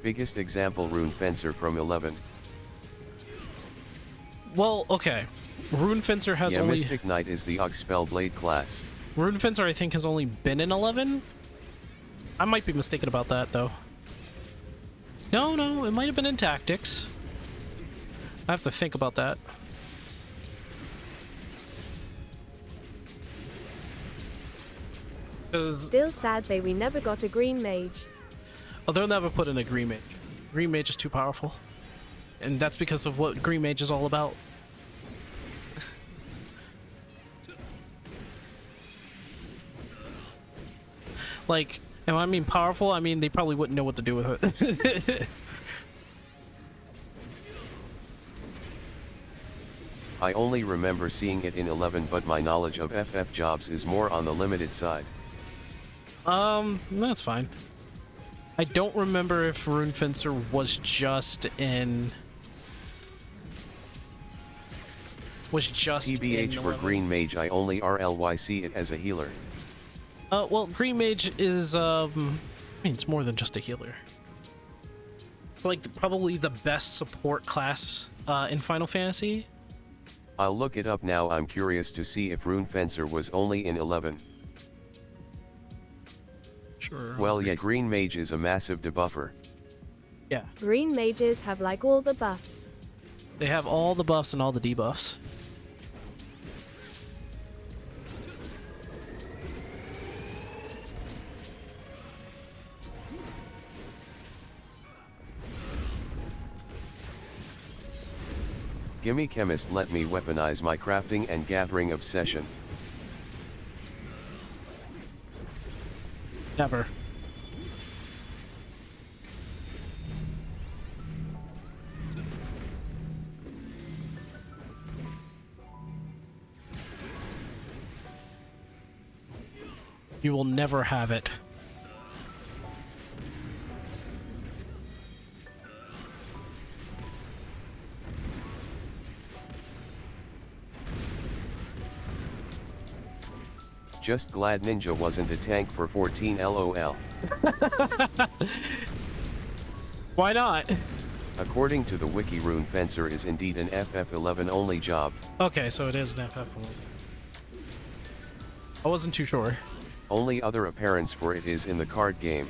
Biggest example, Rune Fencer from 11. Well, okay. Rune Fencer has only... Mystic Knight is the Augh Spellblade class. Rune Fencer, I think, has only been in 11? I might be mistaken about that, though. No, it might have been in Tactics. I have to think about that. Still sad we never got a green mage. Oh, they'll never put in a green mage. Green mage is too powerful. And that's because of what green mage is all about. Like, and when I mean powerful, I mean they probably wouldn't know what to do with it. I only remember seeing it in 11, but my knowledge of FF jobs is more on the limited side. That's fine. I don't remember if Rune Fencer was just in... TBH for Green Mage, I only RLYC it as a healer. Well, Green Mage is, I mean, it's more than just a healer. It's like probably the best support class in Final Fantasy. I'll look it up now. I'm curious to see if Rune Fencer was only in 11. Sure. Well, yeah, Green Mage is a massive debuffer. Yeah. Green mages have like all the buffs. They have all the buffs and all the debuffs. Gimme Chemist, let me weaponize my crafting and gathering obsession. Never. You will never have it. Just glad Ninja wasn't a tank for 14 LOL. Why not? According to the wiki, Rune Fencer is indeed an FF11 only job. Okay, so it is an FF. I wasn't too sure. Only other appearance for it is in the card game.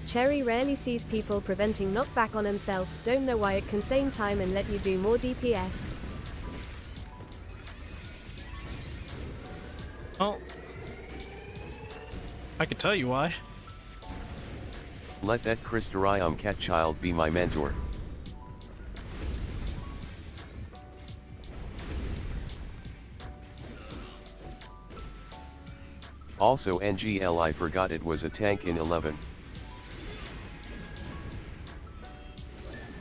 Cherry rarely sees people preventing knockback on themselves. Don't know why it can save time and let you do more DPS. Oh. I could tell you why. Let that Christorium cat child be my mentor. Also NGL, I forgot it was a tank in 11.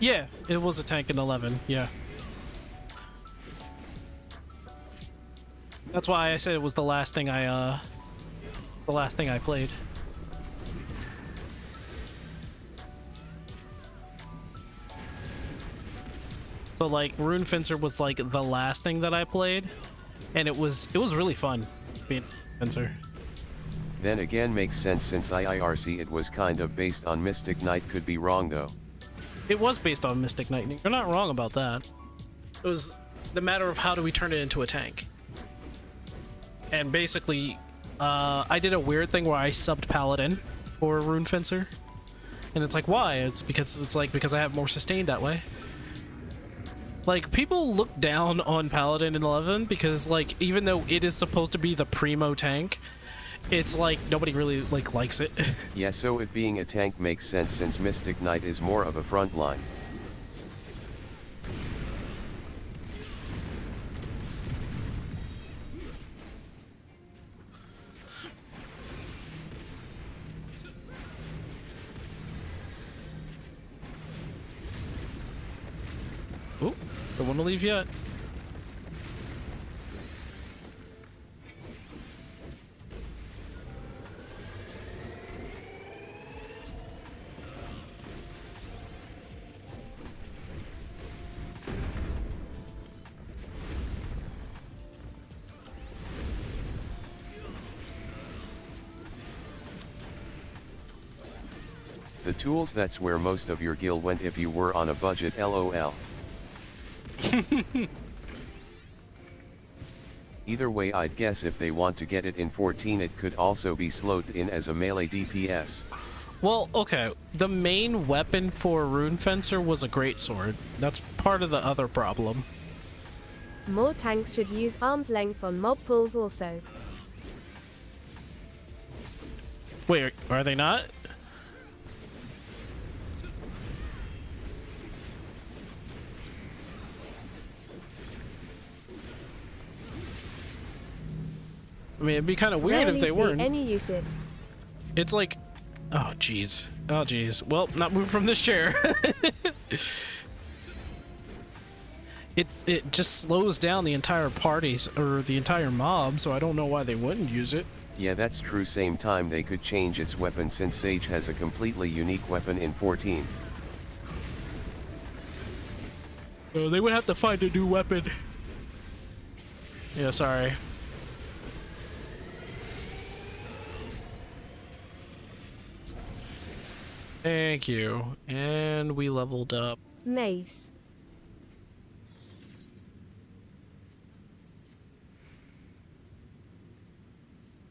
Yeah, it was a tank in 11, yeah. That's why I said it was the last thing I played. So like Rune Fencer was like the last thing that I played, and it was really fun being Fencer. Then again, makes sense since IIRC it was kind of based on Mystic Knight. Could be wrong though. It was based on Mystic Knight. You're not wrong about that. It was the matter of how do we turn it into a tank. And basically, I did a weird thing where I subbed Paladin for Rune Fencer. And it's like, why? It's because I have more sustain that way. Like, people look down on Paladin in 11 because, like, even though it is supposed to be the primo tank, it's like nobody really likes it. Yeah, so it being a tank makes sense since Mystic Knight is more of a front line. Ooh, don't want to leave yet. The tools, that's where most of your gil went if you were on a budget, LOL. Either way, I'd guess if they want to get it in 14 it could also be slowed in as a melee DPS. Well, okay, the main weapon for Rune Fencer was a greatsword. That's part of the other problem. More tanks should use arm's length on mob pulls also. Wait, are they not? I mean, it'd be kind of weird Rarely if they see weren't. any use it. It's like, oh jeez, oh jeez. Well, not move from this chair. it just slows down the entire parties or the entire mob, so I don't know why they wouldn't use it. Yeah, that's true. Same time they could change its weapon since Sage has a completely unique weapon in 14. So they would have to find a new weapon. Yeah, sorry. Thank you. And we leveled up. Mace.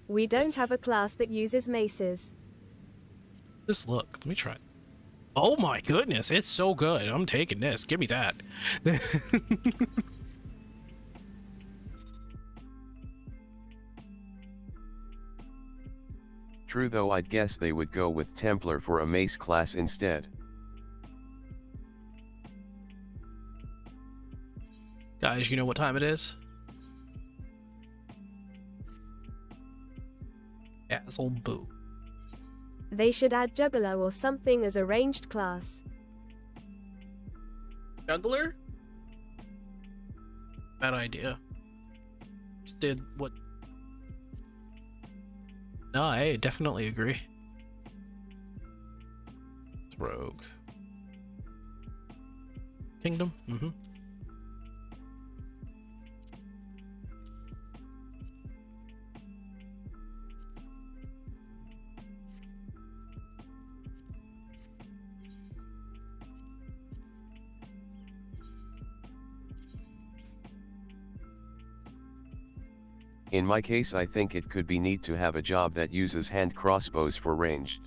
We don't have a class that uses maces. Just look. Let me try it. Oh my goodness, it's so good. I'm taking this. Give me that. True, though I'd guess they would go with Templar for a mace class instead. Guys, you know what time it is? Dazzle Boo. They should add Juggler or something as a ranged class. Juggler? Bad idea. Just did what? No, I definitely agree. It's Rogue. Kingdom? Mm-hmm. In my case, I think it could be neat to have a job that uses hand crossbows for ranged.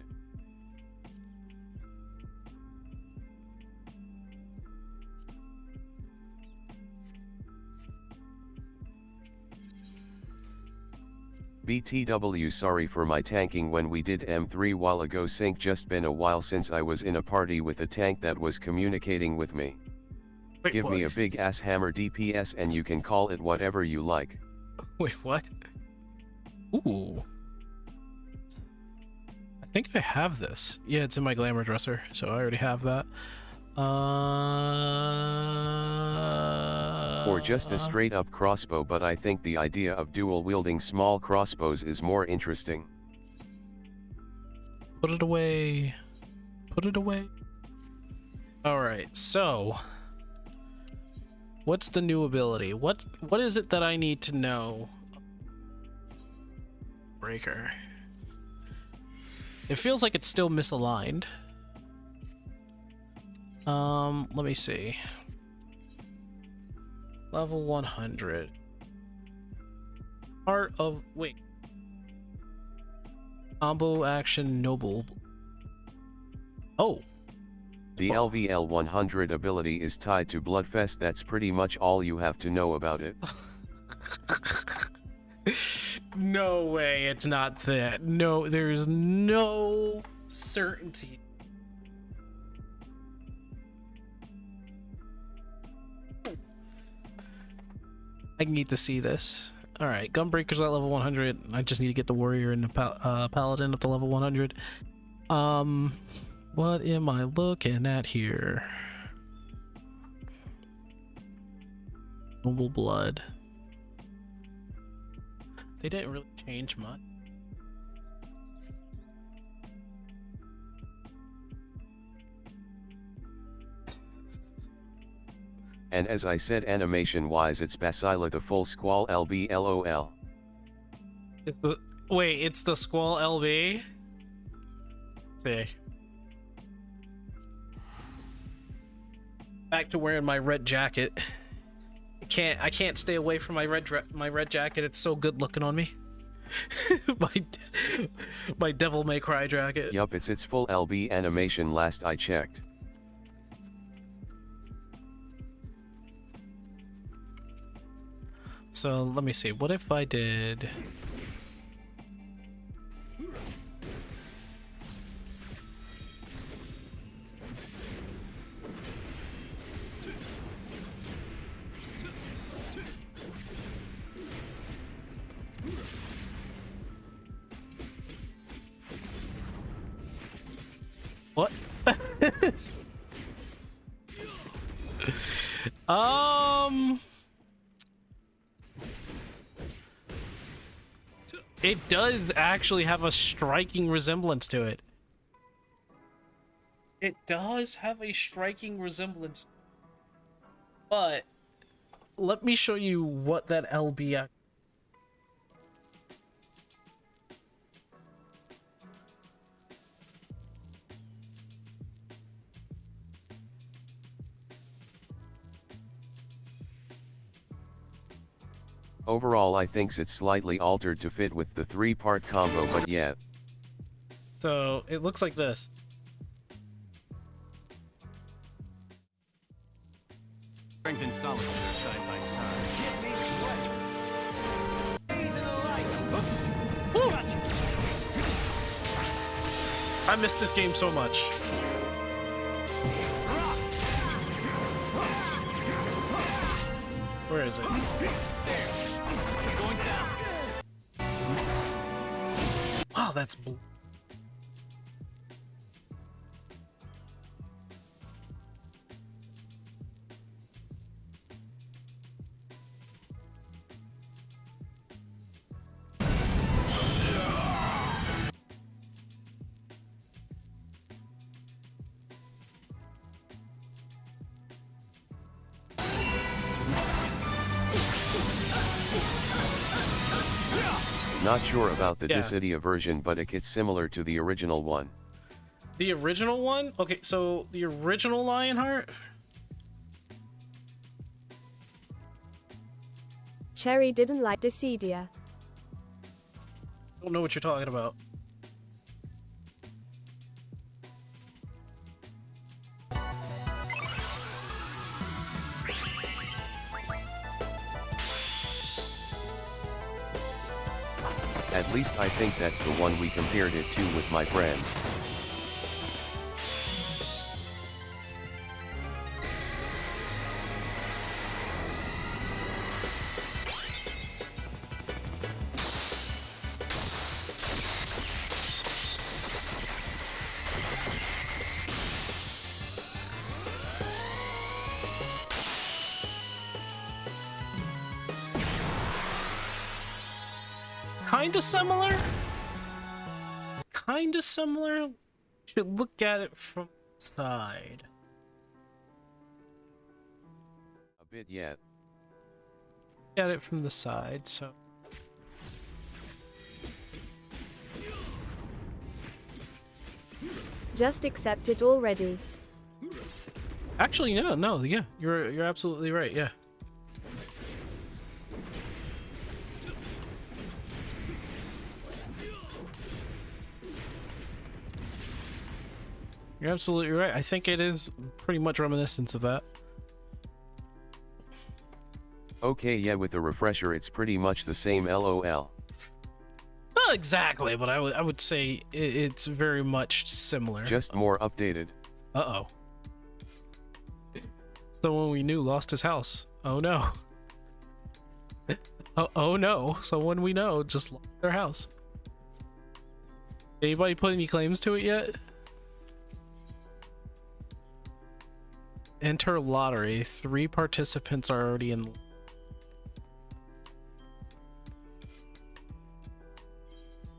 BTW, sorry for my tanking when we did M3 while ago. Sync, just been a while since I was in a party with a tank that was communicating with me. Wait, Give what? me a big ass hammer DPS and you can call it whatever you like. Wait, what? Ooh. I think I have this. Yeah, it's in my glamour dresser, so I already have that. Or just a straight up crossbow, but I think the idea of dual wielding small crossbows is more interesting. Put it away. Put it away. Alright, so what's the new ability? What is it that I need to know? Breaker. It feels like it's still misaligned. Let me see. Level 100. Part of wait. Combo action noble. Oh. The LVL 100 ability is tied to Bloodfest. That's pretty much all you have to know about it. No way, it's not that. No, there's no certainty. I need to see this. Alright, Gunbreaker's at level 100. I just need to get the Warrior and the Paladin at the level 100. What am I looking at here? Noble Blood. They didn't really change much. And as I said, animation wise, it's Basila the full Squall LB LOL. It's the wait, it's the Squall LB? See. Back to wearing my red jacket. I can't stay away from my red jacket. It's so good looking on me. my Devil May Cry jacket. Yup, it's its full LB animation last I checked. So let me see. What if I did? What? It does actually have a striking resemblance to it. It does have a striking resemblance. But let me show you what that LB. Overall I thinks it's slightly altered to fit with the 3-part combo, but yeah. So it looks like this. Strength and solitude are side by side. I missed this game so much. Where is it? Going down. Wow, that's blue. Not sure about the Yeah. Dissidia version, but it's similar to the original one. The original one? Okay, so the original Lionheart? Cherry didn't like Dissidia. Don't know what you're talking about. At least I think that's the one we compared it to with my friends. Kinda similar? Kinda similar? Should look at it from the side. A bit, yeah. Look at it from the side, so. Just accept it already. Actually, no, yeah. You're absolutely right, yeah. You're absolutely right. I think it is pretty much reminiscent of that. Okay, yeah, with the refresher it's pretty much the same, lol. Not exactly, but I would say it's very much similar. Just more updated. Uh-oh. Someone we knew lost his house. Oh no. Oh no, someone we know just lost their house. Anybody put any claims to it yet? Enter lottery. 3 participants are already in.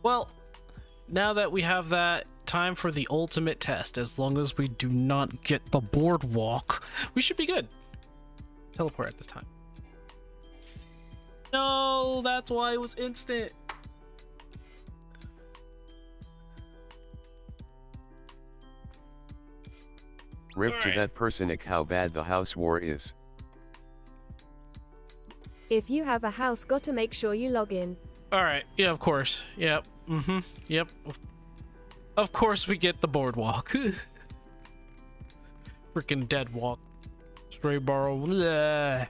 Well, now that we have that, time for the ultimate test. As long as we do not get the boardwalk, we should be good. Teleport at this time. No, that's why it was instant. Rip to that person, how bad the house war is. If you have a house, gotta make sure you log in. Alright, yeah, of course. Yep. Yep. Of course we get the boardwalk. Freaking dead walk. Stray borrow. Bleh.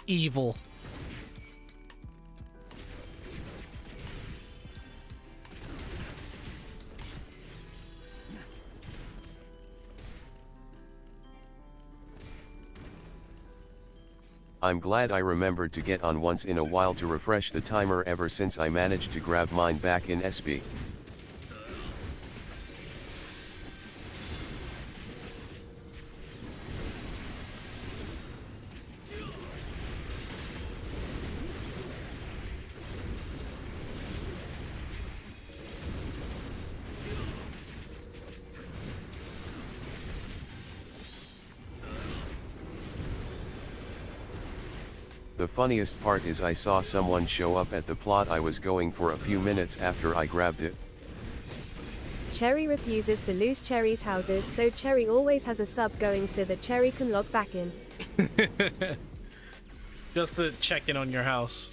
Evil. I'm glad I remembered to get on once in a while to refresh the timer ever since I managed to grab mine back in SB. The funniest part is I saw someone show up at the plot I was going for a few minutes after I grabbed it. Cherry refuses to lose Cherry's houses, so Cherry always has a sub going so that Cherry can log back in. Just to check in on your house.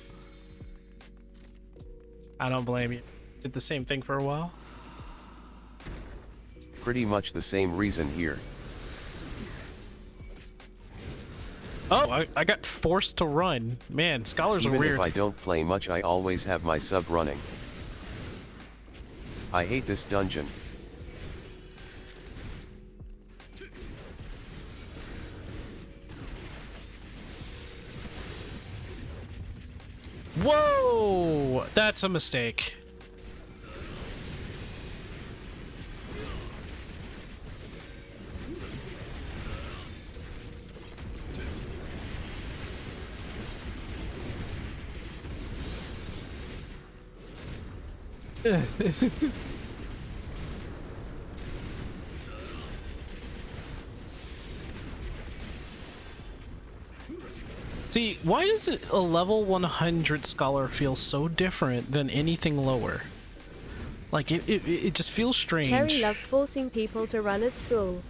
I don't blame you. Did the same thing for a while. Pretty much the same reason here. Oh, I got forced to run. Man, scholars Even are weird. if I don't play much, I always have my sub running. I hate this dungeon. Whoa! That's a mistake. See, why does a level 100 scholar feel so different than anything lower? Like, it just feels strange. Cherry loves forcing people to run as school.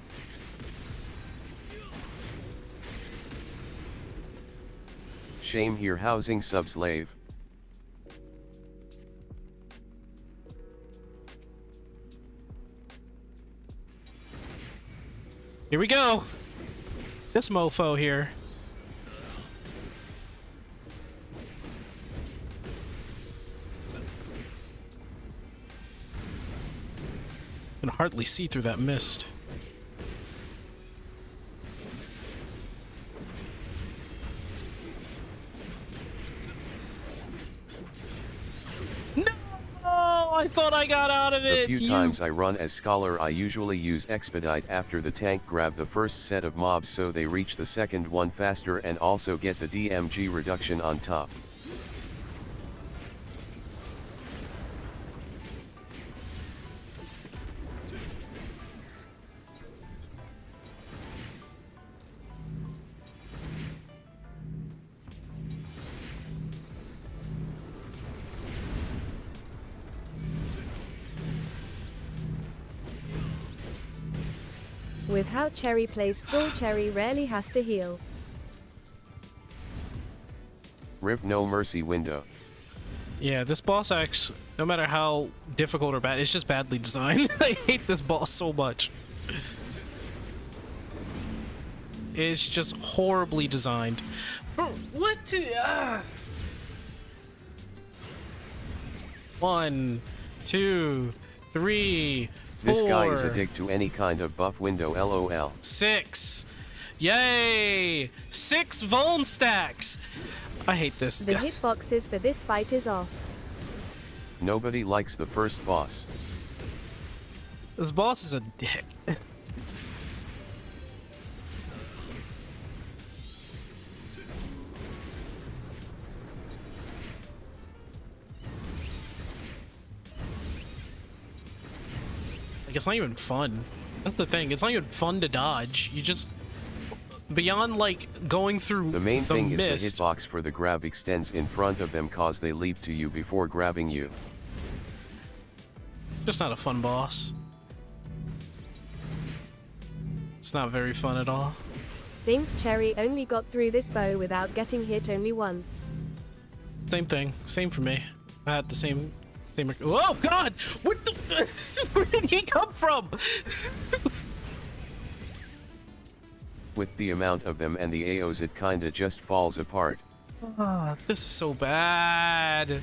Shame here, housing sub slave. Here we go! This mofo here. Can hardly see through that mist. No! I thought I got out of it! The few times I run as scholar, I usually use expedite after the tank grab the first set of mobs so they reach the second one faster and also get the DMG reduction on top. With how Cherry plays school, Cherry rarely has to heal. Rip no mercy window. Yeah, this boss axe, no matter how difficult or bad, it's just badly designed. I hate this boss so much. It's just horribly designed. For what? 1, 2, 3, 4. This guy is a dick to any kind of buff window, lol. 6. Yay! 6 Vuln stacks! I hate this. The hitboxes for this fight is off. Nobody likes the first boss. This boss is a dick. Like, it's not even fun. That's the thing. It's not even fun to dodge. You just... Beyond, like, going through the main thing mist, is the hitbox for the grab extends in front of them cause they leap to you before grabbing you. It's just not a fun boss. It's not very fun at all. Think Cherry only got through this bow without getting hit only once. Same thing. Same for me. I had the same... Oh, God! What the... Where did he come from? With the amount of them and the AOs, it kinda just falls apart. This is so bad.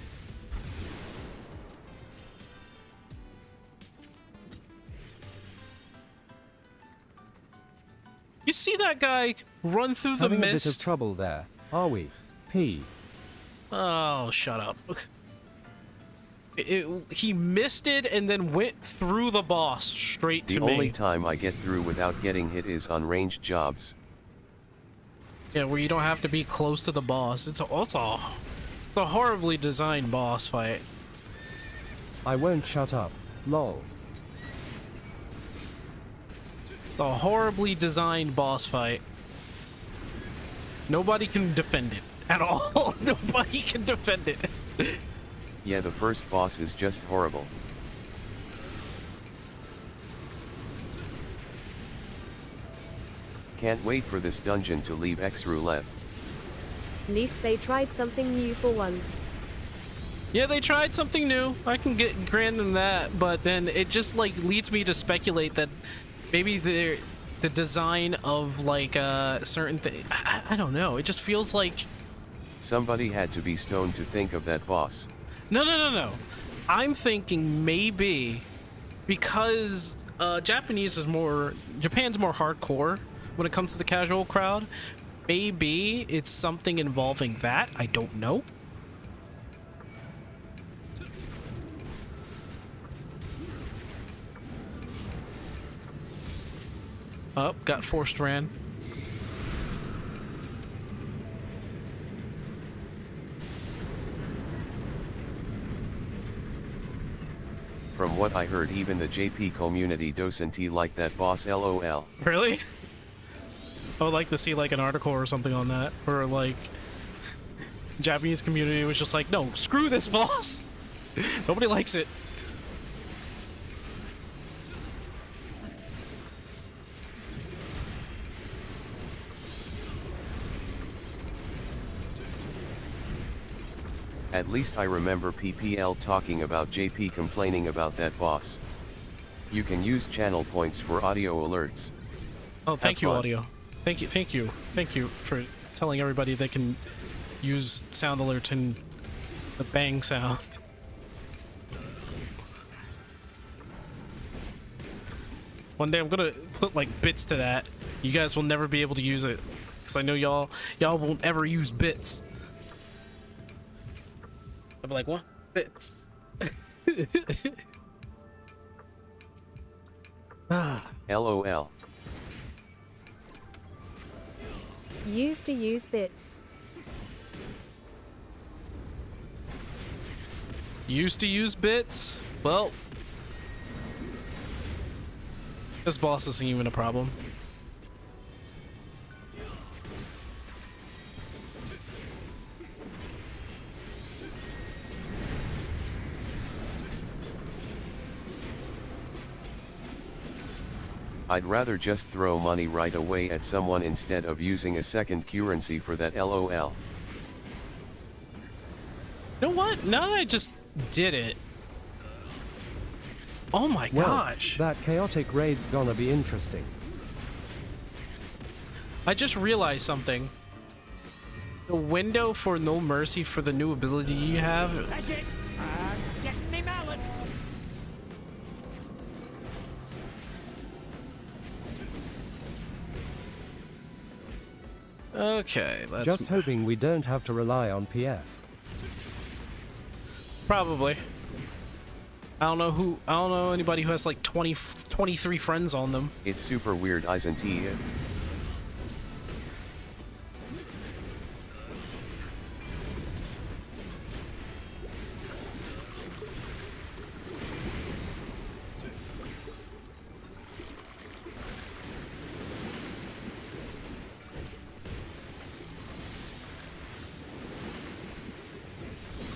You see that guy run through the Having mist? a bit of trouble there, are we? P. Oh, shut up. He missed it and then went through the boss straight to The me. only time I get through without getting hit is on ranged jobs. Yeah, where you don't have to be close to the boss. It's a horribly designed boss fight. I won't shut up. Lol. The horribly designed boss fight. Nobody can defend it at all. Nobody can defend it. Yeah, the first boss is just horrible. Can't wait for this dungeon to leave X roulette. At least they tried something new for once. Yeah, they tried something new. I can grant them that, but then it just like leads me to speculate that maybe the design of like certain thing. I don't know. It just feels like somebody had to be stoned to think of that boss. No. I'm thinking maybe because Japan's more hardcore when it comes to the casual crowd. Maybe it's something involving that. I don't know. Oh, got forced ran. From what I heard, even the JP community doesn't like that boss, lol. Really? I would like to see like an article or something on that, or like Japanese community was just like, no, screw this boss. Nobody likes it. At least I remember PPL talking about JP complaining about that boss. You can use channel points for audio alerts. Oh, thank you, audio. Thank you for telling everybody they can use sound alerts and the bang sound. One day I'm gonna put like bits to that. You guys will never be able to use it, because I know y'all won't ever use bits. I'll be like, what? Bits. LOL. Used to use bits. Used to use bits? Well, this boss isn't even a problem. I'd rather just throw money right away at someone instead of using a second currency for that, lol. You know what? Now that I just did it. Oh my gosh. That chaotic raid's gonna be interesting. I just realized something. The window for No Mercy for the new ability you have. That's it. Get me mallet. Okay, let's Just hoping we don't have to rely on PF. probably. I don't know anybody who has like 23 friends on them. It's super weird, isn't it?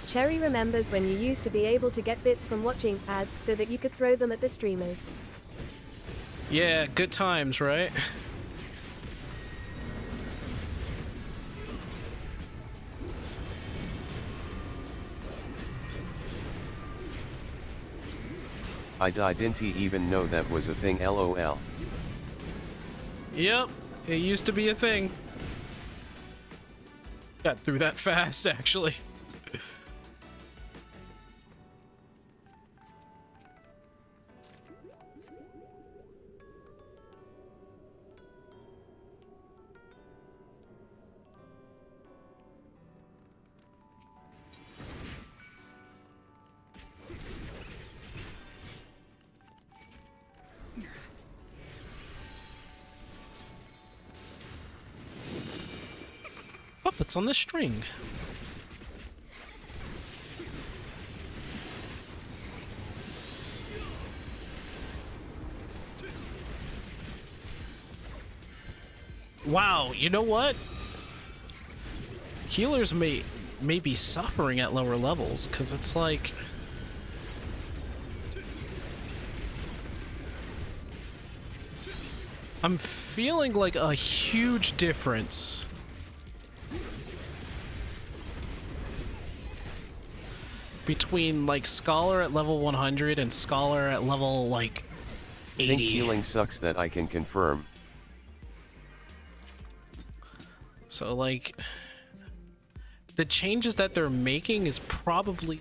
Cherry remembers when you used to be able to get bits from watching ads so that you could throw them at the streamers. Yeah, good times, right? I didn't even know that was a thing, lol. Yep, it used to be a thing. Got through that fast, actually. Puppets on the string. Wow, you know what? healers may be suffering at lower levels, because it's like I'm feeling like a huge difference between like Scholar at level 100 and Scholar at level like 80. Sync healing sucks, that I can confirm. So like the changes that they're making is probably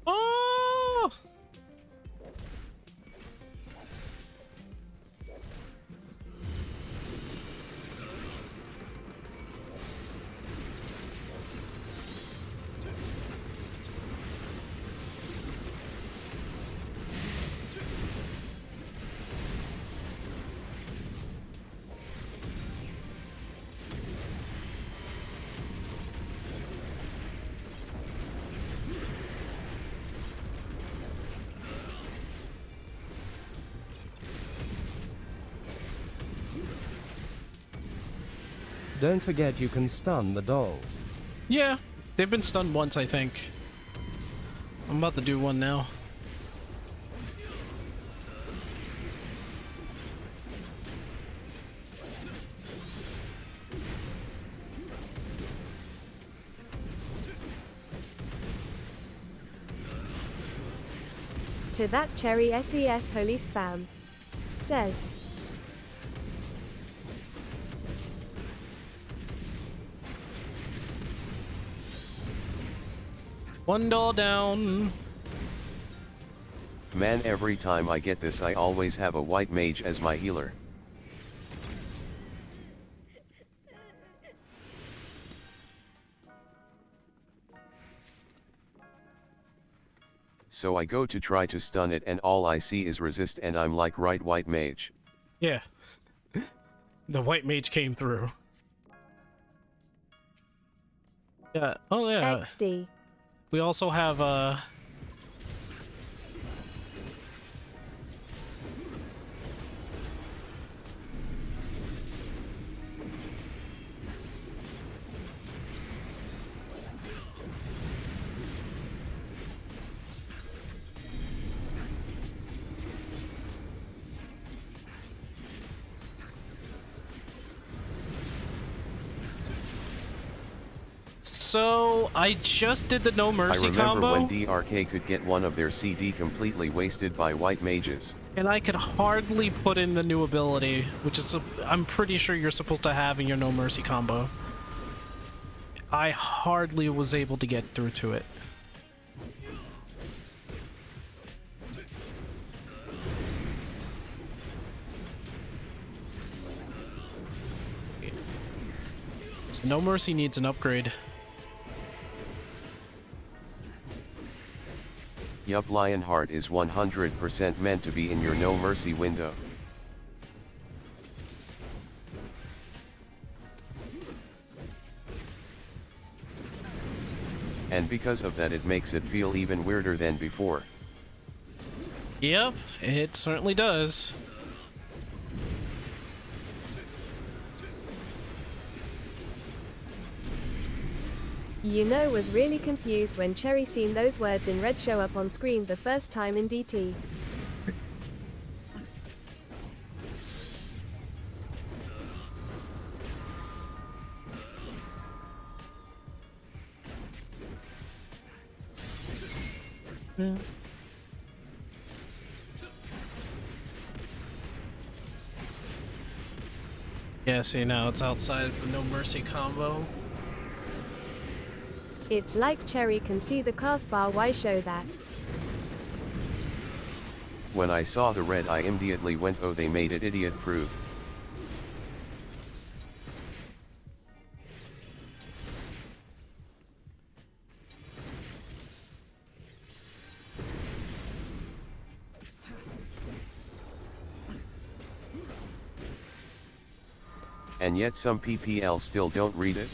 oh! Don't forget you can stun the dolls. Yeah, they've been stunned once, I think. I'm about to do one now. To that cherry SES holy spam. Says. One doll down. Man, every time I get this I always have a white mage as my healer. So I go to try to stun it and all I see is resist and I'm like, right, white mage. Yeah. The white mage came through. Yeah. Oh yeah. XD. We also have so I just did the No Mercy I remember combo, when DRK could get one of their CD completely wasted by white mages. and I could hardly put in the new ability, which is I'm pretty sure you're supposed to have in your No Mercy combo. I hardly was able to get through to it. No Mercy needs an upgrade. Yup, Lionheart is 100% meant to be in your No Mercy window. And because of that it makes it feel even weirder than before. Yep, it certainly does. You know, was really confused when Cherry seen those words in red show up on screen the first time in DT. Yeah. Yeah, see now it's outside the No Mercy combo. It's like Cherry can see the cast bar. Why show that? When I saw the red I immediately went, oh, they made it idiot proof. And yet some PPL still don't read it?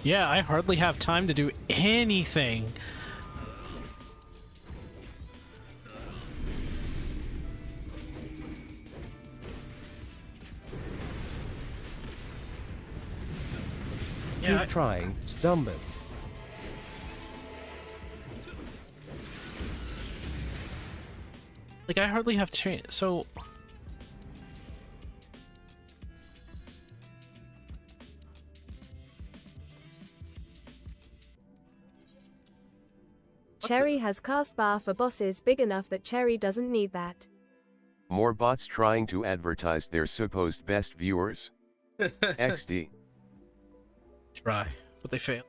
Yeah, I hardly have time to do anything. Keep trying, Dumbits. Like, I hardly have chance, so... Cherry has cast bar for bosses big enough that Cherry doesn't need that. More bots trying to advertise their supposed best viewers. XD. Try, but they fail.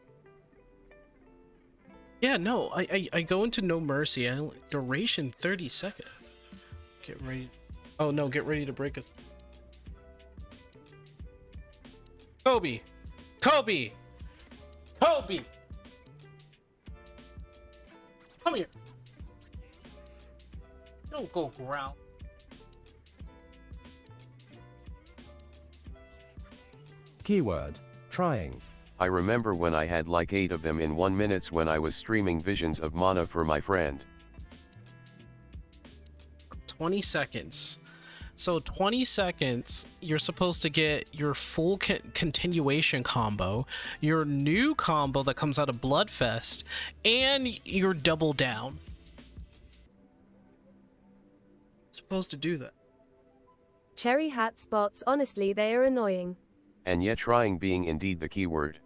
Yeah, no, I go into No Mercy. Duration 30 seconds. Get ready. Oh no, get ready to break us. Kobe! Kobe! Kobe! Come here. Don't go growl. Keyword, trying. I remember when I had like 8 of them in 1 minute when I was streaming Visions of Mana for my friend. 20 seconds. So 20 seconds, you're supposed to get your full continuation combo, your new combo that comes out of Bloodfest, and your double down. Supposed to do that. Cherry hat spots, honestly, they are annoying. And yet trying being indeed the keyword.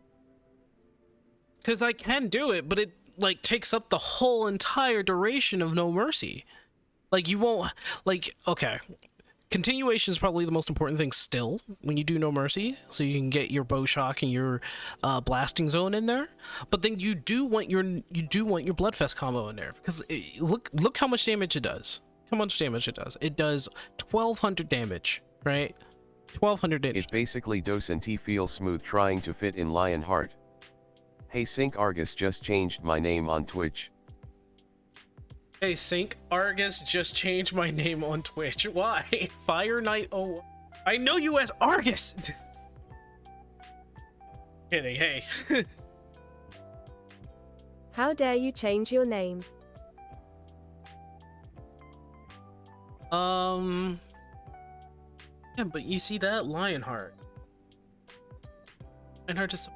Because I can do it, but it like takes up the whole entire duration of No Mercy. Like, you won't, like, okay. Continuation is probably the most important thing still when you do No Mercy, so you can get your bow shock and your blasting zone in there. But then you do want your Bloodfest combo in there, because look how much damage it does. How much damage it does? It does 1,200 damage, right? 1,200 damage. It basically Docent feels smooth trying to fit in Lionheart. Hey Sync Argus just changed my name on Twitch. Hey Sync Argus just changed my name on Twitch. Why? Fire Knight 01. I know you as Argus. Kidding, hey. How dare you change your name? Yeah, but you see that Lionheart. Lionheart is.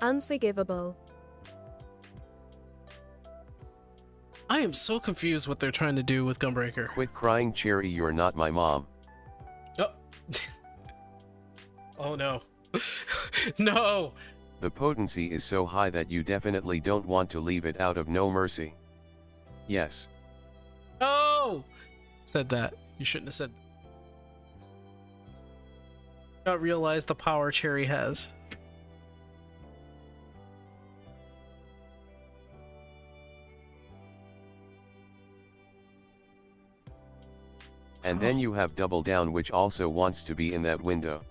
Unforgivable. I am so confused what they're trying to do with Gunbreaker. Quit crying, Cherry, you're not my mom. Oh, oh no. No! The potency is so high that you definitely don't want to leave it out of No Mercy. Yes. No! Said that. You shouldn't have said that. Not realize the power Cherry has. And then you have Double Down, which also wants to be in that window.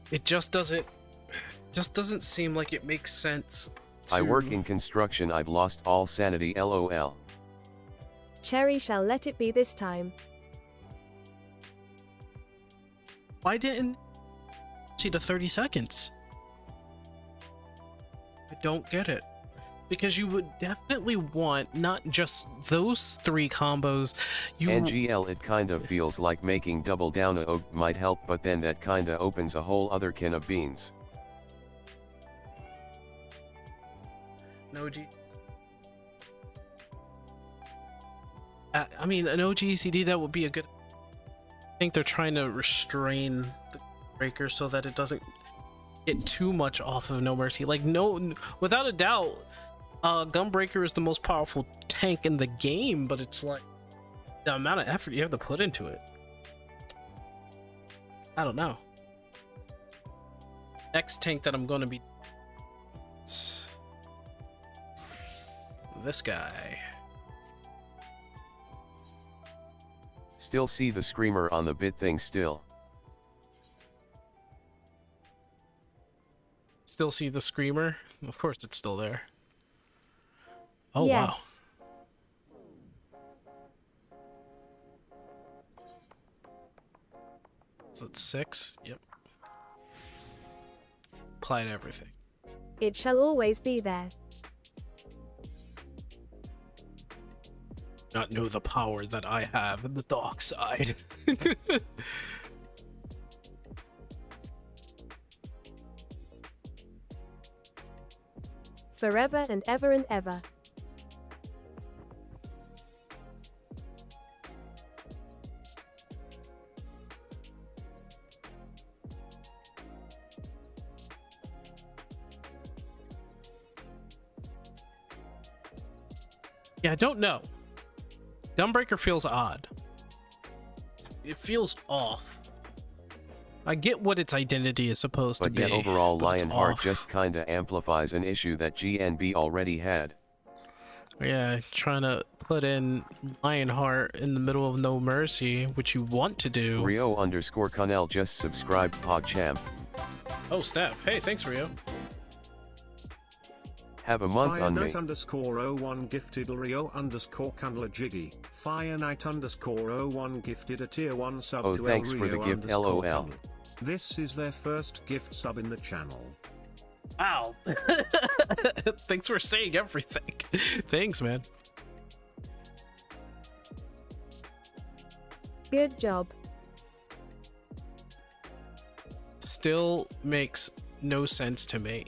It just doesn't seem like it makes sense to... I work in construction, I've lost all sanity, LOL. Cherry shall let it be this time. Why didn't see the 30 seconds? I don't get it. Because you would definitely want not just those 3 combos. NGL, it kind of feels like making Double Down a oak might help, but then that kinda opens a whole other can of beans. No G. I mean, an OGCD, that would be a good. I think they're trying to restrain the breaker so that it doesn't get too much off of No Mercy. Like, no, without a doubt, Gunbreaker is the most powerful tank in the game, but it's like the amount of effort you have to put into it. I don't know. Next tank that I'm going to be... this guy. Still see the screamer on the bit thing still. Still see the screamer? Of course it's still there. Oh, yes. wow. Is it 6? Yep. Apply to everything. It shall always be there. Not know the power that I have in the dark side. Forever and ever and ever. Yeah, I don't know. Gunbreaker feels odd. It feels off. I get what its identity is supposed to be. But yet overall but it's Lionheart off. just kinda amplifies an issue that GNB already had. Yeah, trying to put in Lionheart in the middle of No Mercy, which you want to do. Rio_Connell just subscribed PogChamp. Oh, snap. Hey, thanks, Rio. Have a month on me. Fireknight_01 gifted Rio_Candler Jiggy. Fireknight_01 gifted a tier 1 sub Oh, to thanks for the gift, LOL. Candler. This is their first gift sub in the channel. Wow. Thanks for saying everything. Thanks, man. Good job. Still makes no sense to me.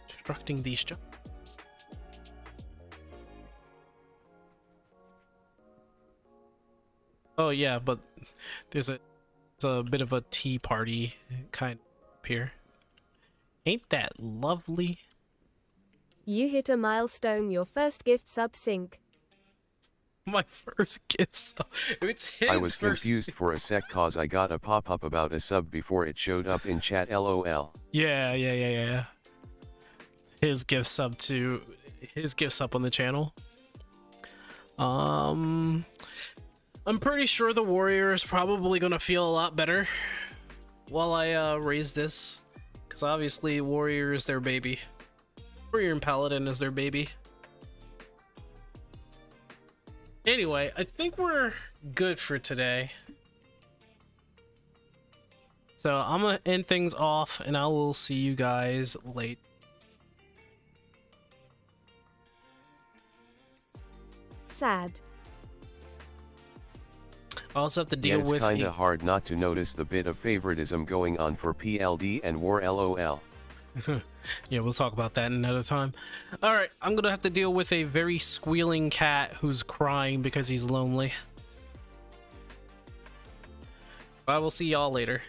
Constructing these jobs. Oh yeah, but there's a bit of a tea party kind of here. Ain't that lovely? You hit a milestone, your first gift sub sync. My first gift sub. It's his I was first. confused for a sec cause I got a pop-up about a sub before it showed up in chat, LOL. Yeah. His gift sub on the channel. I'm pretty sure the warrior is probably gonna feel a lot better while I raise this, because obviously warrior is their baby. Warrior and paladin is their baby. Anyway, I think we're good for today. So I'm gonna end things off, and I will see you guys later. Sad. I also have to deal Yeah, it's with kinda hard not to notice the bit of favoritism going on for PLD and War, LOL. Yeah, we'll talk about that another time. Alright, I'm gonna have to deal with a very squealing cat who's crying because he's lonely. I will see y'all later.